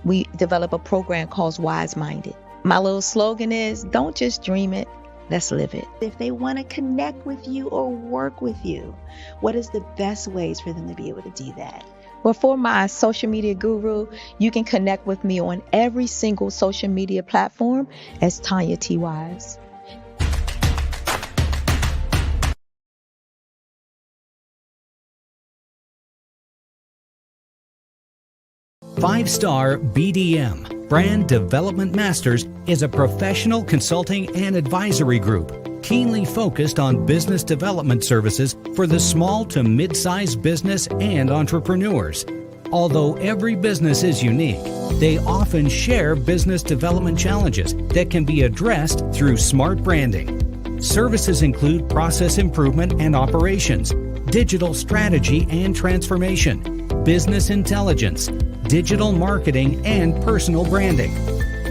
we develop a program called Wise Minded. My little slogan is, don't just dream it, let's live it. If they want to connect with you or work with you, what is the best ways for them to be able to do that? Well, for my social media guru, you can connect with me on every single social media platform as Tanya T. Wise. Five-Star BDM, Brand Development Masters, is a professional consulting and advisory group keenly focused on business development services for the small to mid-sized business and entrepreneurs. Although every business is unique, they often share business development challenges that can be addressed through smart branding. Services include process improvement and operations, digital strategy and transformation, business intelligence, digital marketing, and personal branding.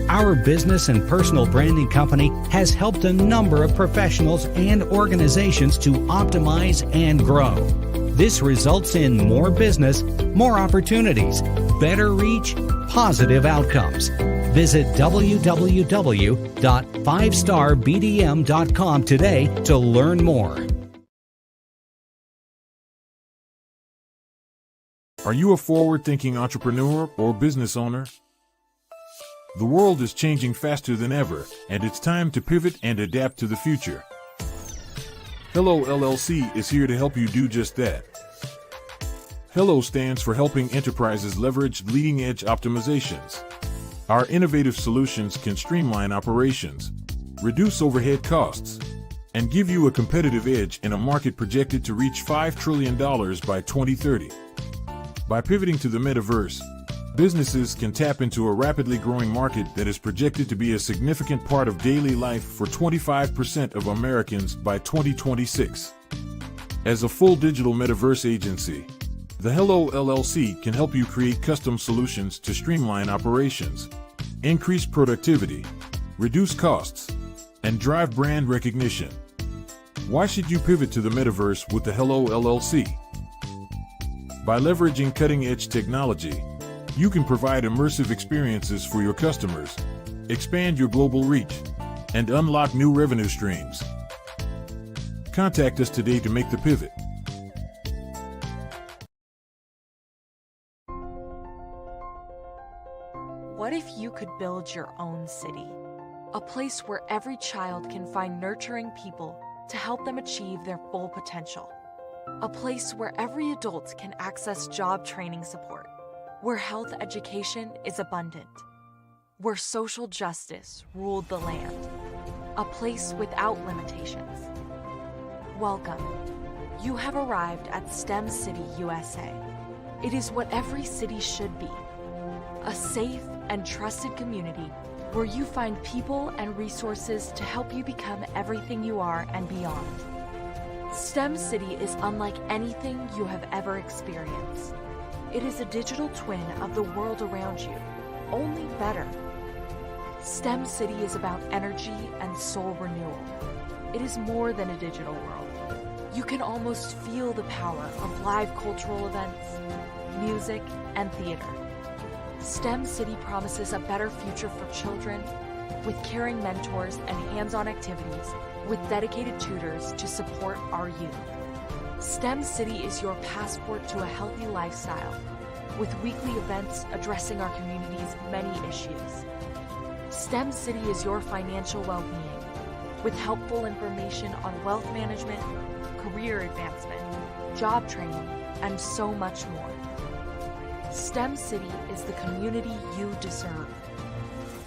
Our business and personal branding company has helped a number of professionals and organizations to optimize and grow. This results in more business, more opportunities, better reach, positive outcomes. Visit www.fivestarbdm.com today to learn more. Are you a forward-thinking entrepreneur or business owner? The world is changing faster than ever, and it's time to pivot and adapt to the future. Hello LLC is here to help you do just that. Hello stands for helping enterprises leverage leading-edge optimizations. Our innovative solutions can streamline operations, reduce overhead costs, and give you a competitive edge in a market projected to reach $5 trillion by 2030. By pivoting to the metaverse, businesses can tap into a rapidly growing market that is projected to be a significant part of daily life for 25% of Americans by 2026. As a full digital metaverse agency, the Hello LLC can help you create custom solutions to streamline operations, increase productivity, reduce costs, and drive brand recognition. Why should you pivot to the metaverse with the Hello LLC? By leveraging cutting-edge technology, you can provide immersive experiences for your customers, expand your global reach, and unlock new revenue streams. Contact us today to make the pivot. What if you could build your own city? A place where every child can find nurturing people to help them achieve their full potential. A place where every adult can access job training support, where health education is abundant, where social justice ruled the land, a place without limitations. Welcome. You have arrived at STEM City, USA. It is what every city should be, a safe and trusted community where you find people and resources to help you become everything you are and beyond. STEM City is unlike anything you have ever experienced. It is a digital twin of the world around you, only better. STEM City is about energy and soul renewal. It is more than a digital world. You can almost feel the power of live cultural events, music, and theater. STEM City promises a better future for children with caring mentors and hands-on activities with dedicated tutors to support our youth. STEM City is your passport to a healthy lifestyle with weekly events addressing our community's many issues. STEM City is your financial well-being with helpful information on wealth management, career advancement, job training, and so much more. STEM City is the community you deserve.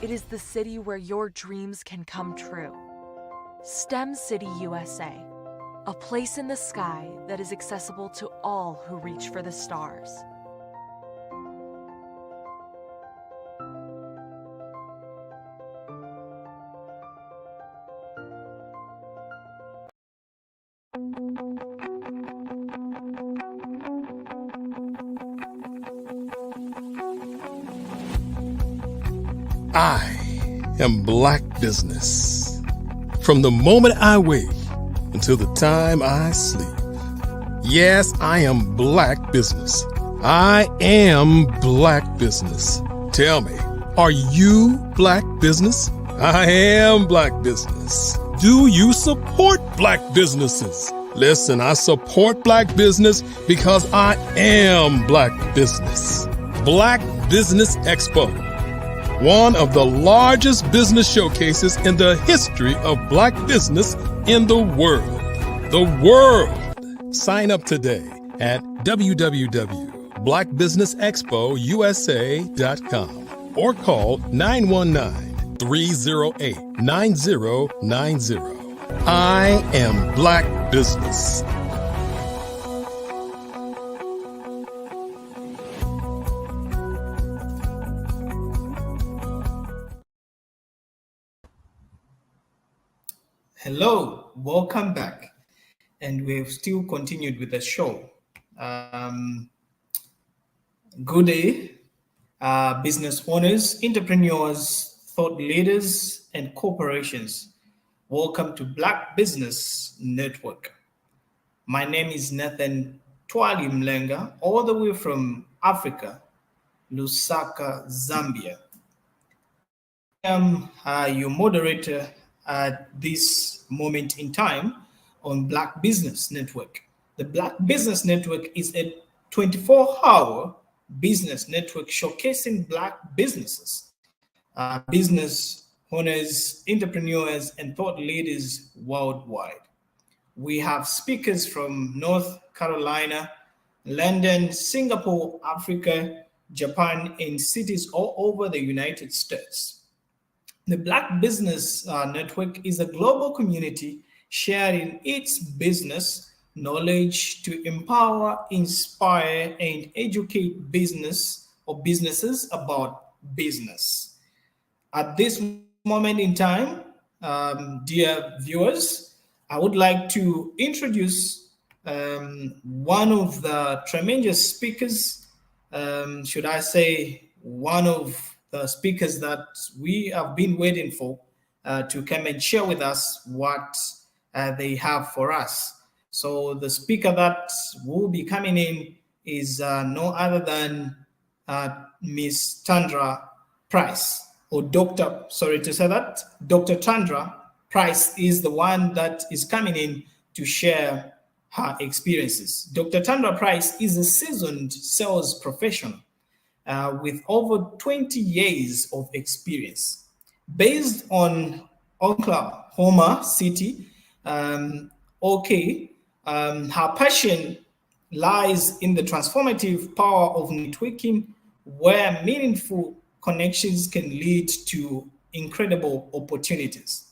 It is the city where your dreams can come true. STEM City USA, a place in the sky that is accessible to all who reach for the stars. I am Black Business. From the moment I wake until the time I sleep. Yes, I am Black Business. I am Black Business. Tell me, are you Black Business? I am Black Business. Do you support Black businesses? Listen, I support Black business because I am Black Business. Black Business Expo, one of the largest business showcases in the history of Black business in the world. The world! Sign up today at www.blackbusinessexpousa.com or call 919-308-9090. I am Black Business. Hello, welcome back. And we've still continued with the show. Good day, business owners, entrepreneurs, thought leaders, and corporations. Welcome to Black Business Network. My name is Nathan Twali Mlenga, all the way from Africa, Lusaka, Zambia. I am your moderator at this moment in time on Black Business Network. The Black Business Network is a 24-hour business network showcasing Black businesses, business owners, entrepreneurs, and thought leaders worldwide. We have speakers from North Carolina, London, Singapore, Africa, Japan, and cities all over the United States. The Black Business Network is a global community sharing its business knowledge to empower, inspire, and educate businesses about business. At this moment in time, dear viewers, I would like to introduce one of the tremendous speakers, should I say one of the speakers that we have been waiting for to come and share with us what they have for us. So the speaker that will be coming in is no other than Miss Tandra Price, or Dr. Sorry to say that, Dr. Tandra Price is the one that is coming in to share her experiences. Dr. Tandra Price is a seasoned sales professional with over 20 years of experience. Based on Oklahoma City, her passion lies in the transformative power of networking, where meaningful connections can lead to incredible opportunities.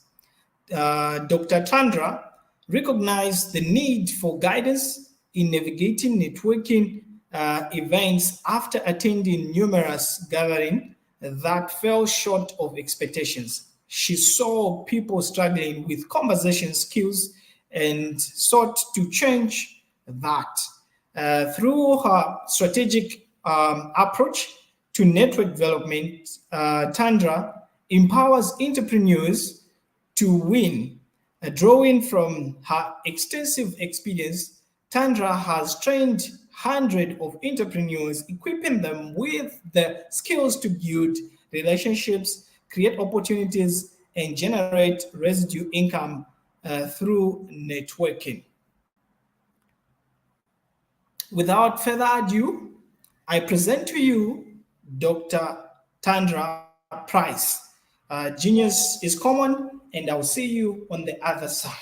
Dr. Tandra recognized the need for guidance in navigating networking events after attending numerous gatherings that fell short of expectations. She saw people struggling with conversation skills and sought to change that. Through her strategic approach to network development, Tandra empowers entrepreneurs to win. Drawing from her extensive experience, Tandra has trained hundreds of entrepreneurs, equipping them with the skills to build relationships, create opportunities, and generate residual income through networking. Without further ado, I present to you Dr. Tandra Price. Genius is common, and I'll see you on the other side.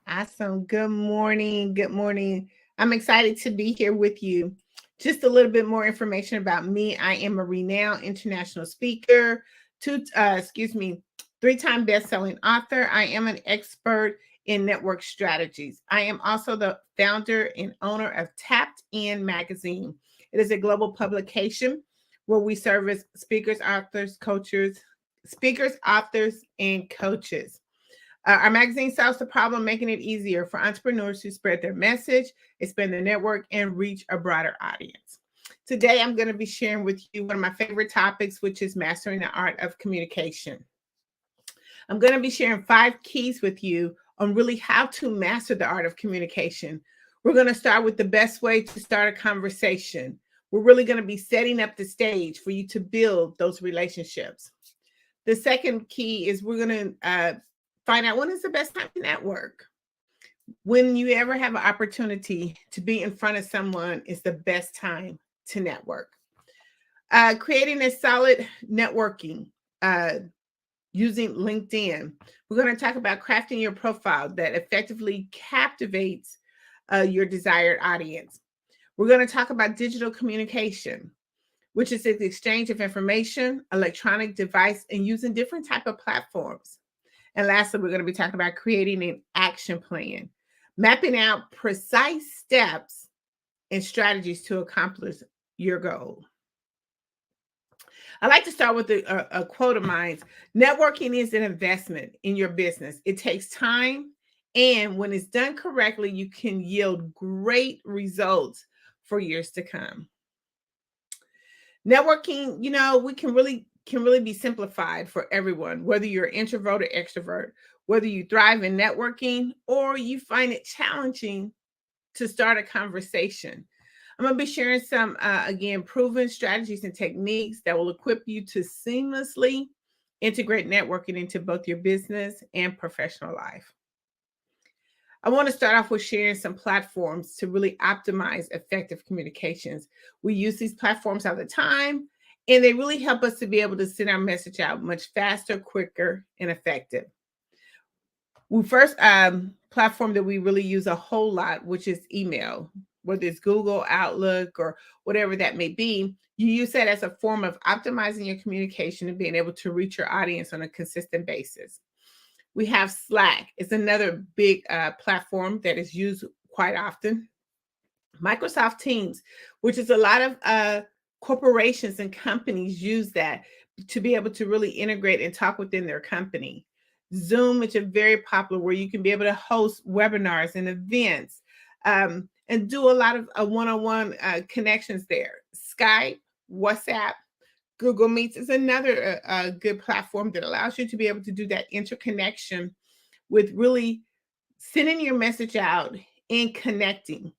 Awesome. Good morning. Good morning. I'm excited to be here with you. Just a little bit more information about me. I am a renowned international speaker, three-time best-selling author. I am an expert in network strategies. I am also the founder and owner of Tapped In magazine. It is a global publication where we service speakers, authors, and coaches. Our magazine solves the problem, making it easier for entrepreneurs to spread their message, expand their network, and reach a broader audience. Today, I'm going to be sharing with you one of my favorite topics, which is mastering the art of communication. I'm going to be sharing 5 keys with you on really how to master the art of communication. We're going to start with the best way to start a conversation. We're really going to be setting up the stage for you to build those relationships. The second key is we're going to find out when is the best time to network. When you ever have an opportunity to be in front of someone is the best time to network. Creating a solid networking using LinkedIn. We're going to talk about crafting your profile that effectively captivates your desired audience. We're going to talk about digital communication, which is the exchange of information, electronic device, and using different type of platforms. And lastly, we're going to be talking about creating an action plan, mapping out precise steps and strategies to accomplish your goal. I like to start with a quote of mine. Networking is an investment in your business. It takes time, and when it's done correctly, you can yield great results for years to come. Networking, we can really be simplified for everyone, whether you're introvert or extrovert, whether you thrive in networking or you find it challenging to start a conversation. I'm going to be sharing some, again, proven strategies and techniques that will equip you to seamlessly integrate networking into both your business and professional life. I want to start off with sharing some platforms to really optimize effective communications. We use these platforms all the time, and they really help us to be able to send our message out much faster, quicker, and effective. We first platform that we really use a whole lot, which is email, whether it's Google, Outlook, or whatever that may be. You use that as a form of optimizing your communication and being able to reach your audience on a consistent basis. We have Slack. It's another big platform that is used quite often. Microsoft Teams, which is a lot of corporations and companies use that to be able to really integrate and talk within their company. Zoom, which is very popular, where you can be able to host webinars and events and do a lot of one-on-one connections there. Skype, WhatsApp, Google Meets is another good platform that allows you to be able to do that interconnection with really sending your message out and connecting.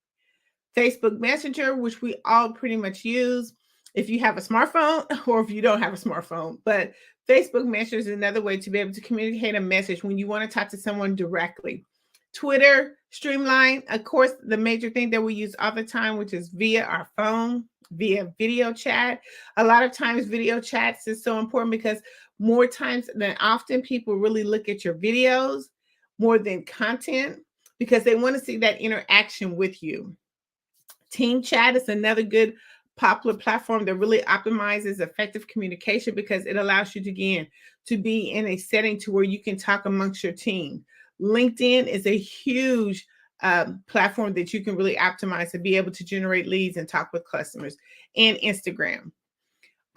Facebook Messenger, which we all pretty much use if you have a smartphone or if you don't have a smartphone. But Facebook Messenger is another way to be able to communicate a message when you want to talk to someone directly. Twitter, Streamline, of course, the major thing that we use all the time, which is via our phone, via video chat. A lot of times video chats is so important because more times than often, people really look at your videos more than content because they want to see that interaction with you. Team chat is another good popular platform that really optimizes effective communication because it allows you to, again, to be in a setting to where you can talk amongst your team. LinkedIn is a huge platform that you can really optimize to be able to generate leads and talk with customers, and Instagram.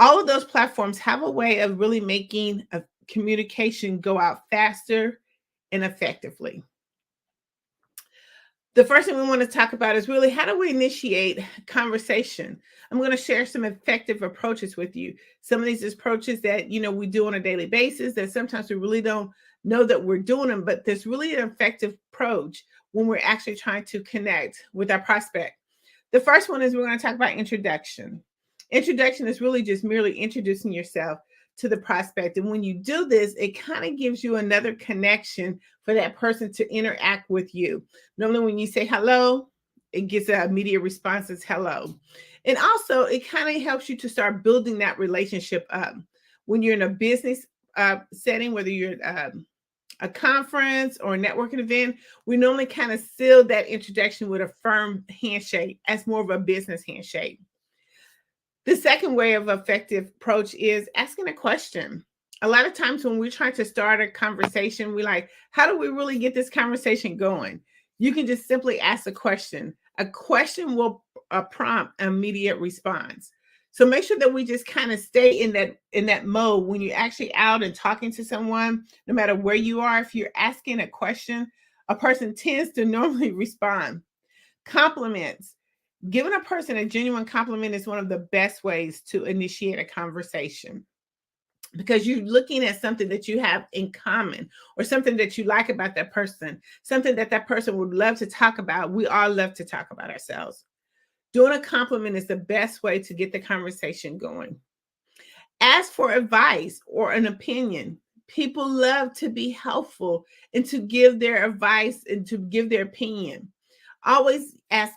All of those platforms have a way of really making a communication go out faster and effectively. The first thing we want to talk about is really how do we initiate conversation? I'm going to share some effective approaches with you. Some of these approaches that, we do on a daily basis that sometimes we really don't know that we're doing them, but there's really an effective approach when we're actually trying to connect with our prospect. The first one is we're going to talk about introduction. Introduction is really just merely introducing yourself to the prospect. And when you do this, it kind of gives you another connection for that person to interact with you. Normally, when you say hello, it gets an immediate response as hello. And also, it kind of helps you to start building that relationship up. When you're in a business setting, whether you're at a conference or a networking event, we normally kind of seal that introduction with a firm handshake as more of a business handshake. The second way of effective approach is asking a question. A lot of times when we're trying to start a conversation, we're like, how do we really get this conversation going? You can just simply ask a question. A question will prompt an immediate response. So make sure that we just kind of stay in that mode when you're actually out and talking to someone, no matter where you are. If you're asking a question, a person tends to normally respond. Compliments. Giving a person a genuine compliment is one of the best ways to initiate a conversation because you're looking at something that you have in common or something that you like about that person, something that that person would love to talk about. We all love to talk about ourselves. Doing a compliment is the best way to get the conversation going. Ask for advice or an opinion. People love to be helpful and to give their advice and to give their opinion. Always ask,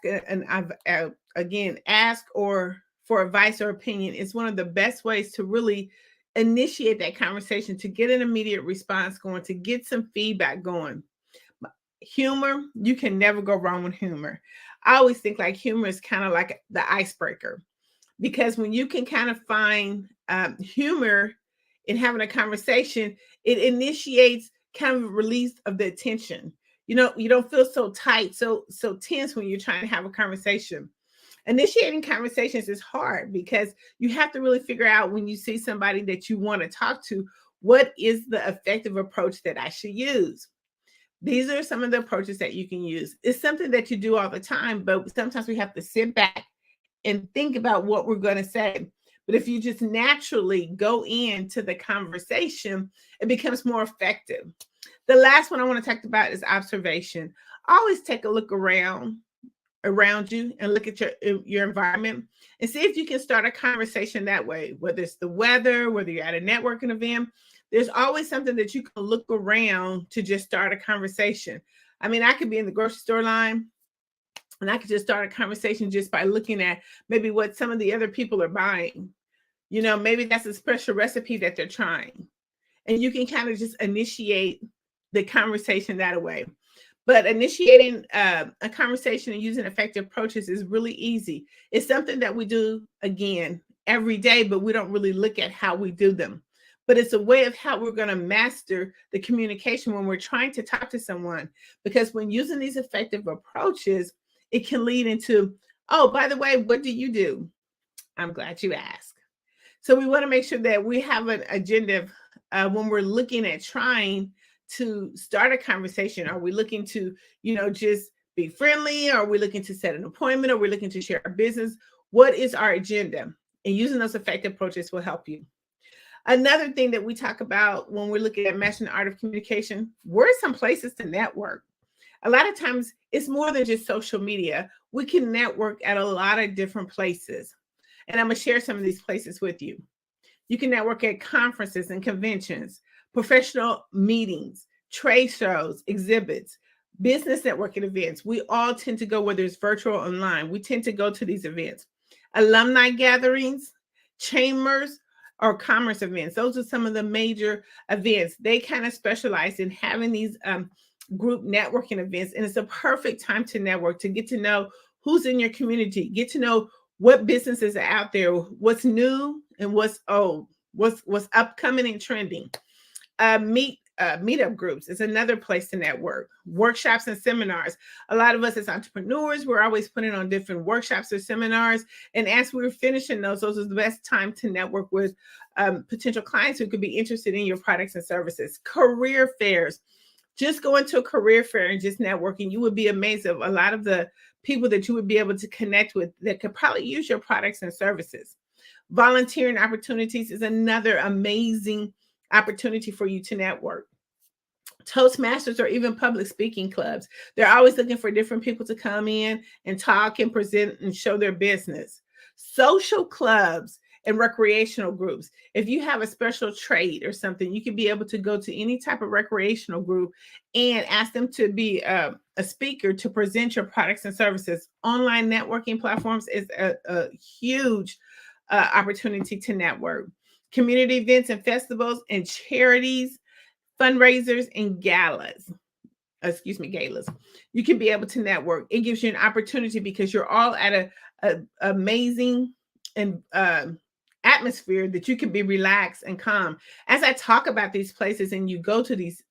ask for advice or opinion. It's one of the best ways to really initiate that conversation, to get an immediate response going, to get some feedback going. Humor, you can never go wrong with humor. I always think like humor is kind of like the icebreaker, because when you can kind of find humor in having a conversation, it initiates kind of a release of the tension. You don't feel so tight, so tense when you're trying to have a conversation. Initiating conversations is hard because you have to really figure out when you see somebody that you want to talk to, what is the effective approach that I should use? These are some of the approaches that you can use. It's something that you do all the time, but sometimes we have to sit back and think about what we're going to say. But if you just naturally go into the conversation, it becomes more effective. The last one I want to talk about is observation. Always take a look around you and look at your environment and see if you can start a conversation that way, whether it's the weather, whether you're at a networking event. There's always something that you can look around to just start a conversation. I mean, I could be in the grocery store line and I could just start a conversation just by looking at maybe what some of the other people are buying. Maybe that's a special recipe that they're trying. And you can kind of just initiate the conversation that way. But initiating a conversation and using effective approaches is really easy. It's something that we do, again, every day, but we don't really look at how we do them. But it's a way of how we're going to master the communication when we're trying to talk to someone. Because when using these effective approaches, it can lead into, oh, by the way, what do you do? I'm glad you asked. So we want to make sure that we have an agenda when we're looking at trying to start a conversation. Are we looking to, just be friendly? Are we looking to set an appointment? Are we looking to share our business? What is our agenda? And using those effective approaches will help you. Another thing that we talk about when we're looking at mastering the art of communication, where are some places to network? A lot of times it's more than just social media. We can network at a lot of different places. And I'm going to share some of these places with you. You can network at conferences and conventions, professional meetings, trade shows, exhibits, business networking events. We all tend to go, whether it's virtual or online, we tend to go to these events. Alumni gatherings, chambers, or commerce events. Those are some of the major events. They kind of specialize in having these group networking events. And it's a perfect time to network, to get to know who's in your community, get to know what businesses are out there, what's new and what's old, what's upcoming and trending. Meetup groups is another place to network. Workshops and seminars. A lot of us as entrepreneurs, we're always putting on different workshops or seminars. And as we're finishing those are the best time to network with potential clients who could be interested in your products and services. Career fairs. Just going to a career fair and just networking, you would be amazed at a lot of the people that you would be able to connect with that could probably use your products and services. Volunteering opportunities is another amazing opportunity for you to network. Toastmasters or even public speaking clubs. They're always looking for different people to come in and talk and present and show their business. Social clubs and recreational groups. If you have a special trade or something, you can be able to go to any type of recreational group and ask them to be a speaker to present your products and services. Online networking platforms is a huge opportunity to network. Community events and festivals and charities, fundraisers and galas. You can be able to network. It gives you an opportunity because you're all at a amazing and atmosphere that you can be relaxed and calm. As I talk about these places and you go to these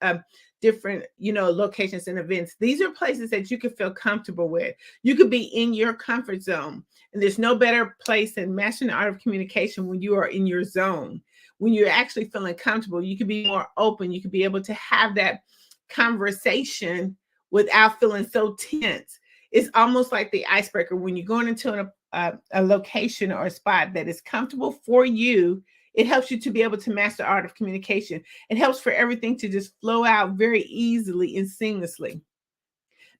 different, locations and events, these are places that you can feel comfortable with. You could be in your comfort zone. And there's no better place than mastering the art of communication when you are in your zone. When you're actually feeling comfortable, you can be more open. You can be able to have that conversation without feeling so tense. It's almost like the icebreaker. When you're going into a location or a spot that is comfortable for you, it helps you to be able to master the art of communication. It helps for everything to just flow out very easily and seamlessly.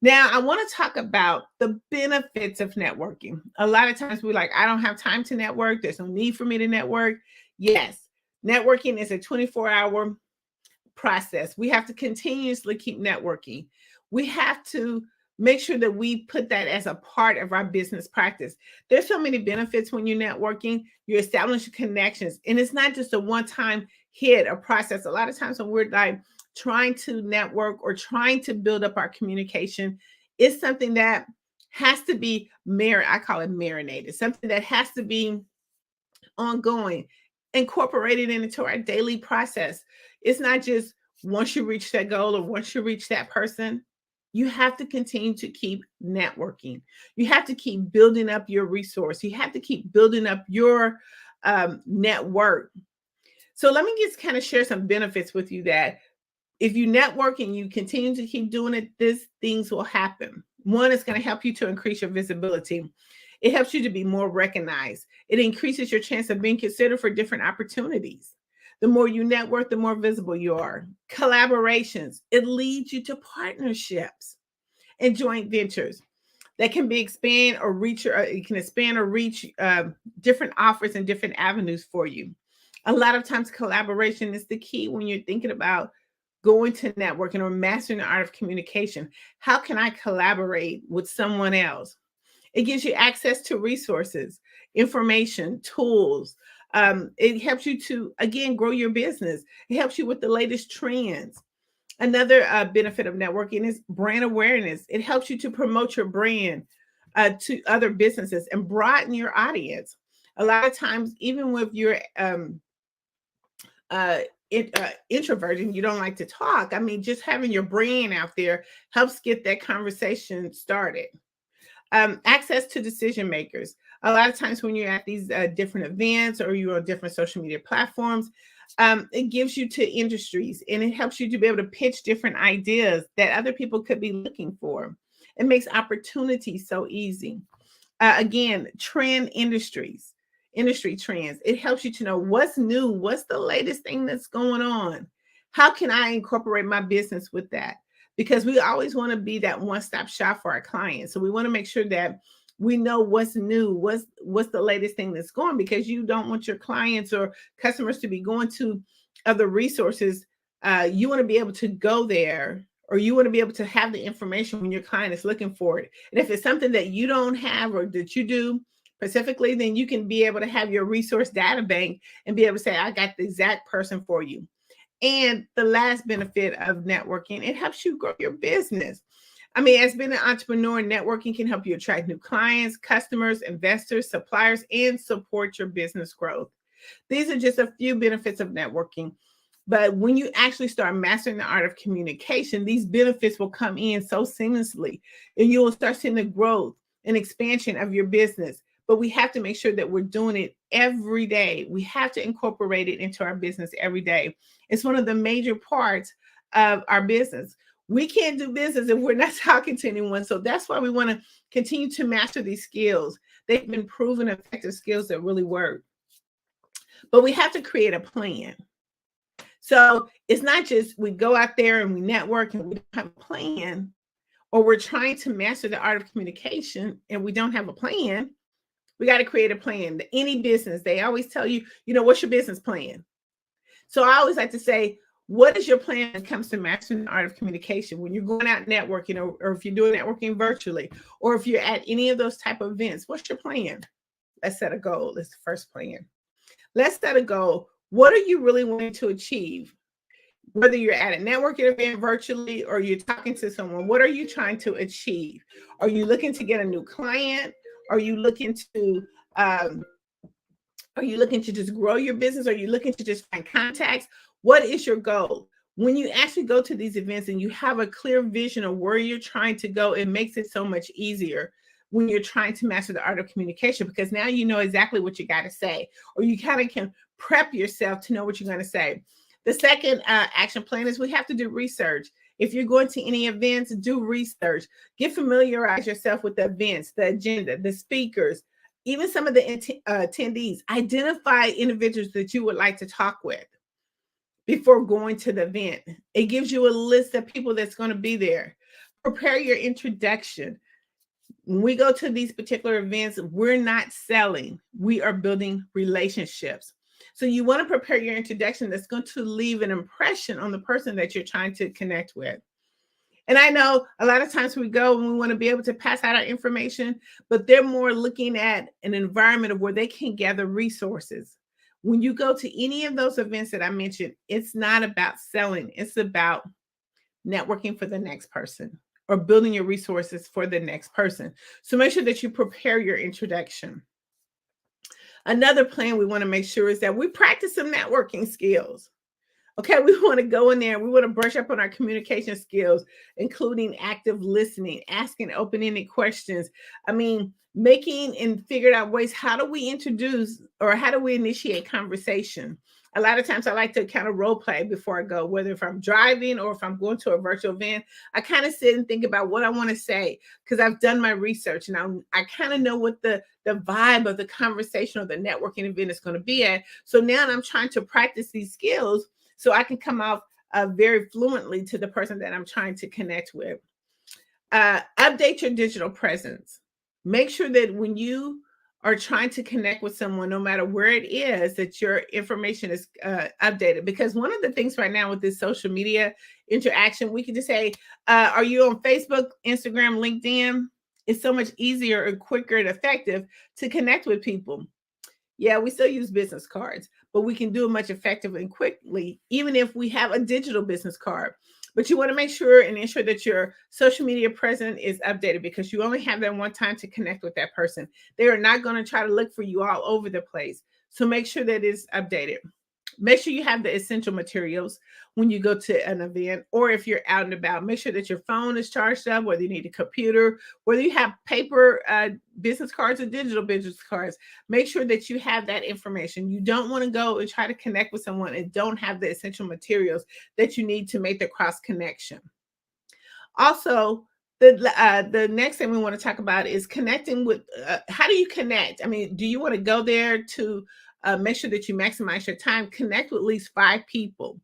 Now, I want to talk about the benefits of networking. A lot of times we're like, I don't have time to network. There's no need for me to network. Yes, networking is a 24-hour process. We have to continuously keep networking. We have to make sure that we put that as a part of our business practice. There's so many benefits when you're networking. You're establishing connections. And it's not just a one-time hit or process. A lot of times when we're like trying to network or trying to build up our communication, it's something that has to be I call it marinated, something that has to be ongoing, incorporated into our daily process. It's not just once you reach that goal or once you reach that person. You have to continue to keep networking. You have to keep building up your resource. You have to keep building up your network. So let me just kind of share some benefits with you that if you network and you continue to keep doing it, these things will happen. One, is going to help you to increase your visibility. It helps you to be more recognized. It increases your chance of being considered for different opportunities. The more you network, the more visible you are. Collaborations. It leads you to partnerships and joint ventures that can be expand or reach, or it can expand or reach different offers and different avenues for you. A lot of times collaboration is the key when you're thinking about going to networking or mastering the art of communication. How can I collaborate with someone else? It gives you access to resources, information, tools. It helps you to, again, grow your business. It helps you with the latest trends. Another benefit of networking is brand awareness. It helps you to promote your brand to other businesses and broaden your audience. A lot of times, even with your introverted and you don't like to talk, just having your brand out there helps get that conversation started. Access to decision makers. A lot of times when you're at these different events or you're on different social media platforms, it gives you to industries and it helps you to be able to pitch different ideas that other people could be looking for. It makes opportunities so easy. Again, industry trends. It helps you to know what's new, what's the latest thing that's going on. How can I incorporate my business with that? Because we always want to be that one-stop shop for our clients. So we want to make sure that we know what's new, what's the latest thing that's going, because you don't want your clients or customers to be going to other resources. You want to be able to go there, or you want to be able to have the information when your client is looking for it. And if it's something that you don't have or that you do specifically, then you can be able to have your resource data bank and be able to say, I got the exact person for you. And the last benefit of networking, it helps you grow your business. I mean, as being an entrepreneur, networking can help you attract new clients, customers, investors, suppliers, and support your business growth. These are just a few benefits of networking. But when you actually start mastering the art of communication, these benefits will come in so seamlessly, and you will start seeing the growth and expansion of your business. But we have to make sure that we're doing it every day. We have to incorporate it into our business every day. It's one of the major parts of our business. We can't do business if we're not talking to anyone. So that's why we want to continue to master these skills. They've been proven effective skills that really work. But we have to create a plan. So it's not just we go out there and we network and we don't have a plan, or we're trying to master the art of communication and we don't have a plan. We got to create a plan. Any business, they always tell you, what's your business plan? So I always like to say, what is your plan when it comes to mastering the art of communication? When you're going out networking, or if you're doing networking virtually, or if you're at any of those type of events, what's your plan? Let's set a goal. That's the first plan. Let's set a goal. What are you really wanting to achieve? Whether you're at a networking event virtually or you're talking to someone, what are you trying to achieve? Are you looking to get a new client? Are you looking to just grow your business? Are you looking to just find contacts? What is your goal? When you actually go to these events and you have a clear vision of where you're trying to go, it makes it so much easier when you're trying to master the art of communication, because now you know exactly what you got to say, or you kind of can prep yourself to know what you're going to say. The second action plan is we have to do research. If you're going to any events, do research. Familiarize yourself with the events, the agenda, the speakers, even some of the attendees. Identify individuals that you would like to talk with before going to the event. It gives you a list of people that's going to be there. Prepare your introduction. When we go to these particular events, we're not selling. We are building relationships. So you want to prepare your introduction that's going to leave an impression on the person that you're trying to connect with. And I know a lot of times we go and we want to be able to pass out our information, but they're more looking at an environment of where they can gather resources. When you go to any of those events that I mentioned, it's not about selling. It's about networking for the next person or building your resources for the next person. So make sure that you prepare your introduction. Another plan we want to make sure is that we practice some networking skills. Okay, we want to go in there. We want to brush up on our communication skills, including active listening, asking open-ended questions. I mean, making and figured out ways, how do we introduce or how do we initiate conversation? A lot of times I like to kind of role play before I go, whether if I'm driving or if I'm going to a virtual event, I kind of sit and think about what I want to say because I've done my research and I kind of know what the vibe of the conversation or the networking event is going to be at. So now I'm trying to practice these skills so I can come off very fluently to the person that I'm trying to connect with. Update your digital presence. Make sure that when you are trying to connect with someone, no matter where it is, that your information is updated. Because one of the things right now with this social media interaction, we can just say, are you on Facebook, Instagram, LinkedIn? It's so much easier and quicker and effective to connect with people. Yeah, we still use business cards, but we can do it much effectively and quickly, even if we have a digital business card. But you want to make sure and ensure that your social media presence is updated because you only have that one time to connect with that person. They are not going to try to look for you all over the place. So make sure that it's updated. Make sure you have the essential materials when you go to an event, or if you're out and about, make sure that your phone is charged up, whether you need a computer, whether you have paper business cards or digital business cards. Make sure that you have that information. You don't want to go and try to connect with someone and don't have the essential materials that you need to make the cross connection. Also, the next thing we want to talk about is connecting with, how do you connect? I mean, do you want to go there to make sure that you maximize your time? Connect with at least 5 people.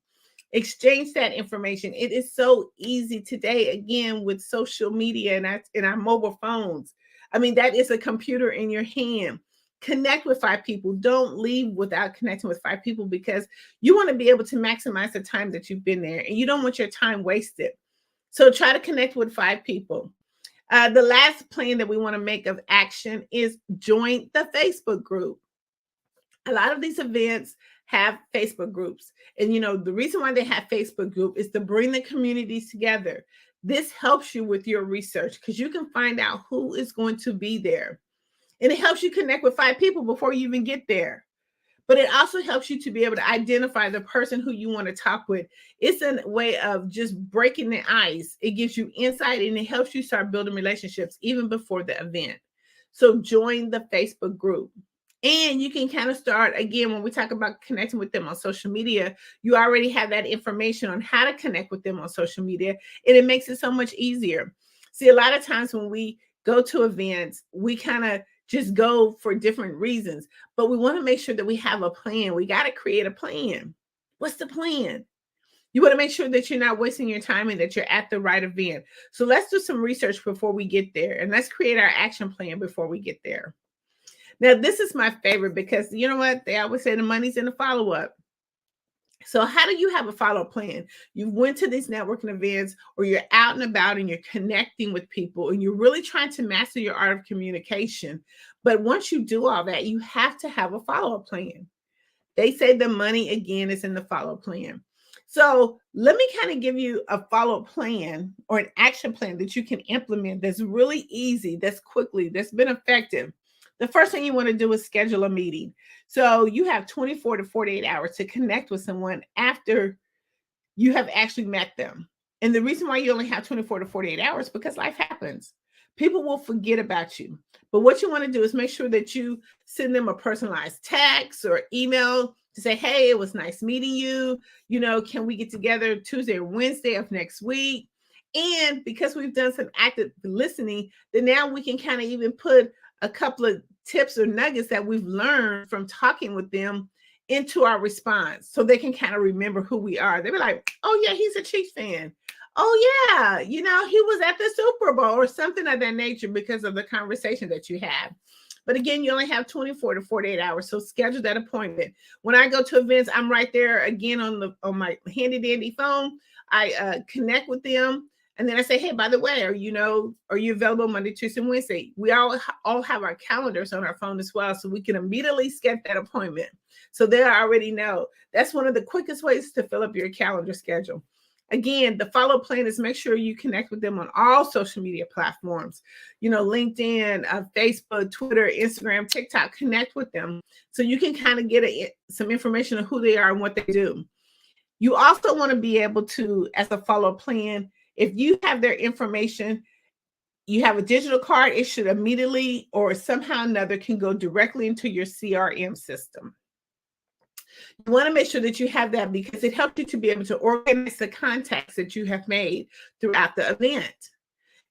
Exchange that information. It is so easy today, again, with social media and our mobile phones. I mean, that is a computer in your hand. Connect with 5 people. Don't leave without connecting with 5 people because you want to be able to maximize the time that you've been there and you don't want your time wasted. So try to connect with 5 people. The last plan that we want to make of action is join the Facebook group. A lot of these events have Facebook groups. And, you know, the reason why they have Facebook group is to bring the communities together. This helps you with your research because you can find out who is going to be there. And it helps you connect with 5 people before you even get there. But it also helps you to be able to identify the person who you want to talk with. It's a way of just breaking the ice. It gives you insight and it helps you start building relationships even before the event. So join the Facebook group. And you can kind of start, again, when we talk about connecting with them on social media, you already have that information on how to connect with them on social media. And it makes it so much easier. See, a lot of times when we go to events, we kind of just go for different reasons, but we want to make sure that we have a plan. We got to create a plan. What's the plan? You want to make sure that you're not wasting your time and that you're at the right event. So let's do some research before we get there, and let's create our action plan before we get there. Now, this is my favorite because you know what? They always say the money's in the follow-up. So how do you have a follow-up plan? You went to these networking events or you're out and about and you're connecting with people and you're really trying to master your art of communication. But once you do all that, you have to have a follow-up plan. They say the money, again, is in the follow-up plan. So let me kind of give you a follow-up plan or an action plan that you can implement that's really easy, that's been effective. The first thing you want to do is schedule a meeting. So you have 24 to 48 hours to connect with someone after you have actually met them. And the reason why you only have 24 to 48 hours, because life happens. People will forget about you. But what you want to do is make sure that you send them a personalized text or email to say, hey, it was nice meeting you. You know, can we get together Tuesday or Wednesday of next week? And because we've done some active listening, then now we can kind of even put a couple of tips or nuggets that we've learned from talking with them into our response so they can kind of remember who we are. They'll be like, oh yeah, he's a Chiefs fan. Oh yeah, you know, he was at the Super Bowl or something of that nature because of the conversation that you have. But again, you only have 24 to 48 hours. So schedule that appointment. When I go to events, I'm right there again on my handy dandy phone. I connect with them. And then I say, hey, by the way, are you available Monday, Tuesday, and Wednesday? We all have our calendars on our phone as well, so we can immediately schedule that appointment. So they already know. That's one of the quickest ways to fill up your calendar schedule. Again, the follow plan is make sure you connect with them on all social media platforms. You know, LinkedIn, Facebook, Twitter, Instagram, TikTok. Connect with them so you can kind of get some information on who they are and what they do. You also want to be able to, as a follow plan, if you have their information, you have a digital card, it should immediately or somehow or another can go directly into your CRM system. You want to make sure that you have that because it helps you to be able to organize the contacts that you have made throughout the event.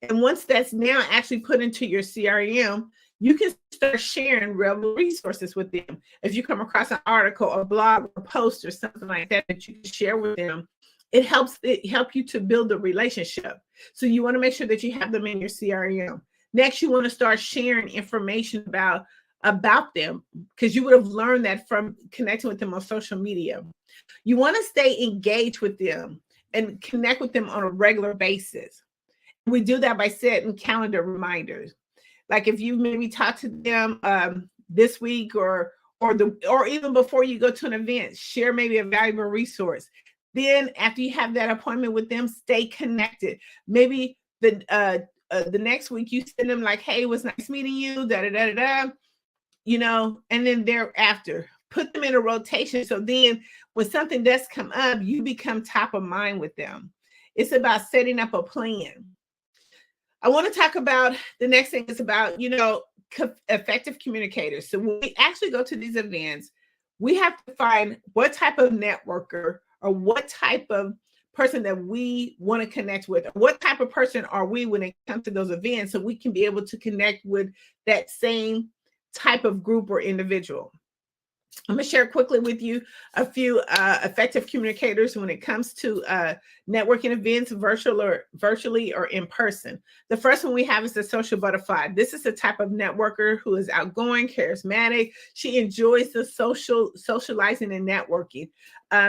And once that's now actually put into your CRM, you can start sharing relevant resources with them. If you come across an article, a blog, or a post, or something like that that you can share with them, it helps you to build a relationship. So you want to make sure that you have them in your CRM. Next, you want to start sharing information about them because you would have learned that from connecting with them on social media. You want to stay engaged with them and connect with them on a regular basis. We do that by setting calendar reminders. Like if you maybe talk to them this week or even before you go to an event, share maybe a valuable resource. Then after you have that appointment with them, stay connected. Maybe the next week you send them like, hey, it was nice meeting you, you know, and then thereafter, put them in a rotation. So then when something does come up, you become top of mind with them. It's about setting up a plan. I want to talk about the next thing is about, you know, effective communicators. So when we actually go to these events, we have to find what type of networker or what type of person that we want to connect with. What type of person are we when it comes to those events so we can be able to connect with that same type of group or individual. I'm going to share quickly with you a few effective communicators when it comes to networking events, virtually or in person. The first one we have is the social butterfly. This is the type of networker who is outgoing, charismatic. She enjoys the socializing and networking.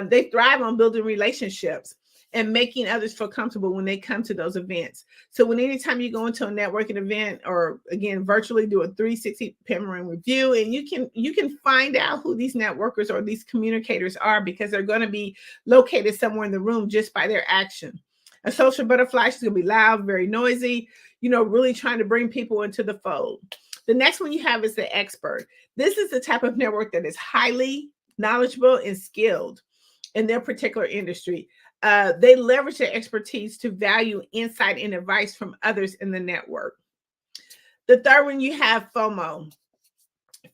They thrive on building relationships and making others feel comfortable when they come to those events. So anytime you go into a networking event or again, virtually do a 360 Pemarin review, and you can find out who these networkers or these communicators are because they're going to be located somewhere in the room just by their action. A social butterfly, she's going to be loud, very noisy, really trying to bring people into the fold. The next one you have is the expert. This is the type of network that is highly knowledgeable and skilled in their particular industry. They leverage their expertise to value insight and advice from others in the network. The third one you have FOMO,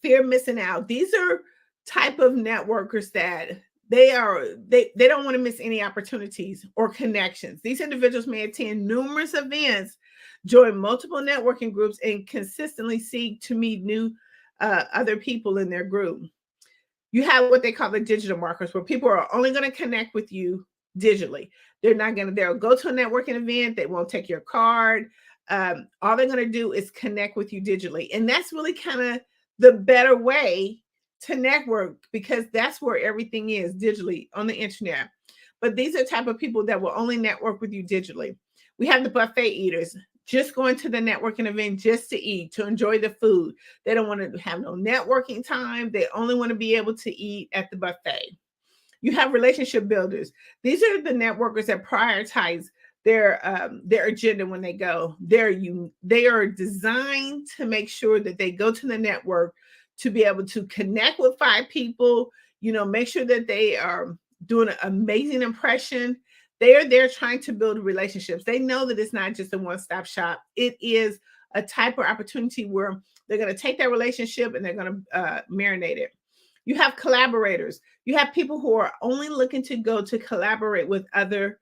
fear of missing out. These are type of networkers that they don't want to miss any opportunities or connections. These individuals may attend numerous events, join multiple networking groups, and consistently seek to meet new other people in their group. You have what they call the digital markers, where people are only going to connect with you digitally. They'll go to a networking event. They won't take your card. All they're going to do is connect with you digitally. And that's really kind of the better way to network, because that's where everything is, digitally on the internet. But these are the type of people that will only network with you digitally. We have the buffet eaters, just going to the networking event just to eat, to enjoy the food. They don't want to have no networking time. They only want to be able to eat at the buffet. You have relationship builders. These are the networkers that prioritize their agenda when they go. They are designed to make sure that they go to the network to be able to connect with 5 people, make sure that they are doing an amazing impression. They are there trying to build relationships. They know that it's not just a one-stop shop. It is a type of opportunity where they're going to take that relationship and they're going to marinate it. You have collaborators. You have people who are only looking to go to collaborate with other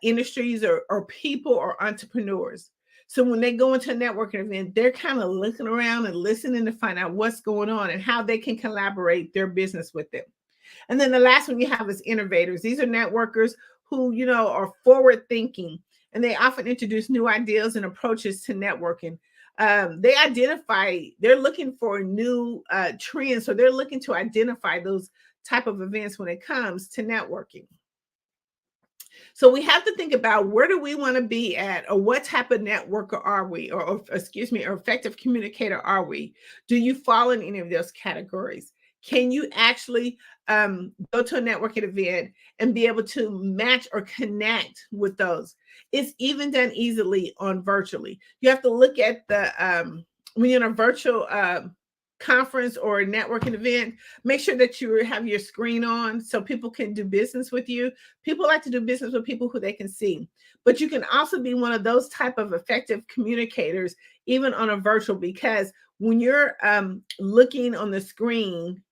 industries or people or entrepreneurs. So when they go into a networking event, they're kind of looking around and listening to find out what's going on and how they can collaborate their business with them. And then the last one you have is innovators. These are networkers who, are forward thinking, and they often introduce new ideas and approaches to networking. They're looking for new trends. So they're looking to identify those type of events when it comes to networking. So we have to think about, where do we want to be at, or what type of networker are we, or effective communicator are we? Do you fall in any of those categories? Can you actually go to a networking event and be able to match or connect with those? It's even done easily on virtually. You have to look at when you're in a virtual conference or a networking event, make sure that you have your screen on so people can do business with you. People like to do business with people who they can see. But you can also be one of those type of effective communicators, even on a virtual, because when you're looking on the screen,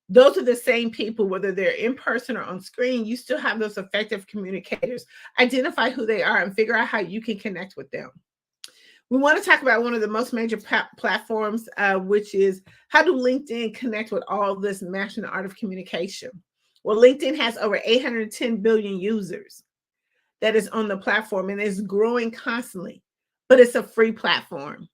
those are the same people, whether they're in person or on screen. You still have those effective communicators. Identify who they are and figure out how you can connect with them. We want to talk about one of the most major platforms, which is, how do LinkedIn connect with all of this mastering the art of communication? Well, LinkedIn has over 810 billion users that is on the platform, and it's growing constantly, but it's a free platform.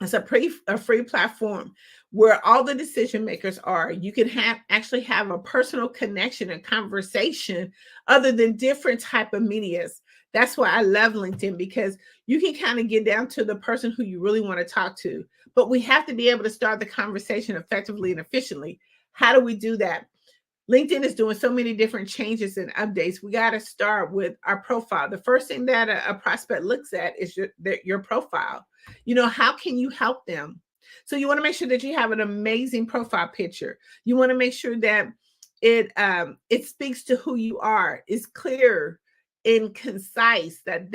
It's a free platform where all the decision makers are. You can actually have a personal connection and conversation other than different type of medias. That's why I love LinkedIn, because you can kind of get down to the person who you really want to talk to. But we have to be able to start the conversation effectively and efficiently. How do we do that? LinkedIn is doing so many different changes and updates. We got to start with our profile. The first thing that a prospect looks at is your profile. How can you help them? So you want to make sure that you have an amazing profile picture. You want to make sure that it speaks to who you are. It's clear and concise, that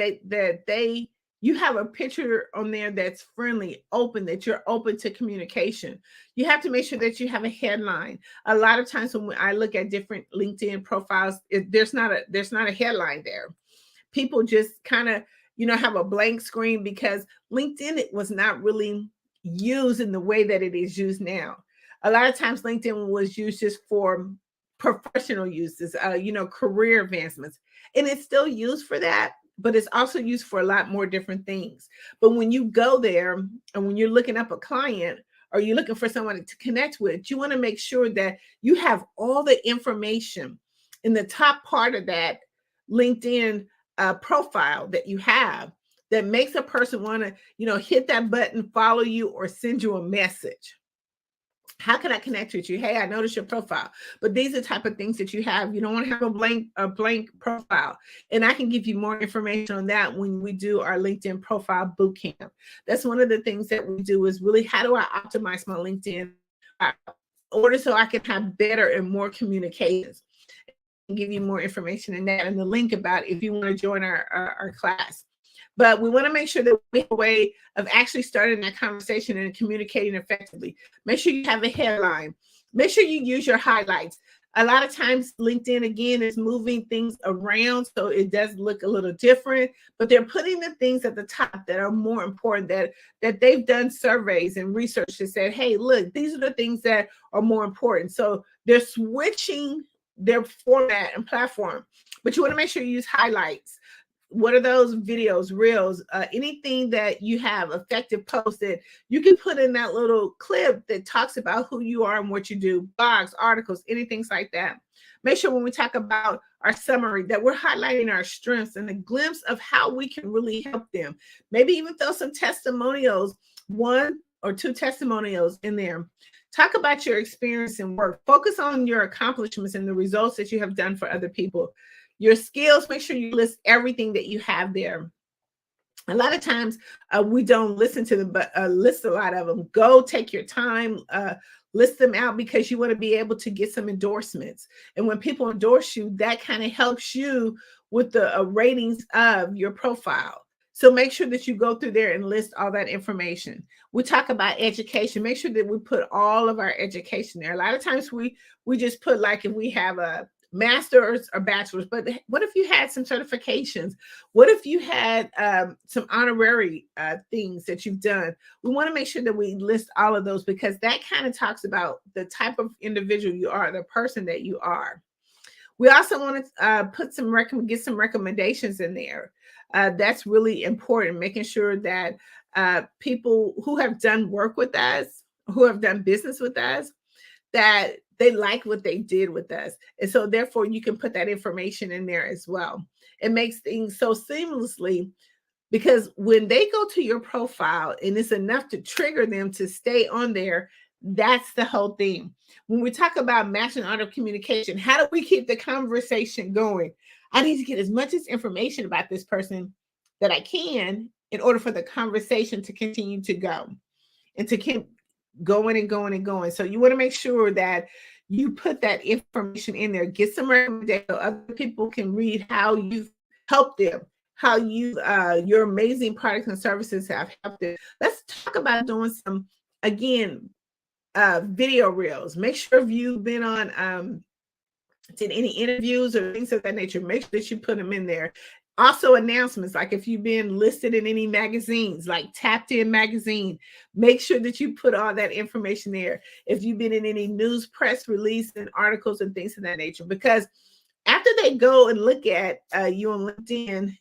you have a picture on there that's friendly, open, that you're open to communication. You have to make sure that you have a headline. A lot of times when I look at different LinkedIn profiles, there's not a headline there. People just kind of, have a blank screen, because LinkedIn was not really used in the way that it is used now. A lot of times LinkedIn was used just for professional uses, career advancements. And it's still used for that, but it's also used for a lot more different things. But when you go there and when you're looking up a client, or you're looking for someone to connect with, you want to make sure that you have all the information in the top part of that LinkedIn profile that you have, that makes a person want to, hit that button, follow you, or send you a message. How can I connect with you? Hey, I noticed your profile, but these are the type of things that you have. You don't want to have a blank profile. And I can give you more information on that when we do our LinkedIn profile boot camp. That's one of the things that we do is really, how do I optimize my LinkedIn in order so I can have better and more communications? And give you more information in that and the link about if you want to join our class. But we want to make sure that we have a way of actually starting that conversation and communicating effectively. Make sure you have a headline. Make sure you use your highlights. A lot of times LinkedIn, again, is moving things around, so it does look a little different, but they're putting the things at the top that are more important, that they've done surveys and research that said, hey, look, these are the things that are more important. So they're switching their format and platform, but you want to make sure you use highlights. What are those videos, reels, anything that you have effective posts that you can put in that little clip that talks about who you are and what you do, blogs, articles, anything like that. Make sure when we talk about our summary that we're highlighting our strengths and a glimpse of how we can really help them. Maybe even throw some testimonials, 1 or 2 testimonials in there. Talk about your experience and work. Focus on your accomplishments and the results that you have done for other people. Your skills, make sure you list everything that you have there. A lot of times we don't listen to them, but list a lot of them. Go take your time, list them out because you want to be able to get some endorsements. And when people endorse you, that kind of helps you with the ratings of your profile. So make sure that you go through there and list all that information. We talk about education. Make sure that we put all of our education there. A lot of times we just put, like, if we have a master's or bachelor's, but what if you had some certifications? What if you had some honorary things that you've done? We want to make sure that we list all of those because that kind of talks about the type of individual you are, the person that you are. We also want to get some recommendations in there. That's really important, making sure that people who have done work with us, who have done business with us, that they like what they did with us. And so therefore you can put that information in there as well. It makes things so seamlessly because when they go to your profile and it's enough to trigger them to stay on there, that's the whole thing. When we talk about matching art of communication, how do we keep the conversation going? I need to get as much information about this person that I can in order for the conversation to continue to go and to keep going and going and going. So you want to make sure that you put that information in there, get some recommendations so other people can read how you've helped them, how you your amazing products and services have helped them. Let's talk about doing some, again, video reels. Make sure if you've been on did any interviews or things of that nature, make sure that you put them in there. Also announcements, like if you've been listed in any magazines, like Tapped In magazine, make sure that you put all that information there. If you've been in any news, press release and articles and things of that nature, because after they go and look at you on LinkedIn,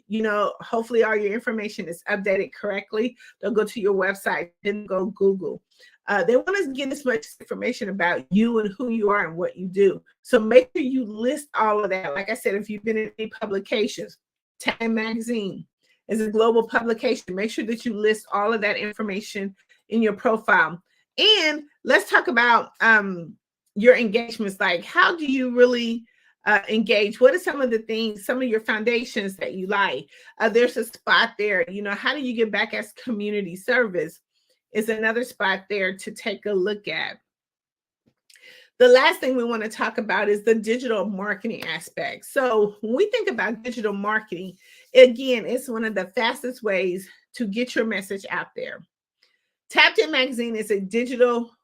hopefully all your information is updated correctly. They'll go to your website, then go Google. They want to get as much information about you and who you are and what you do. So make sure you list all of that. Like I said, if you've been in any publications, Time Magazine is a global publication. Make sure that you list all of that information in your profile. And let's talk about your engagements. Like, how do you really engage? What are some of the things, some of your foundations that you like? There's a spot there. How do you get back as community service? Is another spot there to take a look at. The last thing we want to talk about is the digital marketing aspect. So when we think about digital marketing, again, it's one of the fastest ways to get your message out there. Tapped In Magazine is a digital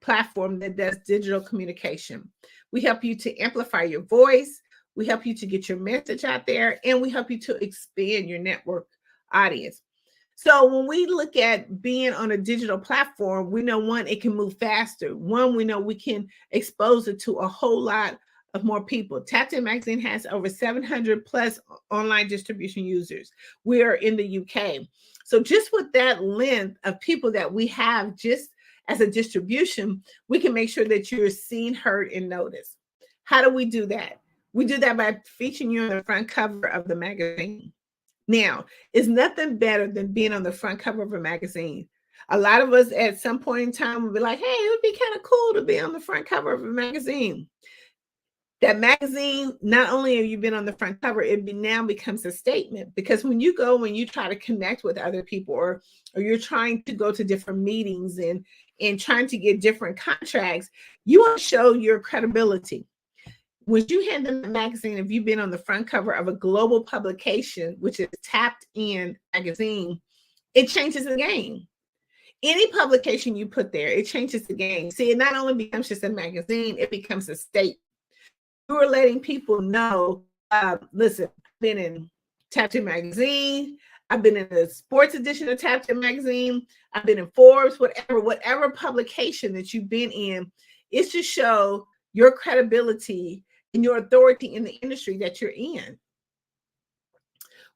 platform that does digital communication. We help you to amplify your voice. We help you to get your message out there, and we help you to expand your network audience. So when we look at being on a digital platform, we know, one, it can move faster. One, we know we can expose it to a whole lot of more people. Tapped In Magazine has over 700 plus online distribution users. We are in the UK. So just with that length of people that we have just as a distribution, we can make sure that you're seen, heard, and noticed. How do we do that? We do that by featuring you on the front cover of the magazine. Now, it's nothing better than being on the front cover of a magazine. A lot of us at some point in time will be like, hey, it would be kind of cool to be on the front cover of a magazine. That magazine, not only have you been on the front cover, now becomes a statement, because when you try to connect with other people, or you're trying to go to different meetings and trying to get different contracts, you want to show your credibility. When you hand them the magazine, if you've been on the front cover of a global publication, which is Tapped In magazine, it changes the game. Any publication you put there, it changes the game. See, it not only becomes just a magazine, it becomes a statement. You are letting people know, listen, I've been in Tapped In magazine, I've been in the sports edition of Tapped In magazine, I've been in Forbes, whatever publication that you've been in. It's to show your credibility and your authority in the industry that you're in.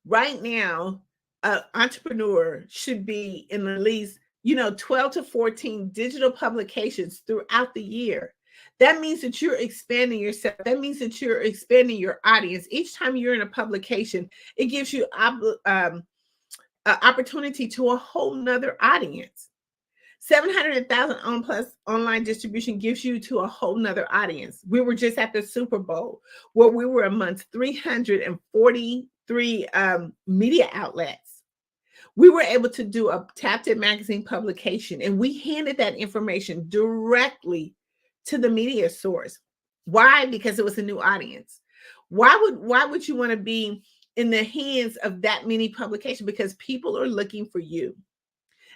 Right now, an entrepreneur should be in at least 12 to 14 digital publications throughout the year. That means that you're expanding yourself. That means that you're expanding your audience. Each time you're in a publication, it gives you opportunity to a whole nother audience. 700,000 plus online distribution gives you to a whole nother audience. We were just at the Super Bowl, where we were amongst 343 media outlets. We were able to do a Tapped In magazine publication, and we handed that information directly to the media source. Why? Because it was a new audience. Why would you want to be in the hands of that many publications? Because people are looking for you.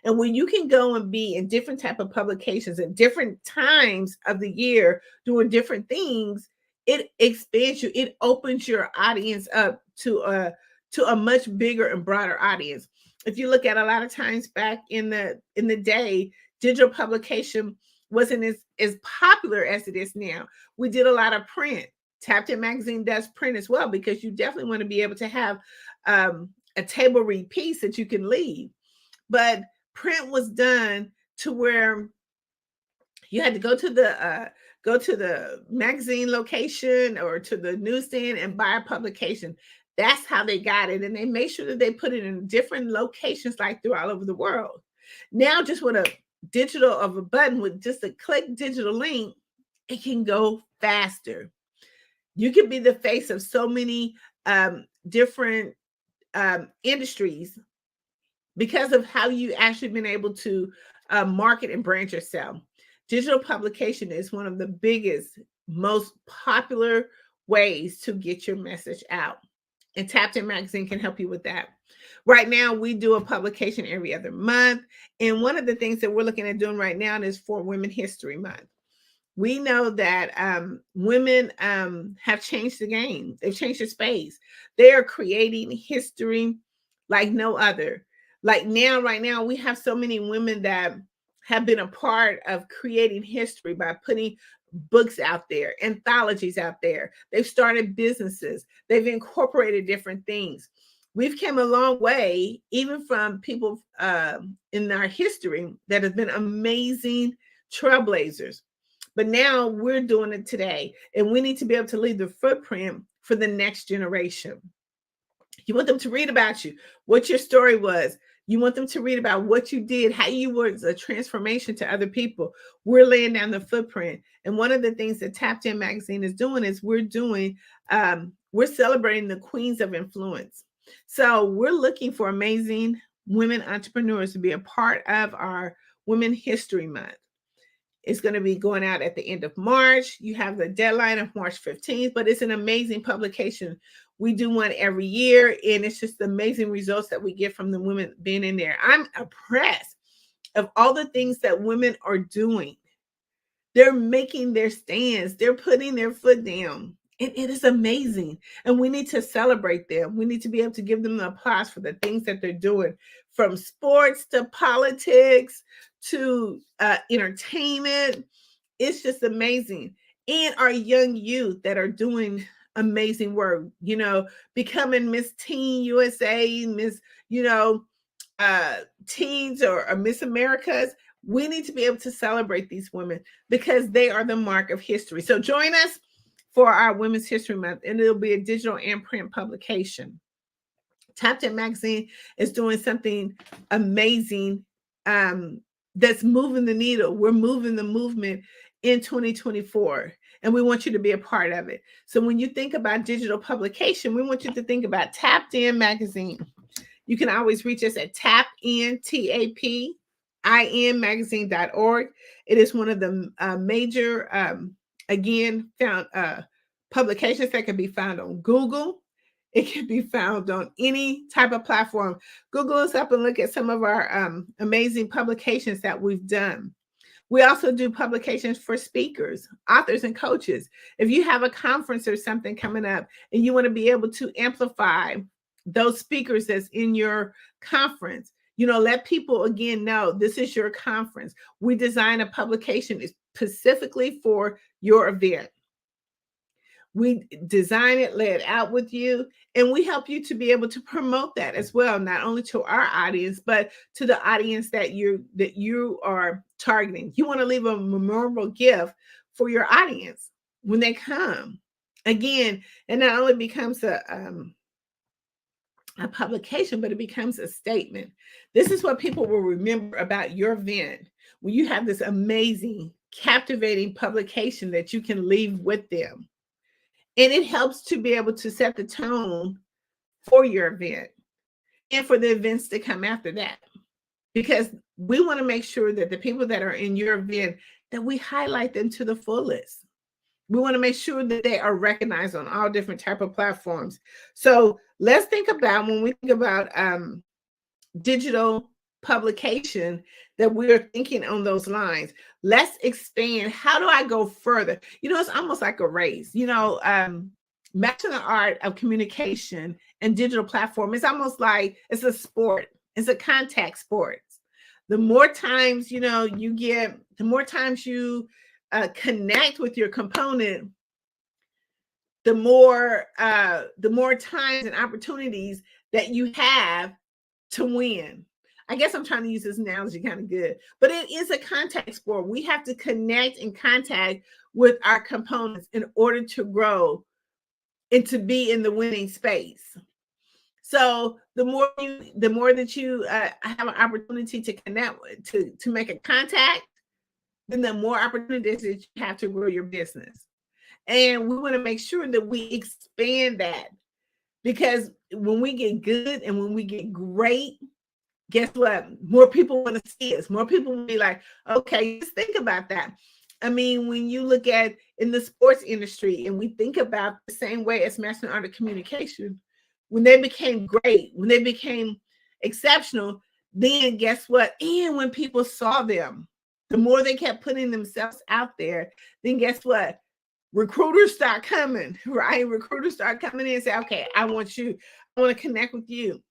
And when you can go and be in different type of publications at different times of the year doing different things, it expands you. It opens your audience up to a much bigger and broader audience. If you look at a lot of times back in the day, digital publication wasn't as popular as it is now. We did a lot of print. Tapped In magazine does print as well, because you definitely want to be able to have a table read piece that you can leave. But print was done to where you had to go to the magazine location or to the newsstand and buy a publication. That's how they got it. And they made sure that they put it in different locations, like through all over the world. Now, just with a digital of a button, with just a click digital link, it can go faster. You can be the face of so many different industries because of how you actually been able to market and brand yourself. Digital publication is one of the biggest, most popular ways to get your message out. And Tapped In magazine can help you with that. Right now, we do a publication every other month. And one of the things that we're looking at doing right now is for Women History Month. We know that women have changed the game. They've changed the space. They are creating history like no other. Like right now, we have so many women that have been a part of creating history by putting books out there, anthologies out there. They've started businesses. They've incorporated different things. We've come a long way, even from people in our history that have been amazing trailblazers. But now we're doing it today, and we need to be able to leave the footprint for the next generation. You want them to read about you, what your story was. You want them to read about what you did, how you were a transformation to other people. We're laying down the footprint. And one of the things that Tapped In magazine is doing is we're celebrating the queens of influence. So we're looking for amazing women entrepreneurs to be a part of our Women History Month. It's going to be going out at the end of March. You have the deadline of March 15th, but it's an amazing publication. We do one every year, and it's just amazing results that we get from the women being in there. I'm impressed of all the things that women are doing. They're making their stands. They're putting their foot down. It is amazing. And we need to celebrate them. We need to be able to give them the applause for the things that they're doing, from sports to politics to entertainment. It's just amazing. And our young youth that are doing amazing work, becoming Miss Teen USA, Miss, Teens or Miss Americas. We need to be able to celebrate these women because they are the mark of history. So join us for our Women's History Month, and it'll be a digital and print publication. Tapped In magazine is doing something amazing that's moving the needle. We're moving the movement in 2024, and we want you to be a part of it. So when you think about digital publication, we want you to think about Tapped In Magazine. You can always reach us at tapinmagazine.org. It is one of the major, again, found publications that can be found on Google. It can be found on any type of platform. Google us up and look at some of our amazing publications that we've done. We also do publications for speakers, authors, and coaches. If you have a conference or something coming up and you want to be able to amplify those speakers that's in your conference, let people again know this is your conference. We design a publication specifically for your event. We design it, lay it out with you, and we help you to be able to promote that as well, not only to our audience, but to the audience that you are targeting. You want to leave a memorable gift for your audience when they come. Again, it not only becomes a publication, but it becomes a statement. This is what people will remember about your event when you have this amazing, captivating publication that you can leave with them. And it helps to be able to set the tone for your event and for the events to come after that. Because we want to make sure that the people that are in your event, that we highlight them to the fullest. We want to make sure that they are recognized on all different type of platforms. So let's think about, when we think about digital publication, that we're thinking on those lines. Let's expand. How do I go further? It's almost like a race. Mastering the art of communication and digital platform, it's almost like it's a sport. It's a contact sport. The more times you get, the more times you connect with your component, the more times and opportunities that you have to win. I guess I'm trying to use this analogy kind of good, but it is a contact sport. We have to connect and contact with our components in order to grow and to be in the winning space. So the more that you have an opportunity to connect, to make a contact, then the more opportunities that you have to grow your business. And we want to make sure that we expand that, because when we get good and when we get great, guess what? More people want to see us. More people will be like, okay, just think about that. I mean, when you look at in the sports industry and we think about the same way as Mastering Art of Communication, when they became great, when they became exceptional, then guess what? And when people saw them, the more they kept putting themselves out there, then guess what? Recruiters start coming, right? Recruiters start coming in and say, okay, I want to connect with you.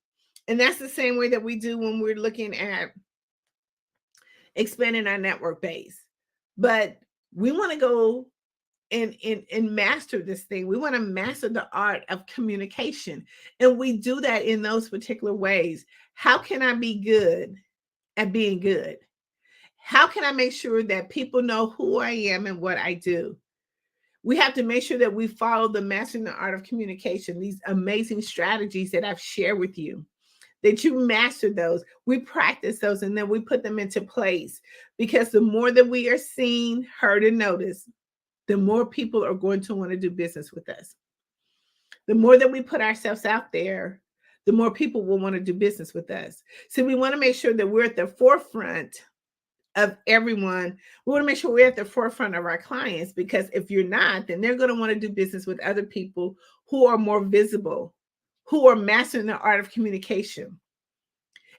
And that's the same way that we do when we're looking at expanding our network base. But we want to go and master this thing. We want to master the art of communication. And we do that in those particular ways. How can I be good at being good? How can I make sure that people know who I am and what I do? We have to make sure that we follow the Mastering the Art of Communication, these amazing strategies that I've shared with you, that you master those. We practice those, and then we put them into place, because the more that we are seen, heard, and noticed, the more people are going to want to do business with us. The more that we put ourselves out there, the more people will want to do business with us. So we want to make sure that we're at the forefront of everyone. We want to make sure we're at the forefront of our clients, because if you're not, then they're going to want to do business with other people who are more visible, who are mastering the art of communication.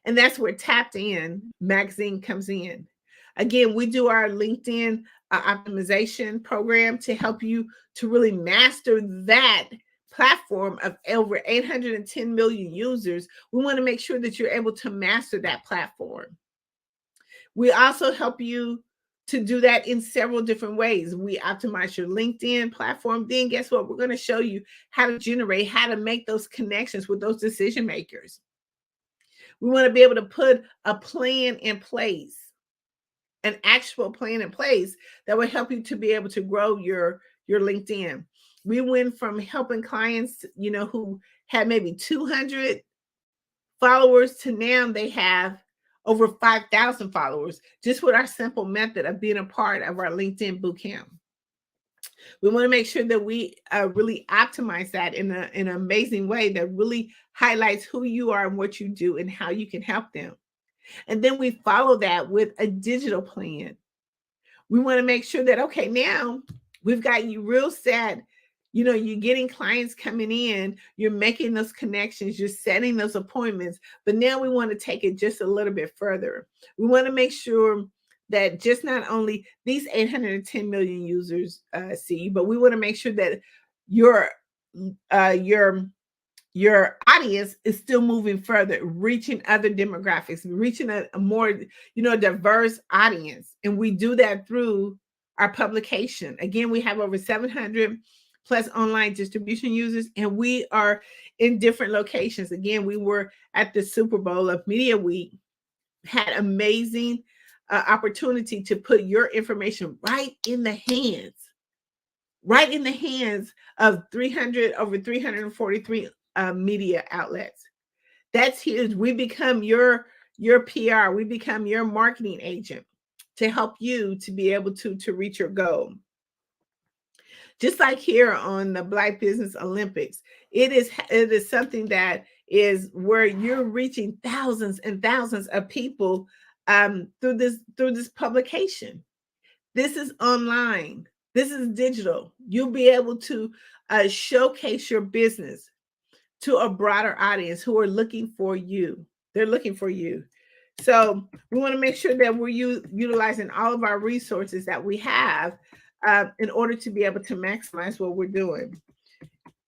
And that's where Tapped In Magazine comes in. Again, we do our LinkedIn optimization program to help you to really master that platform of over 810 million users. We want to make sure that you're able to master that platform. We also help you to do that in several different ways. We optimize your LinkedIn platform. Then guess what? We're going to show you how to generate, how to make those connections with those decision makers. We want to be able to put a plan in place, an actual plan in place that will help you to be able to grow your LinkedIn. We went from helping clients, who had maybe 200 followers to now they have over 5,000 followers just with our simple method of being a part of our LinkedIn bootcamp. We want to make sure that we really optimize that in an amazing way that really highlights who you are and what you do and how you can help them. And then we follow that with a digital plan. We want to make sure that, okay, now we've got you real set. You know, you're getting clients coming in, you're making those connections, you're setting those appointments. But now we want to take it just a little bit further. We want to make sure that just not only these 810 million users see you, but we want to make sure that your audience is still moving further, reaching other demographics, reaching a more, diverse audience. And we do that through our publication. Again, we have over 700 plus online distribution users, and we are in different locations. Again, we were at the Super Bowl of Media Week, had amazing opportunity to put your information right in the hands of over 343 media outlets. That's huge. We become your PR. We become your marketing agent to help you to be able to reach your goal. Just like here on the Black Business Olympics, it is something that is where you're reaching thousands and thousands of people through this publication. This is online. This is digital. You'll be able to showcase your business to a broader audience who are looking for you. They're looking for you. So we want to make sure that we're utilizing all of our resources that we have in order to be able to maximize what we're doing.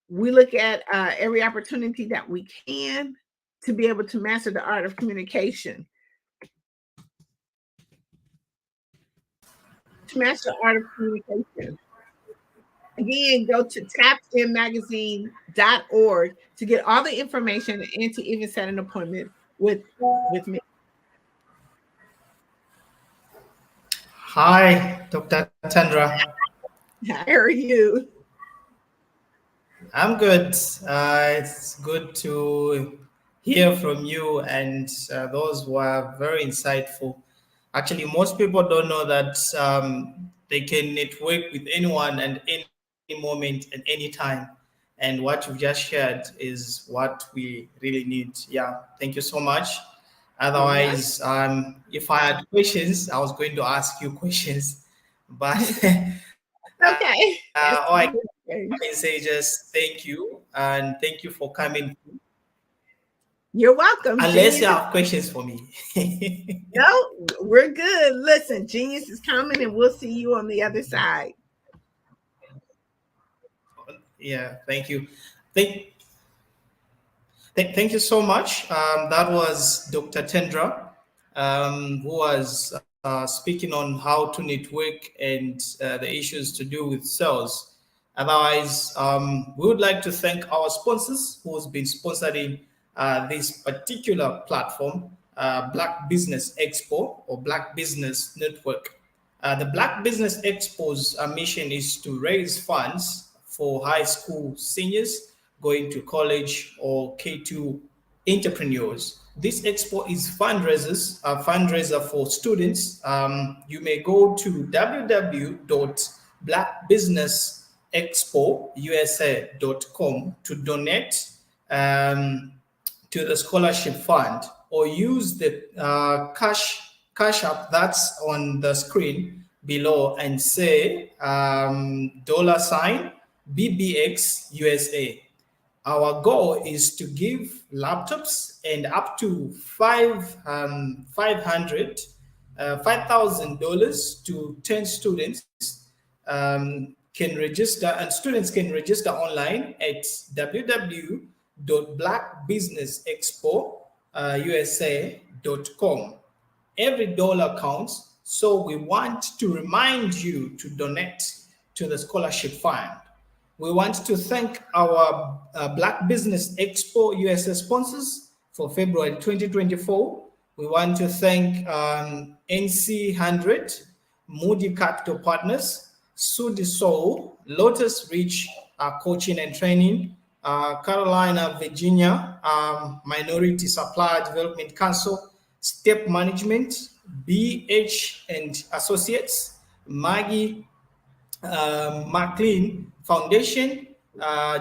We look at every opportunity that we can to be able to master the art of communication. To master the art of communication. Again, go to tapinmagazine.org to get all the information and to even set an appointment with me. Hi, Dr. Tendra. How are you? I'm good. It's good to hear from you and those who are very insightful. Actually, most people don't know that they can network with anyone and any moment and any time. And what you've just shared is what we really need. Yeah, thank you so much. Otherwise, if I had questions, I was going to ask you questions. But okay. All I can say just thank you and thank you for coming. You're welcome. Unless you have questions for me. No, we're good. Listen, Genius is coming and we'll see you on the other side. Yeah, thank you. Thank you so much. That was Dr. Tendra, who was speaking on how to network and the issues to do with sales. Otherwise, we would like to thank our sponsors who's been sponsoring this particular platform, Black Business Expo or Black Business Network. The Black Business Expo's mission is to raise funds for high school seniors going to college or K2 entrepreneurs. This expo is a fundraiser for students. You may go to www.blackbusinessexpousa.com to donate to the scholarship fund, or use the cash app that's on the screen below and say $BBX USA. Our goal is to give laptops and up to $5,000 to 10 students can register, and students can register online at www.blackbusinessexpousa.com. Every dollar counts, so we want to remind you to donate to the scholarship fund. We want to thank our Black Business Expo USA sponsors for February 2024. We want to thank NC100, Moody Capital Partners, Sudi Soul, Lotus Reach Coaching and Training, Carolina, Virginia, Minority Supplier Development Council, Step Management, BH and Associates, Maggie McLean Foundation,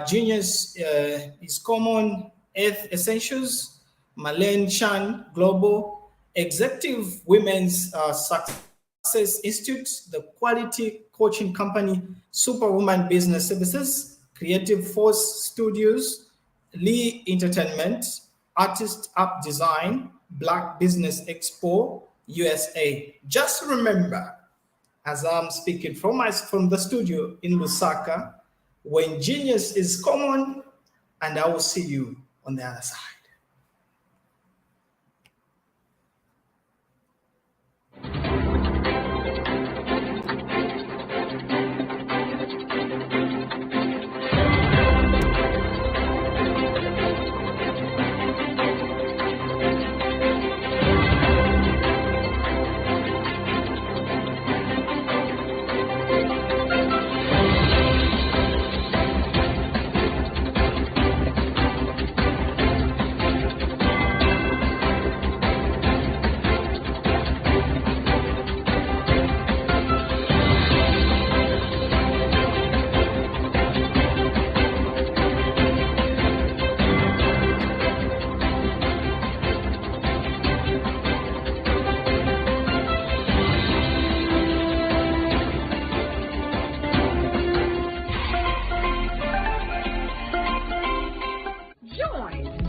Genius is Common, Earth Essentials, Marlene Chan Global, Executive Women's Success Institute, the Quality Coaching Company, Superwoman Business Services, Creative Force Studios, Lee Entertainment, Artist App Design, Black Business Expo USA. Just remember, as I'm speaking from the studio in Lusaka, when genius is common, and I will see you on the other side.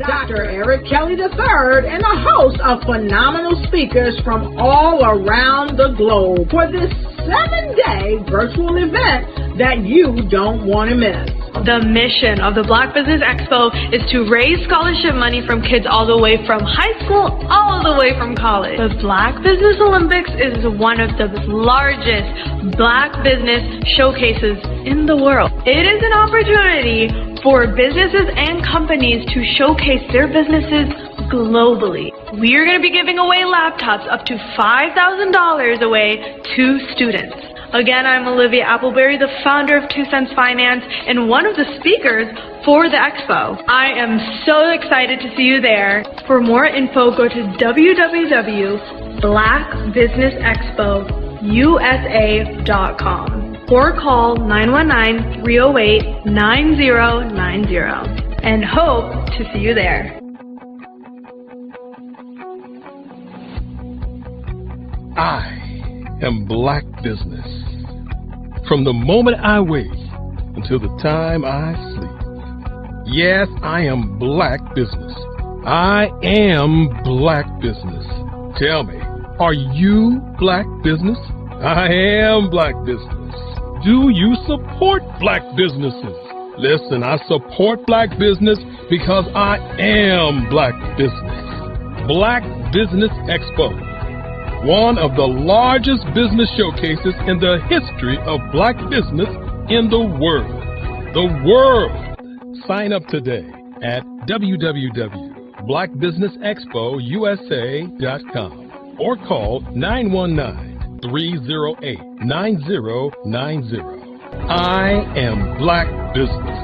Dr. Eric Kelly III and a host of phenomenal speakers from all around the globe for this 7-day virtual event that you don't want to miss. The mission of the Black Business Expo is to raise scholarship money from kids all the way from high school, all the way from college. The Black Business Olympics is one of the largest Black business showcases in the world. It is an opportunity for businesses and companies to showcase their businesses globally. We are going to be giving away laptops up to $5,000 away to students. Again, I'm Olivia Appleberry, the founder of 2 Cents Finance and one of the speakers for the expo. I am so excited to see you there. For more info, go to www.blackbusinessexpousa.com or call 919-308-9090 and hope to see you there. I am Black Business. From the moment I wake until the time I sleep. Yes, I am Black Business. I am Black Business. Tell me, are you Black Business? I am Black Business. Do you support Black businesses? Listen, I support Black business because I am Black Business. Black Business Expo, one of the largest business showcases in the history of Black business in the world. The world! Sign up today at www.blackbusinessexpousa.com or call 919-308-9090. I am Black Business.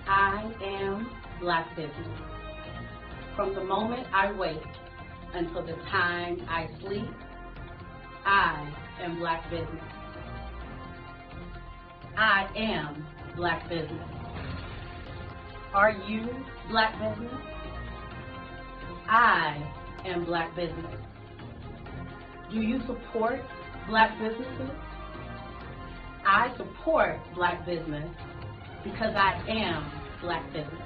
I am Black Business. From the moment I wake until the time I sleep, I am Black Business. I am Black Business. Are you Black Business? I am Black Business. Do you support Black businesses? I support Black business because I am Black Business.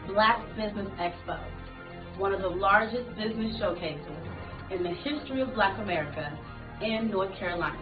Black Business Expo, one of the largest business showcases in the history of Black America in North Carolina.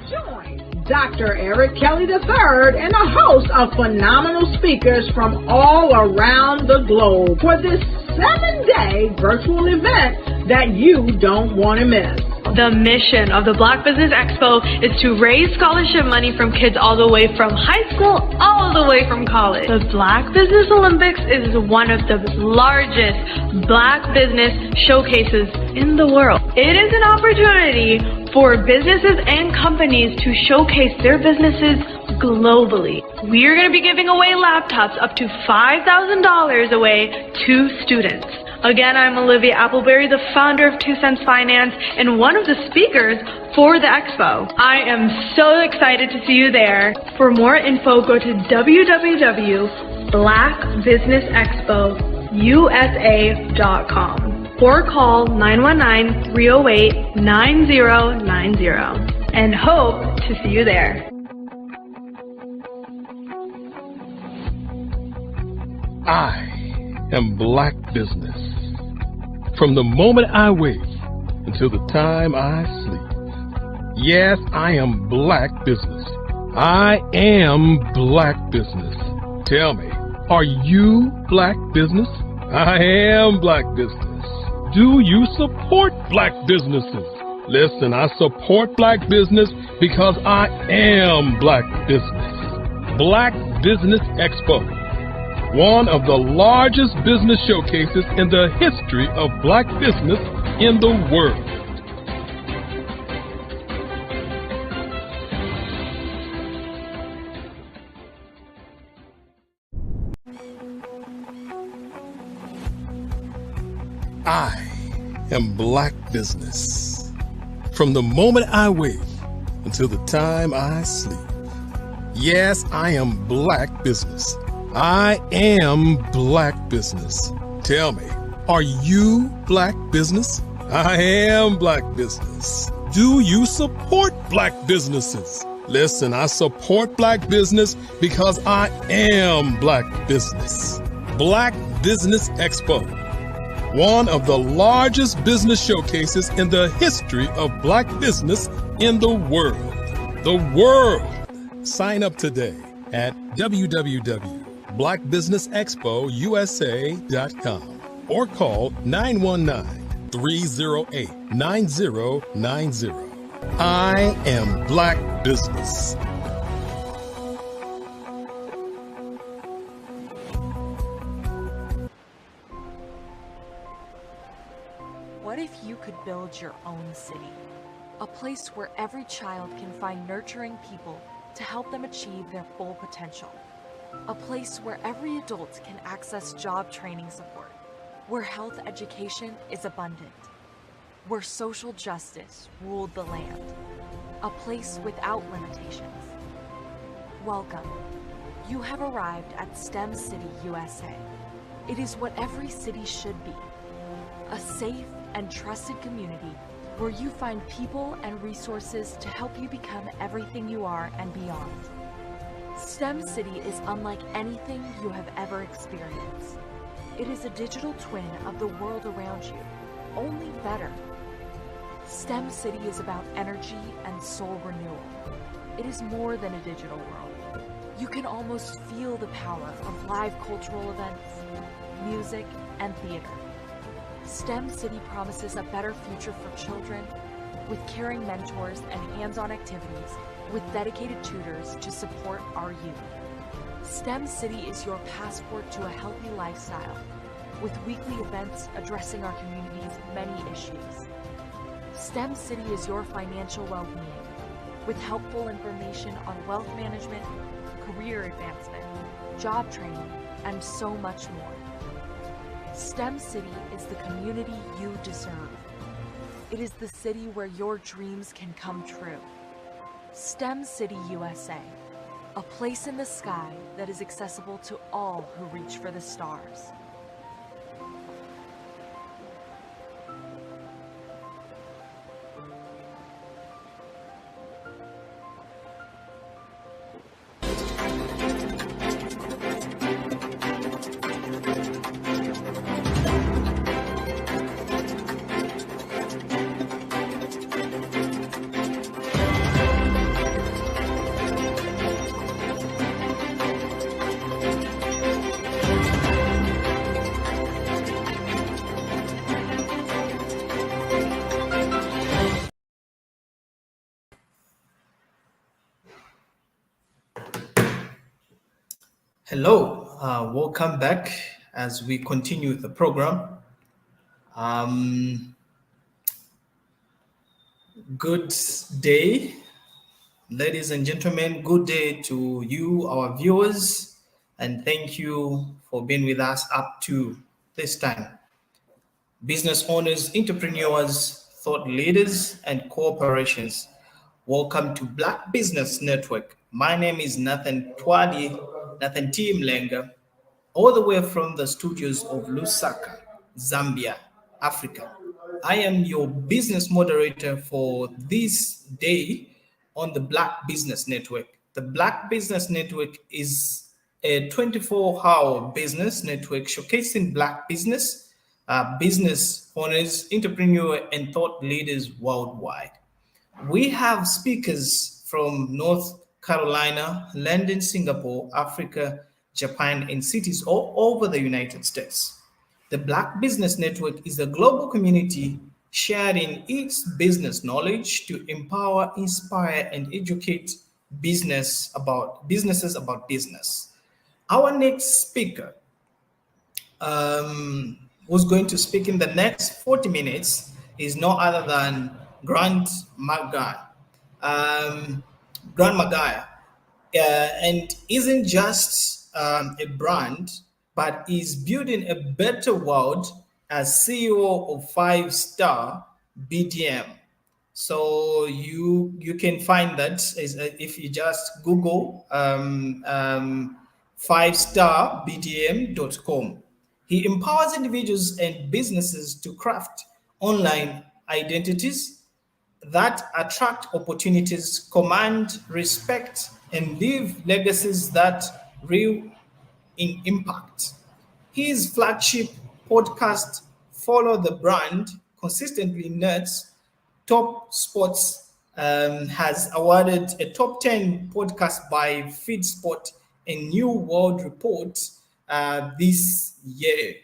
Join Dr. Eric Kelly III and a host of phenomenal speakers from all around the globe for this 7-day virtual event that you don't want to miss. The mission of the Black Business Expo is to raise scholarship money from kids all the way from high school, all the way from college. The Black Business Olympics is one of the largest Black business showcases in the world. It is an opportunity for businesses and companies to showcase their businesses globally. We are going to be giving away laptops up to $5,000 away to students. Again, I'm Olivia Appleberry, the founder of 2 Cents Finance and one of the speakers for the expo. I am so excited to see you there. For more info, go to www.blackbusinessexpousa.com or call 919-308-9090 and hope to see you there. I am Black Business. From the moment I wake until the time I sleep. Yes, I am Black Business. I am Black Business. Tell me, are you Black Business? I am Black Business. Do you support Black businesses? Listen, I support Black business because I am Black Business. Black Business Expo, one of the largest business showcases in the history of Black business in the world. I am Black Business. From the moment I wake until the time I sleep. Yes, I am Black Business. I am Black Business. Tell me, are you Black Business? I am Black Business. Do you support Black businesses? Listen, I support Black business because I am Black Business. Black Business Expo, one of the largest business showcases in the history of Black business in the world. The world! Sign up today at www.blackbusinessexpousa.com or call 919-308-9090. I am Black Business. What if you could build your own city? A place where every child can find nurturing people to help them achieve their full potential. A place where every adult can access job training support, where health education is abundant, where social justice ruled the land. A place without limitations. Welcome. You have arrived at STEM City, USA. It is what every city should be. A safe and trusted community where you find people and resources to help you become everything you are and beyond. STEM City is unlike anything you have ever experienced. It is a digital twin of the world around you, only better. STEM City is about energy and soul renewal. It is more than a digital world. You can almost feel the power of live cultural events, music, and theater. STEM City promises a better future for children with caring mentors and hands-on activities with dedicated tutors to support our youth. STEM City is your passport to a healthy lifestyle with weekly events addressing our community's many issues. STEM City is your financial well-being with helpful information on wealth management, career advancement, job training, and so much more. STEM City is the community you deserve. It is the city where your dreams can come true. STEM City USA, a place in the sky that is accessible to all who reach for the stars. Hello, welcome back as we continue with the program. Good day, ladies and gentlemen. Good day to you, our viewers, and thank you for being with us up to this time. Business owners, entrepreneurs, thought leaders, and corporations. Welcome to Black Business Network. My name is Nathan Nathan T. Mlenga, all the way from the studios of Lusaka, Zambia, Africa. I am your business moderator for this day on the Black Business Network. The Black Business Network is a 24-hour business network showcasing Black business owners, entrepreneurs, and thought leaders worldwide. We have speakers from North Carolina, London, Singapore, Africa, Japan, and cities all over the United States. The Black Business Network is a global community sharing its business knowledge to empower, inspire, and educate businesses about business. Our next speaker who's going to speak in the next 40 minutes is no other than Grant McGuire. Grant McGuire and isn't just a brand, but is building a better world as CEO of 5-Star BDM. So you can find that if you just Google 5starbdm.com. He empowers individuals and businesses to craft online identities that attract opportunities, command respect, and leave legacies that real in impact. His flagship podcast, Follow the Brand, consistently nerds top sports, has awarded a top 10 podcast by FeedSpot and New World Report this year.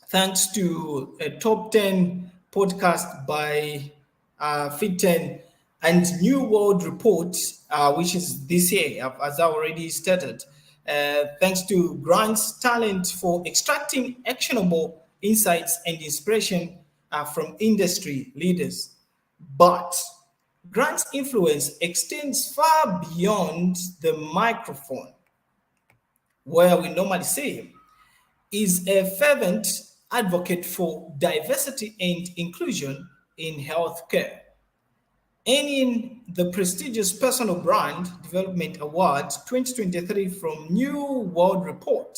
Thanks to a top 10 podcast by Fit10 and New World Report, which is this year, as I already stated. Thanks to Grant's talent for extracting actionable insights and inspiration from industry leaders. But Grant's influence extends far beyond the microphone, where we normally see him. Is a fervent advocate for diversity and inclusion in healthcare, earning the prestigious Personal Brand Development Award 2023 from New World Report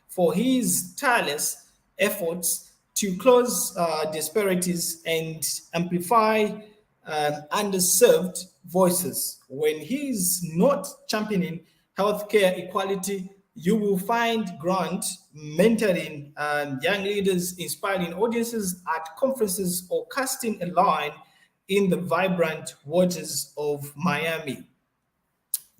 for his tireless efforts to close disparities and amplify underserved voices. When he's not championing healthcare equality, you will find Grant mentoring young leaders, inspiring audiences at conferences, or casting a line in the vibrant waters of Miami.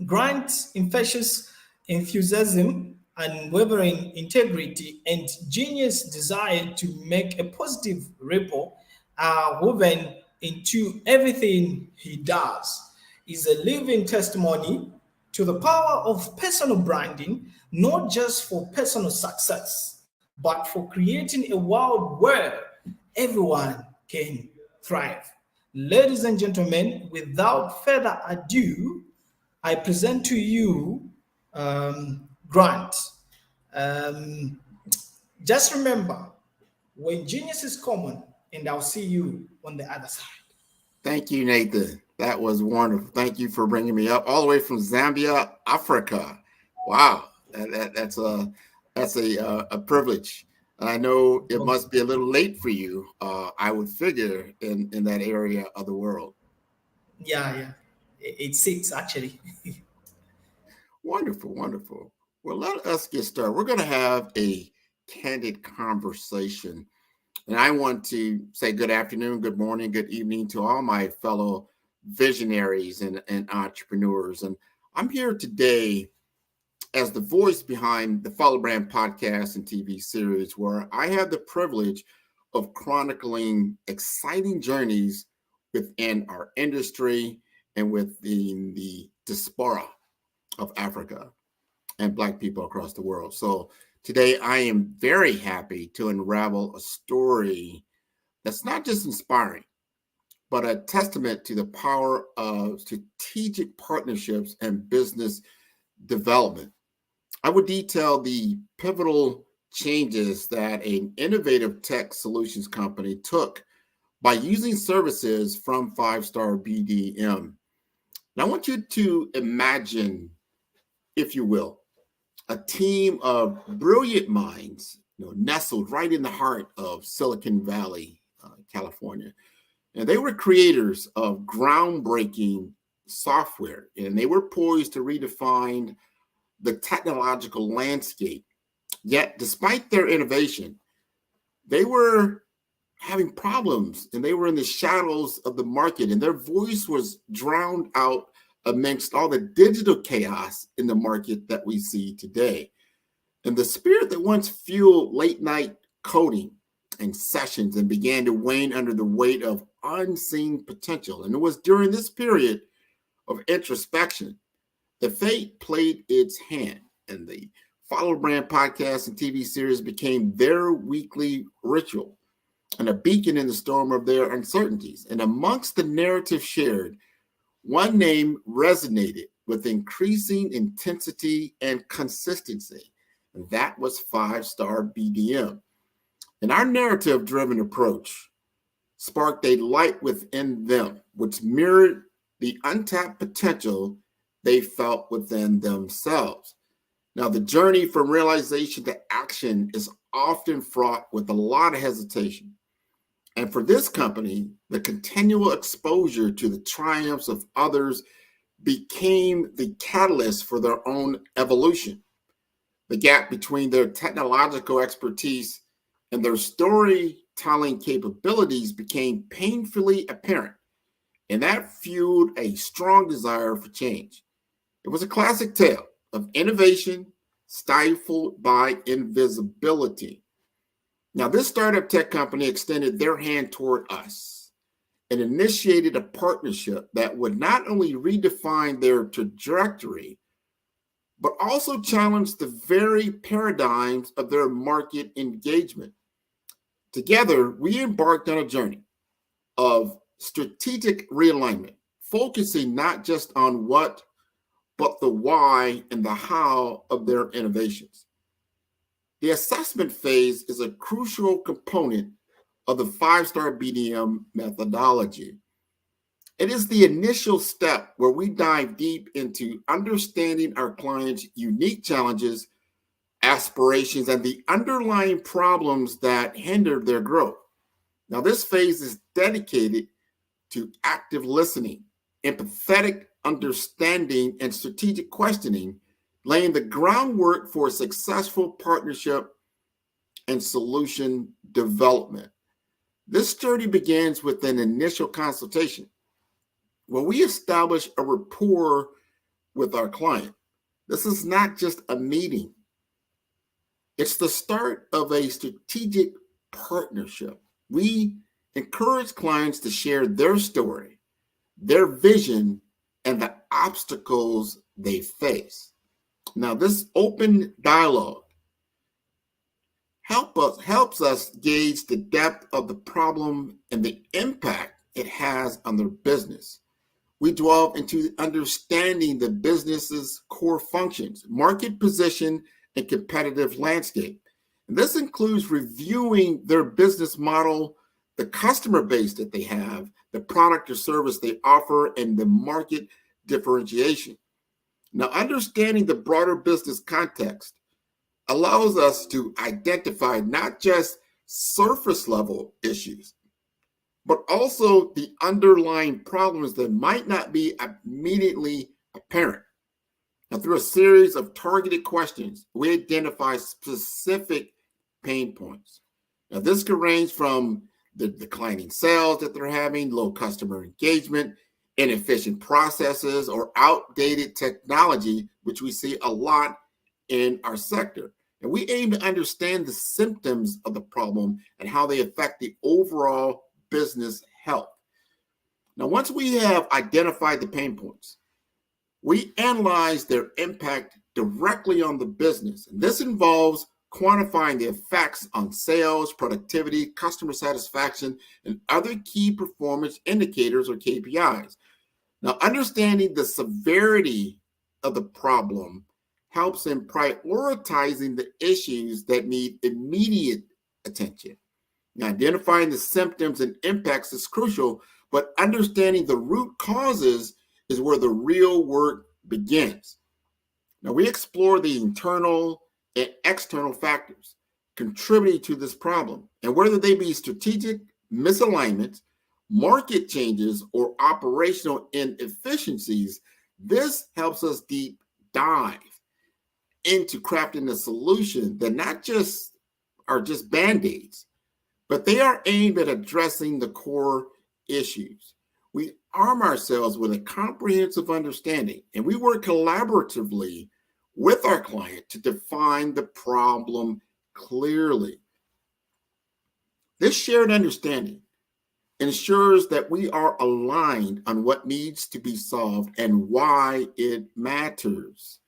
Grant's infectious enthusiasm, unwavering integrity, and genius desire to make a positive ripple are woven into everything he does. Is a living testimony to the power of personal branding, not just for personal success, but for creating a world where everyone can thrive. Ladies and gentlemen, without further ado, I present to you Grant. Just remember, when genius is common, and I'll see you on the other side. Thank you, Nathan. That was wonderful. Thank you for bringing me up all the way from Zambia, Africa. Wow, that's a privilege. I know it must be a little late for you. I would figure in that area of the world. Yeah, it's 6 actually. Wonderful, wonderful. Well, let us get started. We're going to have a candid conversation. And I want to say good afternoon, good morning, good evening to all my fellow visionaries and entrepreneurs. And I'm here today as the voice behind the Follow Brand podcast and TV series, where I have the privilege of chronicling exciting journeys within our industry and within the diaspora of Africa and Black people across the world. So today, I am very happy to unravel a story that's not just inspiring, but a testament to the power of strategic partnerships and business development. I would detail the pivotal changes that an innovative tech solutions company took by using services from 5-Star BDM. Now, I want you to imagine, if you will, a team of brilliant minds, nestled right in the heart of Silicon Valley, California. And they were creators of groundbreaking software, and they were poised to redefine the technological landscape. Yet, despite their innovation, they were having problems, and they were in the shadows of the market, and their voice was drowned out amongst all the digital chaos in the market that we see today. And the spirit that once fueled late night coding and sessions and began to wane under the weight of unseen potential. And it was during this period of introspection that fate played its hand, and the Follow Brand podcast and TV series became their weekly ritual and a beacon in the storm of their uncertainties. And amongst the narrative shared, one name resonated with increasing intensity and consistency, and that was 5-Star BDM. And our narrative-driven approach sparked a light within them, which mirrored the untapped potential they felt within themselves. Now, the journey from realization to action is often fraught with a lot of hesitation. And for this company, the continual exposure to the triumphs of others became the catalyst for their own evolution. The gap between their technological expertise and their storytelling capabilities became painfully apparent, and that fueled a strong desire for change. It was a classic tale of innovation stifled by invisibility. Now, this startup tech company extended their hand toward us and initiated a partnership that would not only redefine their trajectory, but also challenge the very paradigms of their market engagement. Together, we embarked on a journey of strategic realignment, focusing not just on what, but the why and the how of their innovations. The assessment phase is a crucial component of the 5-Star BDM methodology. It is the initial step where we dive deep into understanding our clients' unique challenges, aspirations, and the underlying problems that hinder their growth. Now, this phase is dedicated to active listening, empathetic understanding, and strategic questioning, laying the groundwork for successful partnership and solution development. This journey begins with an initial consultation, where we establish a rapport with our client. This is not just a meeting. It's the start of a strategic partnership. We encourage clients to share their story, their vision, and the obstacles they face. Now, this open dialogue helps us gauge the depth of the problem and the impact it has on their business. We delve into understanding the business's core functions, market position, and competitive landscape. And this includes reviewing their business model, the customer base that they have, the product or service they offer, and the market differentiation. Now, understanding the broader business context allows us to identify not just surface level issues, but also the underlying problems that might not be immediately apparent. Now, through a series of targeted questions, we identify specific pain points. Now, this could range from the declining sales that they're having, low customer engagement, inefficient processes, or outdated technology, which we see a lot in our sector. And we aim to understand the symptoms of the problem and how they affect the overall business health. Now, once we have identified the pain points, we analyze their impact directly on the business. And this involves quantifying the effects on sales, productivity, customer satisfaction, and other key performance indicators or KPIs. Now, understanding the severity of the problem helps in prioritizing the issues that need immediate attention. Now, identifying the symptoms and impacts is crucial, but understanding the root causes is where the real work begins. Now, we explore the internal and external factors contributing to this problem, and whether they be strategic misalignments, market changes, or operational inefficiencies, this helps us deep dive into crafting a solution that not just are just band-aids, but they are aimed at addressing the core issues. We arm ourselves with a comprehensive understanding, and we work collaboratively with our client to define the problem clearly. This shared understanding ensures that we are aligned on what needs to be solved and why it matters.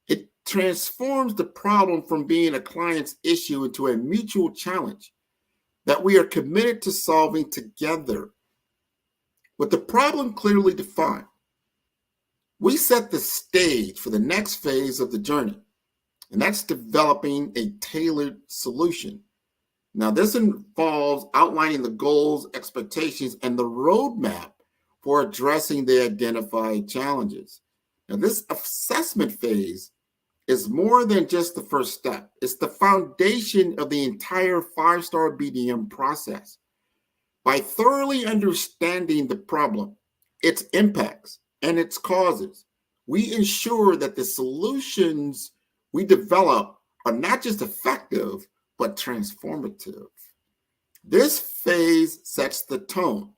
It transforms the problem from being a client's issue into a mutual challenge that we are committed to solving together. With the problem clearly defined, we set the stage for the next phase of the journey, and that's developing a tailored solution. Now, this involves outlining the goals, expectations, and the roadmap for addressing the identified challenges. Now, this assessment phase is more than just the first step. It's the foundation of the entire 5-star BDM process. By thoroughly understanding the problem, its impacts, and its causes, we ensure that the solutions we develop are not just effective, but transformative. This phase sets the tone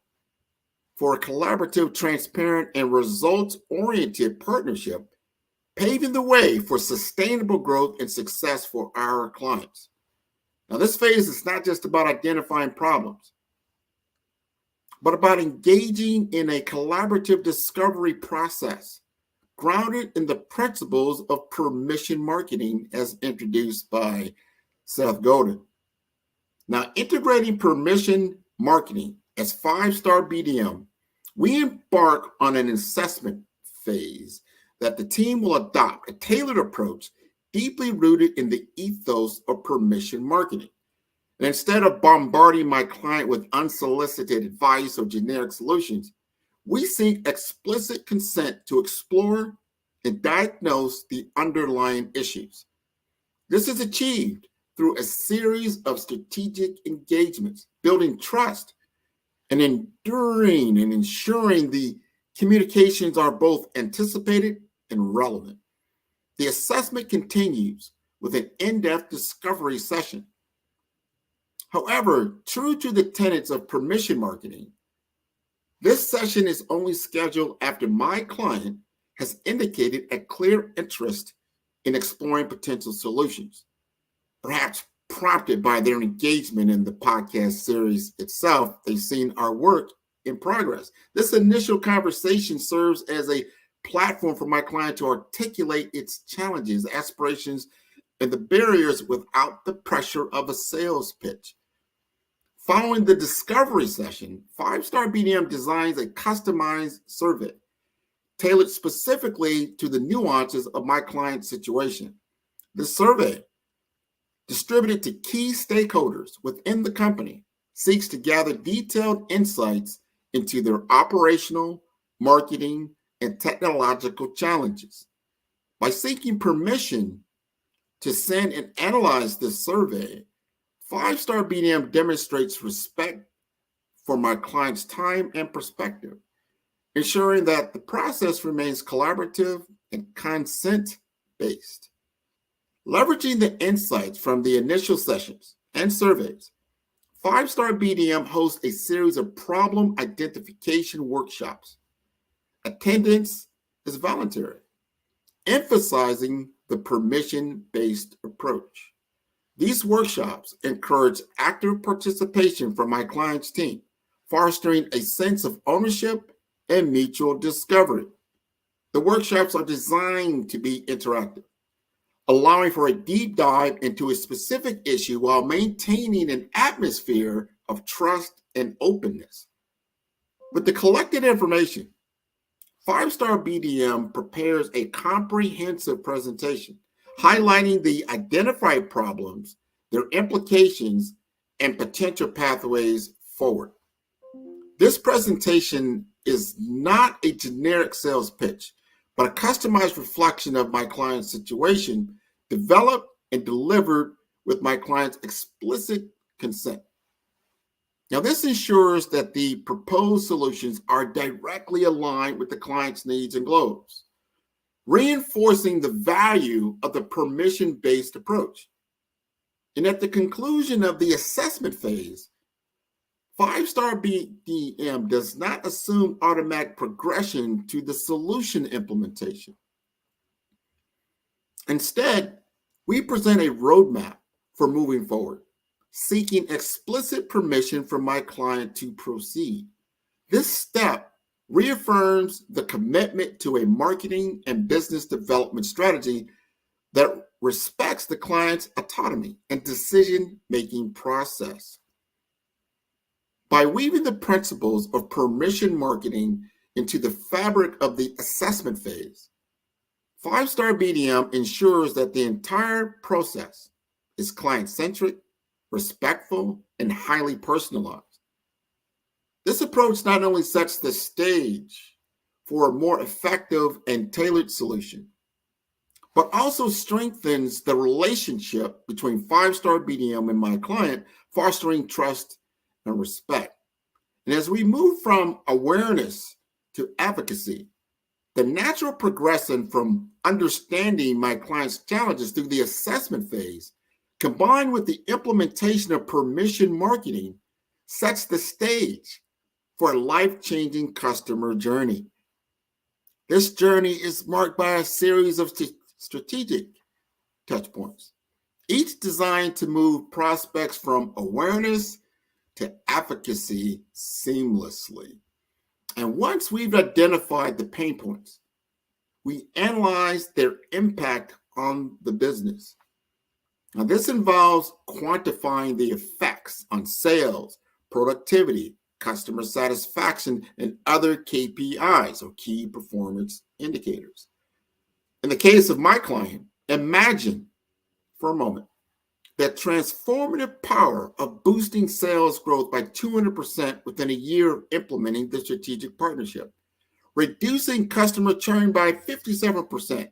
for a collaborative, transparent, and results-oriented partnership, paving the way for sustainable growth and success for our clients. Now, this phase is not just about identifying problems, but about engaging in a collaborative discovery process grounded in the principles of permission marketing as introduced by Seth Godin. Now, integrating permission marketing as 5-star BDM, we embark on an assessment phase that the team will adopt a tailored approach deeply rooted in the ethos of permission marketing. And instead of bombarding my client with unsolicited advice or generic solutions, we seek explicit consent to explore and diagnose the underlying issues. This is achieved through a series of strategic engagements, building trust and enduring and ensuring the communications are both anticipated and relevant. The assessment continues with an in-depth discovery session. However, true to the tenets of permission marketing, this session is only scheduled after my client has indicated a clear interest in exploring potential solutions, perhaps prompted by their engagement in the podcast series itself. They've seen our work in progress. This initial conversation serves as a platform for my client to articulate its challenges, aspirations, and the barriers without the pressure of a sales pitch. Following the discovery session, 5-star BDM designs a customized survey tailored specifically to the nuances of my client's situation. The survey, distributed to key stakeholders within the company, seeks to gather detailed insights into their operational, marketing, and technological challenges. By seeking permission to send and analyze this survey, 5-star BDM demonstrates respect for my client's time and perspective, ensuring that the process remains collaborative and consent-based. Leveraging the insights from the initial sessions and surveys, 5-star BDM hosts a series of problem identification workshops. Attendance is voluntary, emphasizing the permission-based approach. These workshops encourage active participation from my client's team, fostering a sense of ownership and mutual discovery. The workshops are designed to be interactive, allowing for a deep dive into a specific issue while maintaining an atmosphere of trust and openness. With the collected information, 5-Star BDM prepares a comprehensive presentation highlighting the identified problems, their implications, and potential pathways forward. This presentation is not a generic sales pitch, but a customized reflection of my client's situation, developed and delivered with my client's explicit consent. Now, this ensures that the proposed solutions are directly aligned with the client's needs and goals, reinforcing the value of the permission-based approach. And at the conclusion of the assessment phase, 5-Star BDM does not assume automatic progression to the solution implementation. Instead, we present a roadmap for moving forward, seeking explicit permission from my client to proceed. This step reaffirms the commitment to a marketing and business development strategy that respects the client's autonomy and decision-making process. By weaving the principles of permission marketing into the fabric of the assessment phase, 5-Star BDM ensures that the entire process is client-centric, respectful, and highly personalized. This approach not only sets the stage for a more effective and tailored solution, but also strengthens the relationship between 5-Star BDM and my client, fostering trust and respect. And as we move from awareness to advocacy, the natural progression from understanding my client's challenges through the assessment phase, combined with the implementation of permission marketing, sets the stage for a life-changing customer journey. This journey is marked by a series of strategic touchpoints, each designed to move prospects from awareness to advocacy seamlessly. And once we've identified the pain points, we analyze their impact on the business. Now, this involves quantifying the effects on sales, productivity, customer satisfaction, and other KPIs, or key performance indicators. In the case of my client, imagine for a moment that transformative power of boosting sales growth by 200% within a year of implementing the strategic partnership, reducing customer churn by 57%,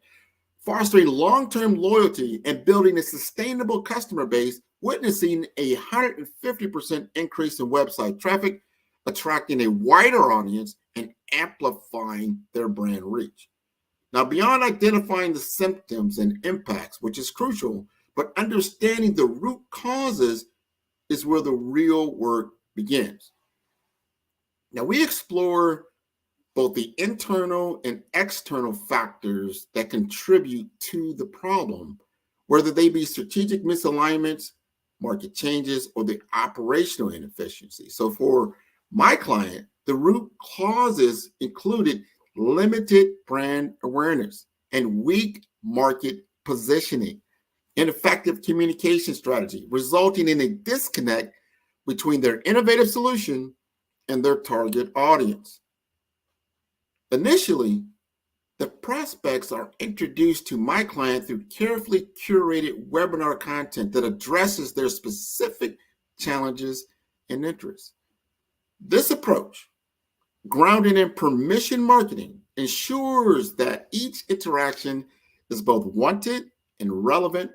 fostering long-term loyalty and building a sustainable customer base, witnessing a 150% increase in website traffic, attracting a wider audience, and amplifying their brand reach. Now, beyond identifying the symptoms and impacts, which is crucial, but understanding the root causes is where the real work begins. Now, we explore both the internal and external factors that contribute to the problem, whether they be strategic misalignments, market changes, or the operational inefficiency. So for my client, the root causes included limited brand awareness and weak market positioning, ineffective communication strategy, resulting in a disconnect between their innovative solution and their target audience. Initially, the prospects are introduced to my client through carefully curated webinar content that addresses their specific challenges and interests. This approach, grounded in permission marketing, ensures that each interaction is both wanted and relevant,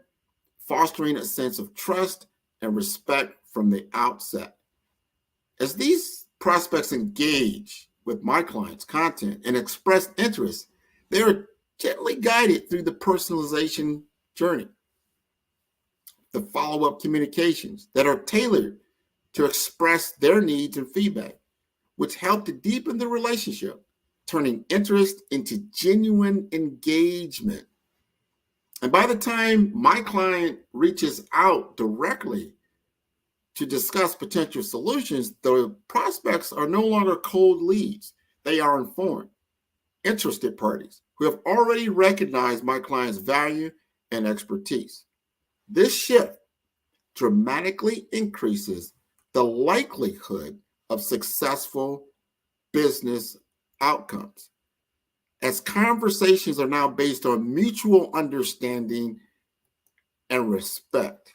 fostering a sense of trust and respect from the outset. As these prospects engage with my client's content and express interest, they are gently guided through the personalization journey, the follow-up communications that are tailored to express their needs and feedback, which help to deepen the relationship, turning interest into genuine engagement. And by the time my client reaches out directly to discuss potential solutions, the prospects are no longer cold leads. They are informed, interested parties who have already recognized my client's value and expertise. This shift dramatically increases the likelihood of successful business outcomes, as conversations are now based on mutual understanding and respect,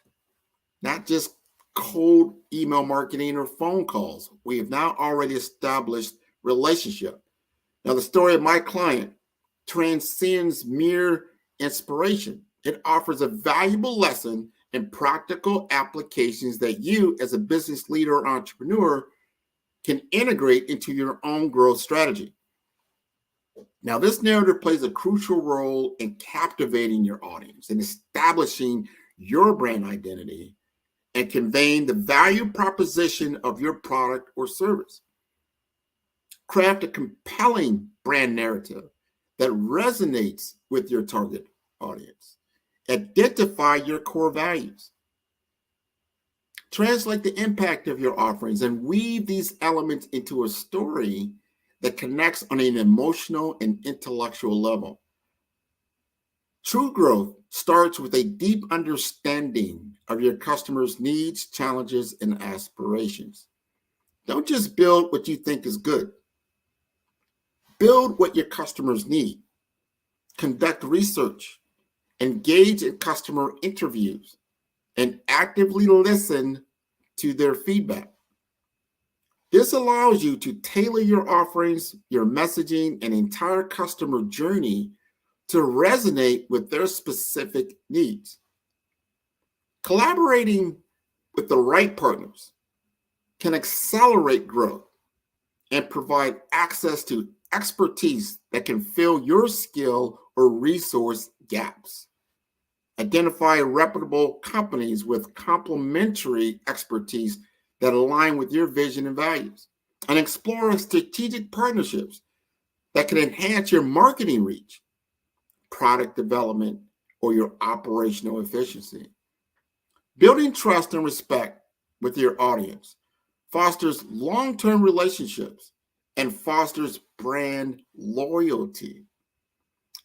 not just cold email marketing or phone calls. We have now already established relationship. Now, the story of my client transcends mere inspiration. It offers a valuable lesson and practical applications that you, as a business leader or entrepreneur, can integrate into your own growth strategy. Now, this narrative plays a crucial role in captivating your audience and establishing your brand identity and conveying the value proposition of your product or service. Craft a compelling brand narrative that resonates with your target audience. Identify your core values. Translate the impact of your offerings and weave these elements into a story that connects on an emotional and intellectual level. True growth starts with a deep understanding of your customers' needs, challenges, and aspirations. Don't just build what you think is good. Build what your customers need. Conduct research, engage in customer interviews, and actively listen to their feedback. This allows you to tailor your offerings, your messaging, and entire customer journey to resonate with their specific needs. Collaborating with the right partners can accelerate growth and provide access to expertise that can fill your skill or resource gaps. Identify reputable companies with complementary expertise that align with your vision and values, and explore strategic partnerships that can enhance your marketing reach, product development, or your operational efficiency. Building trust and respect with your audience fosters long-term relationships and fosters brand loyalty.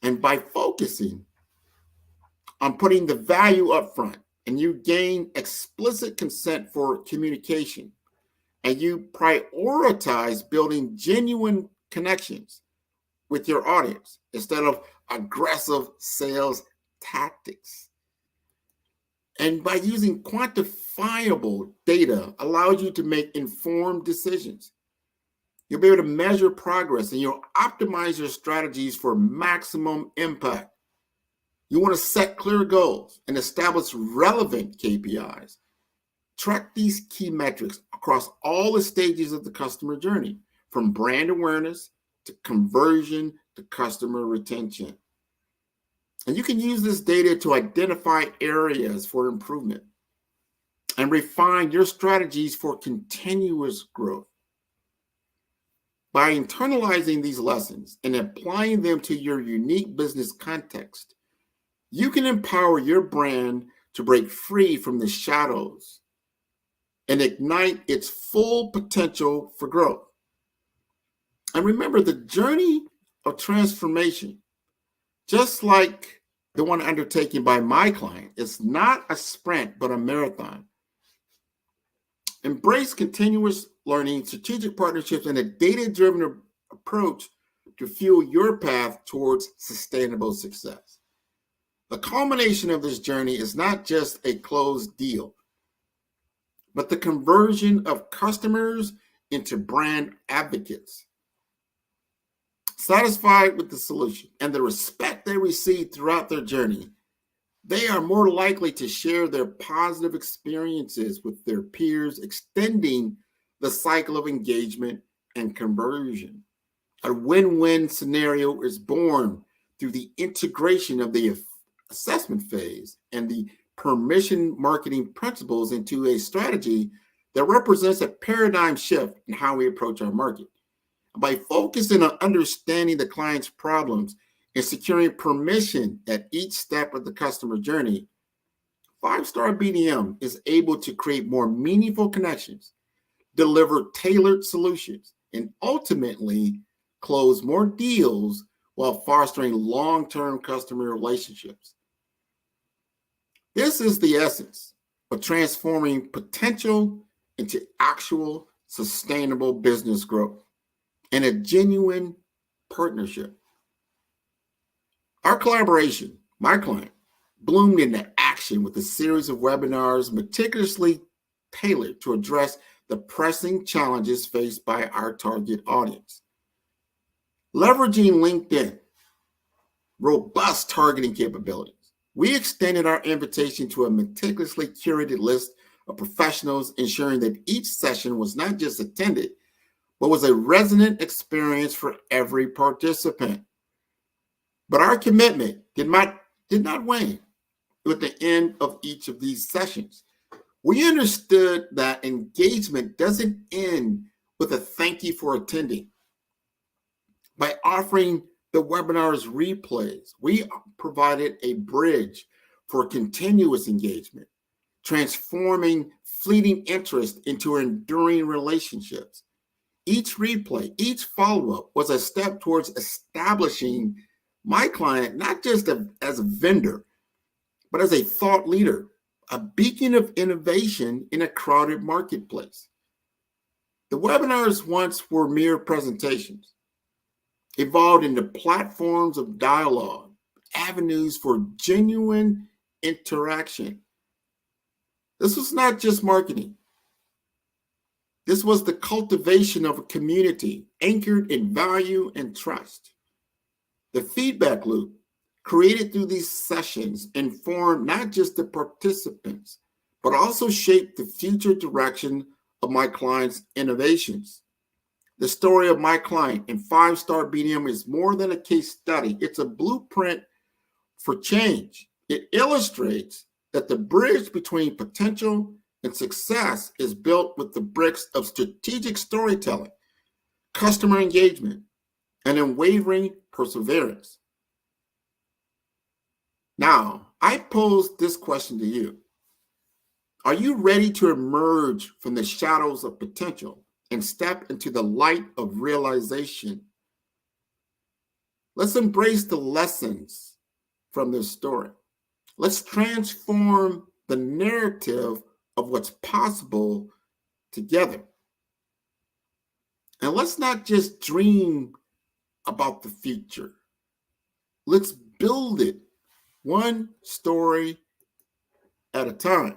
And by focusing on putting the value up front, and you gain explicit consent for communication, and you prioritize building genuine connections with your audience instead of aggressive sales tactics. And by using quantifiable data allows you to make informed decisions. You'll be able to measure progress and you'll optimize your strategies for maximum impact. You want to set clear goals and establish relevant KPIs. Track these key metrics across all the stages of the customer journey, from brand awareness to conversion to customer retention. And you can use this data to identify areas for improvement and refine your strategies for continuous growth. By internalizing these lessons and applying them to your unique business context, you can empower your brand to break free from the shadows and ignite its full potential for growth. And remember, the journey of transformation, just like the one undertaken by my client, is not a sprint, but a marathon. Embrace continuous learning, strategic partnerships, and a data-driven approach to fuel your path towards sustainable success. The culmination of this journey is not just a closed deal, but the conversion of customers into brand advocates. Satisfied with the solution and the respect they receive throughout their journey, they are more likely to share their positive experiences with their peers, extending the cycle of engagement and conversion. A win-win scenario is born through the integration of the assessment phase and the permission marketing principles into a strategy that represents a paradigm shift in how we approach our market. By focusing on understanding the client's problems and securing permission at each step of the customer journey, 5-Star BDM is able to create more meaningful connections, deliver tailored solutions, and ultimately close more deals while fostering long-term customer relationships. This is the essence of transforming potential into actual sustainable business growth and a genuine partnership. Our collaboration, my client, bloomed into action with a series of webinars meticulously tailored to address the pressing challenges faced by our target audience. Leveraging LinkedIn, robust targeting capabilities, we extended our invitation to a meticulously curated list of professionals, ensuring that each session was not just attended, but was a resonant experience for every participant. But our commitment did not wane with the end of each of these sessions. We understood that engagement doesn't end with a thank you for attending. By offering the webinar's replays, we provided a bridge for continuous engagement, transforming fleeting interest into enduring relationships. Each replay, each follow-up was a step towards establishing my client not just as a vendor, but as a thought leader, a beacon of innovation in a crowded marketplace. The webinars once were mere presentations, evolved into platforms of dialogue, avenues for genuine interaction. This was not just marketing. This was the cultivation of a community anchored in value and trust. The feedback loop created through these sessions informed not just the participants, but also shaped the future direction of my client's innovations. The story of my client in 5-Star BDM is more than a case study. It's a blueprint for change. It illustrates that the bridge between potential and success is built with the bricks of strategic storytelling, customer engagement, and unwavering perseverance. Now, I pose this question to you. Are you ready to emerge from the shadows of potential and step into the light of realization? Let's embrace the lessons from this story. Let's transform the narrative of what's possible together. And let's not just dream about the future. Let's build it one story at a time.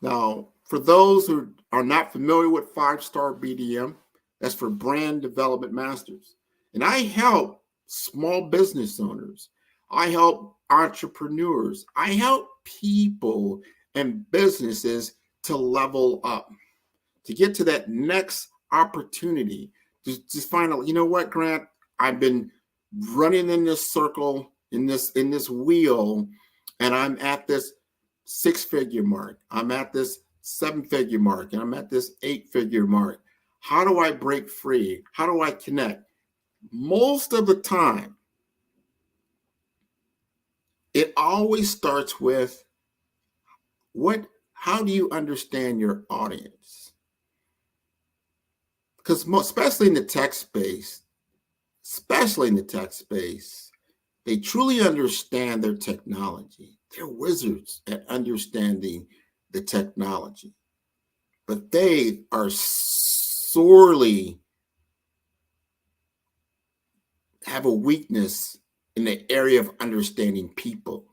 Now, for those who are not familiar with 5-Star BDM, that's for Brand Development Masters. And I help small business owners. I help entrepreneurs. I help people and businesses to level up, to get to that next opportunity, to find out, you know what, Grant, I've been running in this circle, in this wheel, and I'm at this 6-figure mark. I'm at this 7-figure mark, and I'm at this 8-figure mark. How do I break free? How do I connect? Most of the time, it always starts with how do you understand your audience? Because especially in the tech space, they truly understand their technology. They're wizards at understanding the technology, but they are sorely have a weakness in the area of understanding people,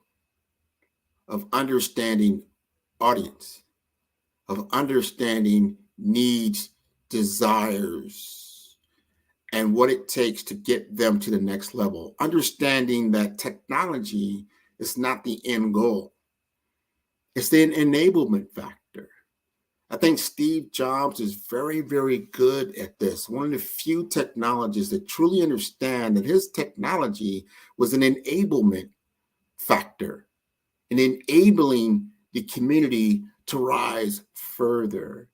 of understanding audience, of understanding needs, desires, and what it takes to get them to the next level. Understanding that technology is not the end goal. It's the enablement factor. I think Steve Jobs is very, very good at this. One of the few technologists that truly understand that his technology was an enablement factor, in enabling the community to rise further.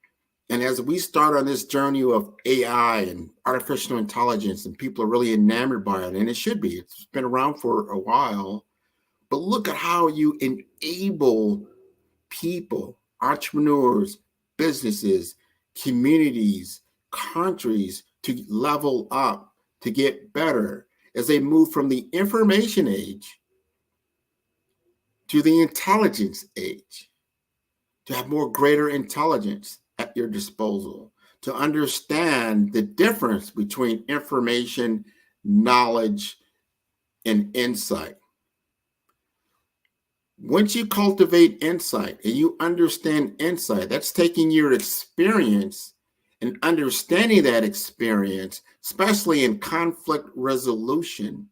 And as we start on this journey of AI and artificial intelligence, and people are really enamored by it, and it should be, it's been around for a while, but look at how you enable people, entrepreneurs, businesses, communities, countries to level up, to get better as they move from the information age to the intelligence age, to have more greater intelligence at your disposal, to understand the difference between information, knowledge, and insight. Once you cultivate insight and you understand insight, that's taking your experience and understanding that experience, especially in conflict resolution.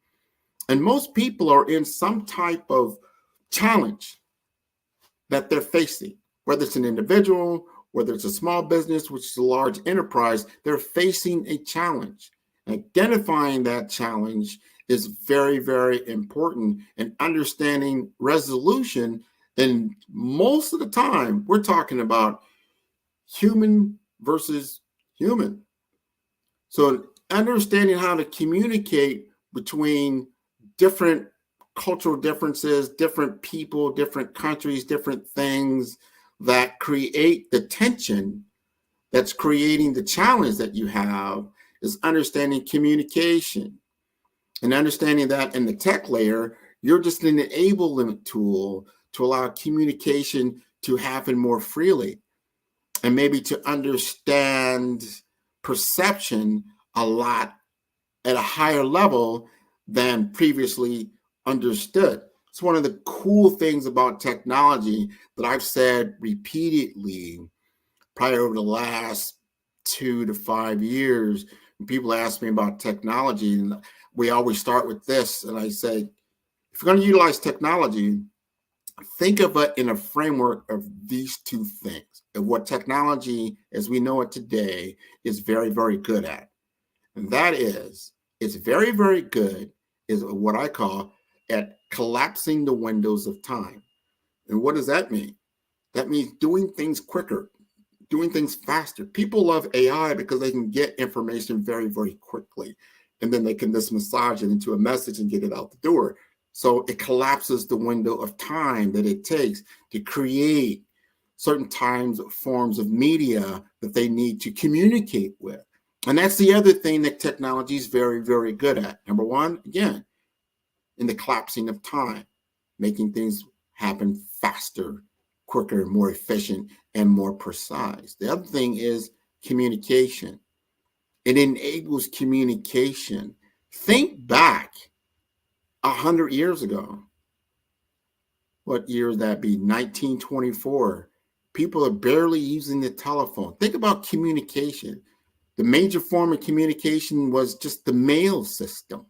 And most people are in some type of challenge that they're facing, whether it's an individual, whether it's a small business, which is a large enterprise, they're facing a challenge. Identifying that challenge is very, very important, and understanding resolution. And most of the time, we're talking about human versus human. So understanding how to communicate between different cultural differences, different people, different countries, different things that create the tension that's creating the challenge that you have is understanding communication. And understanding that in the tech layer, you're just an enablement tool to allow communication to happen more freely, and maybe to understand perception a lot at a higher level than previously understood. It's one of the cool things about technology that I've said repeatedly, probably over the last 2 to 5 years. When people ask me about technology, and we always start with this, and I say, if you're going to utilize technology, think of it in a framework of these two things, and what technology as we know it today is very, very good at. And that is, it's very, very good is what I call at collapsing the windows of time. And what does that mean? That means doing things quicker, doing things faster. People love AI because they can get information very, very quickly. And then they can just massage it into a message and get it out the door. So it collapses the window of time that it takes to create certain forms of media that they need to communicate with. And that's the other thing that technology is very, very good at. Number one, again, in the collapsing of time, making things happen faster, quicker, more efficient, and more precise. The other thing is communication. It enables communication. Think back 100 years ago. What year would that be? 1924. People are barely using the telephone. Think about communication. The major form of communication was just the mail system,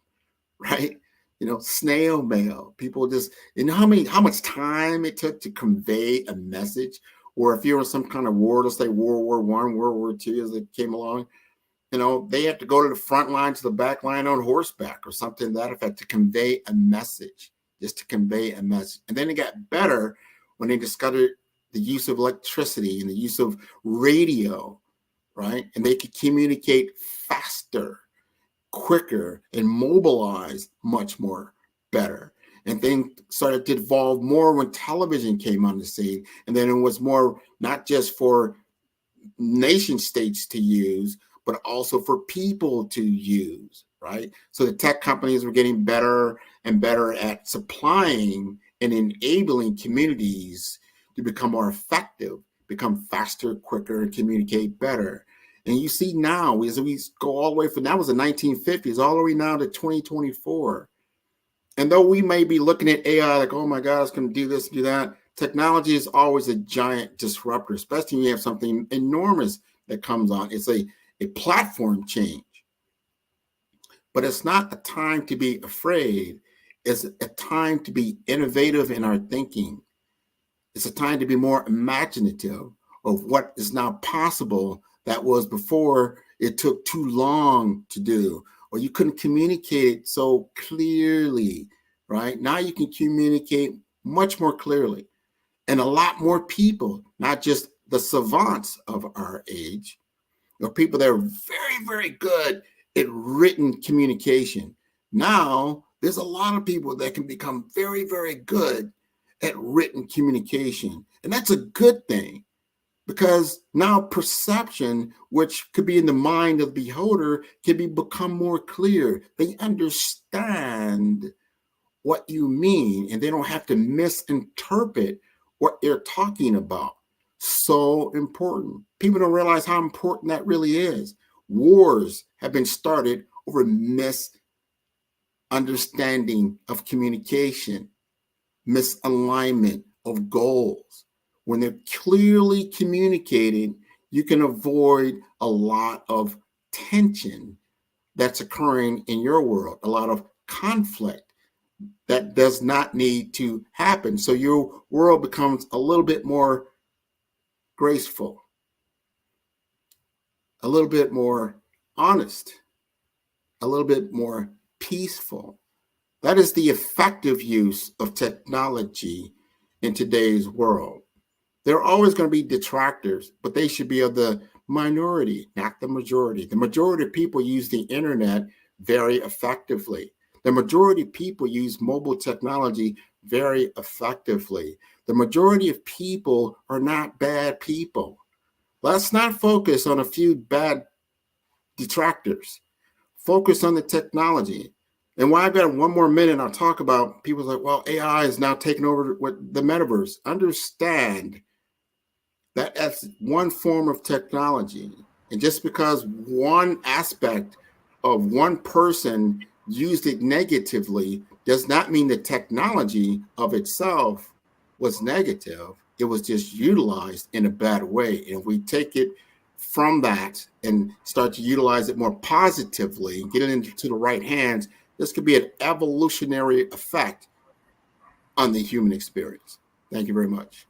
right? Snail mail. People just, how much time it took to convey a message? Or if you were some kind of war, let's say World War I, World War II as it came along, they have to go to the front line to the back line on horseback or something to that effect to convey a message, just to convey a message. And then it got better when they discovered the use of electricity and the use of radio, right? And they could communicate faster, quicker, and mobilize much more better. And things started to evolve more when television came on the scene. And then it was more not just for nation states to use, but also for people to use, right? So the tech companies were getting better and better at supplying and enabling communities to become more effective, become faster, quicker, and communicate better. And you see now, as we go all the way from, that was the 1950s, all the way now to 2024. And though we may be looking at AI like, oh my God, it's going to do this, do that, technology is always a giant disruptor, especially when you have something enormous that comes on. It's a platform change. But it's not a time to be afraid. It's a time to be innovative in our thinking. It's a time to be more imaginative of what is now possible that was before it took too long to do, or you couldn't communicate it so clearly, right? Now you can communicate much more clearly. And a lot more people, not just the savants of our age, or people that are very, very good at written communication. Now, there's a lot of people that can become very, very good at written communication. And that's a good thing, because now perception, which could be in the mind of the beholder, can become more clear. They understand what you mean, and they don't have to misinterpret what you're talking about. So important. People don't realize how important that really is. Wars have been started over misunderstanding of communication, misalignment of goals. When they're clearly communicated, you can avoid a lot of tension that's occurring in your world, a lot of conflict that does not need to happen. So your world becomes a little bit more graceful, a little bit more honest, a little bit more peaceful. That is the effective use of technology in today's world. There are always going to be detractors, but they should be of the minority, not the majority. The majority of people use the internet very effectively. The majority of people use mobile technology very effectively. The majority of people are not bad people. Let's not focus on a few bad detractors. Focus on the technology. And while I've got one more minute, I'll talk about people like, well, AI is now taking over with the metaverse. Understand that that's one form of technology. And just because one aspect of one person used it negatively does not mean the technology of itself was negative. It was just utilized in a bad way. And if we take it from that and start to utilize it more positively, get it into the right hands, this could be an evolutionary effect on the human experience. Thank you very much.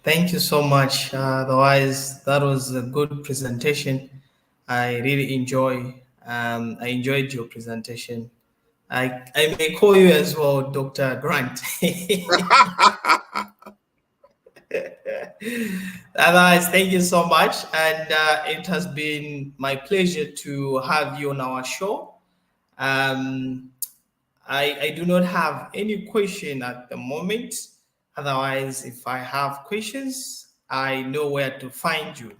Thank you so much. Otherwise, that was a good presentation. I really I enjoyed your presentation. I may call you as well, Dr. Grant. Otherwise, thank you so much. And it has been my pleasure to have you on our show. I do not have any question at the moment. Otherwise, if I have questions, I know where to find you.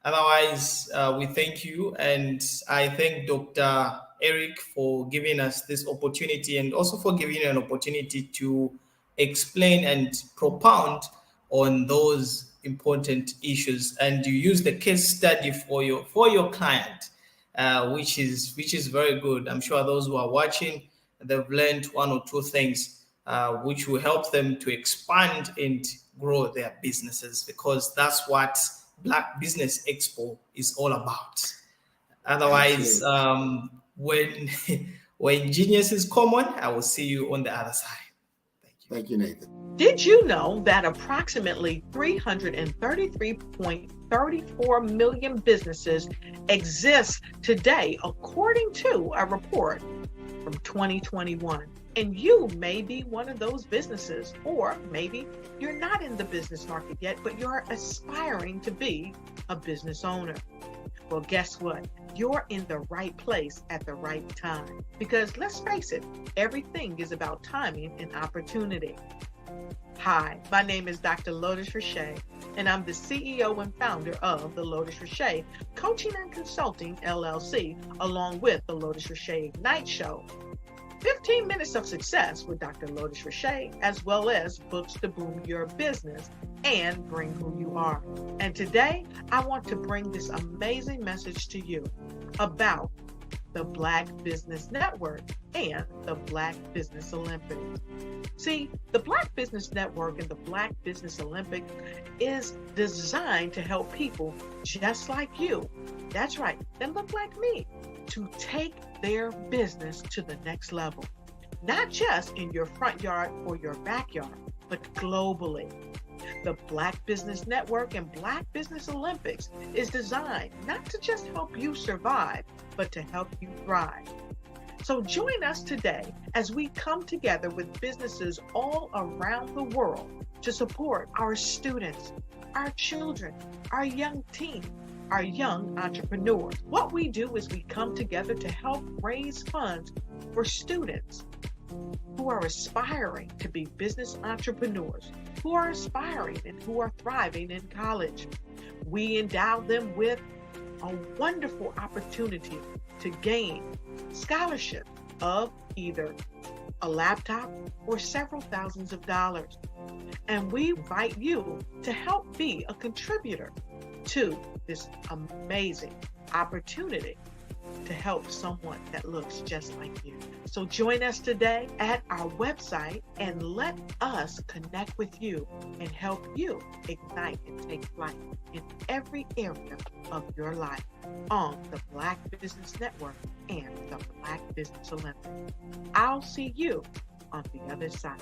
Otherwise, we thank you. And I thank Dr. Eric for giving us this opportunity and also for giving an opportunity to explain and propound on those important issues. And you use the case study for your client, which is very good. I'm sure those who are watching, they've learned one or two things which will help them to expand and grow their businesses, because that's what Black Business Expo is all about. Otherwise, when genius is common, I will see you on the other side. Thank you, Nathan. Did you know that approximately 333.34 million businesses exist today, according to a report from 2021? And you may be one of those businesses, or maybe you're not in the business market yet, but you're aspiring to be a business owner. Well, guess what? You're in the right place at the right time. Because let's face it, everything is about timing and opportunity. Hi, my name is Dr. Lotus Richey, and I'm the CEO and founder of the Lotus Richey Coaching and Consulting LLC, along with the Lotus Richey Ignite Show. 15 minutes of success with Dr. Lotus Richey, as well as books to boom your business and bring who you are. And today, I want to bring this amazing message to you about the Black Business Network and the Black Business Olympics. See, the Black Business Network and the Black Business Olympics is designed to help people just like you, that's right, that look like me, to take their business to the next level. Not just in your front yard or your backyard, but globally. The Black Business Network and Black Business Olympics is designed not to just help you survive, but to help you thrive. So join us today as we come together with businesses all around the world to support our students, our children, our young teens, our young entrepreneurs. What we do is we come together to help raise funds for students who are aspiring to be business entrepreneurs, who are aspiring and who are thriving in college. We endow them with a wonderful opportunity to gain scholarships of either a laptop or several thousands of dollars. And we invite you to help be a contributor to this amazing opportunity to help someone that looks just like you. So join us today at our website and let us connect with you and help you ignite and take flight in every area of your life on the Black Business Network and the Black Business Olympics. I'll see you on the other side.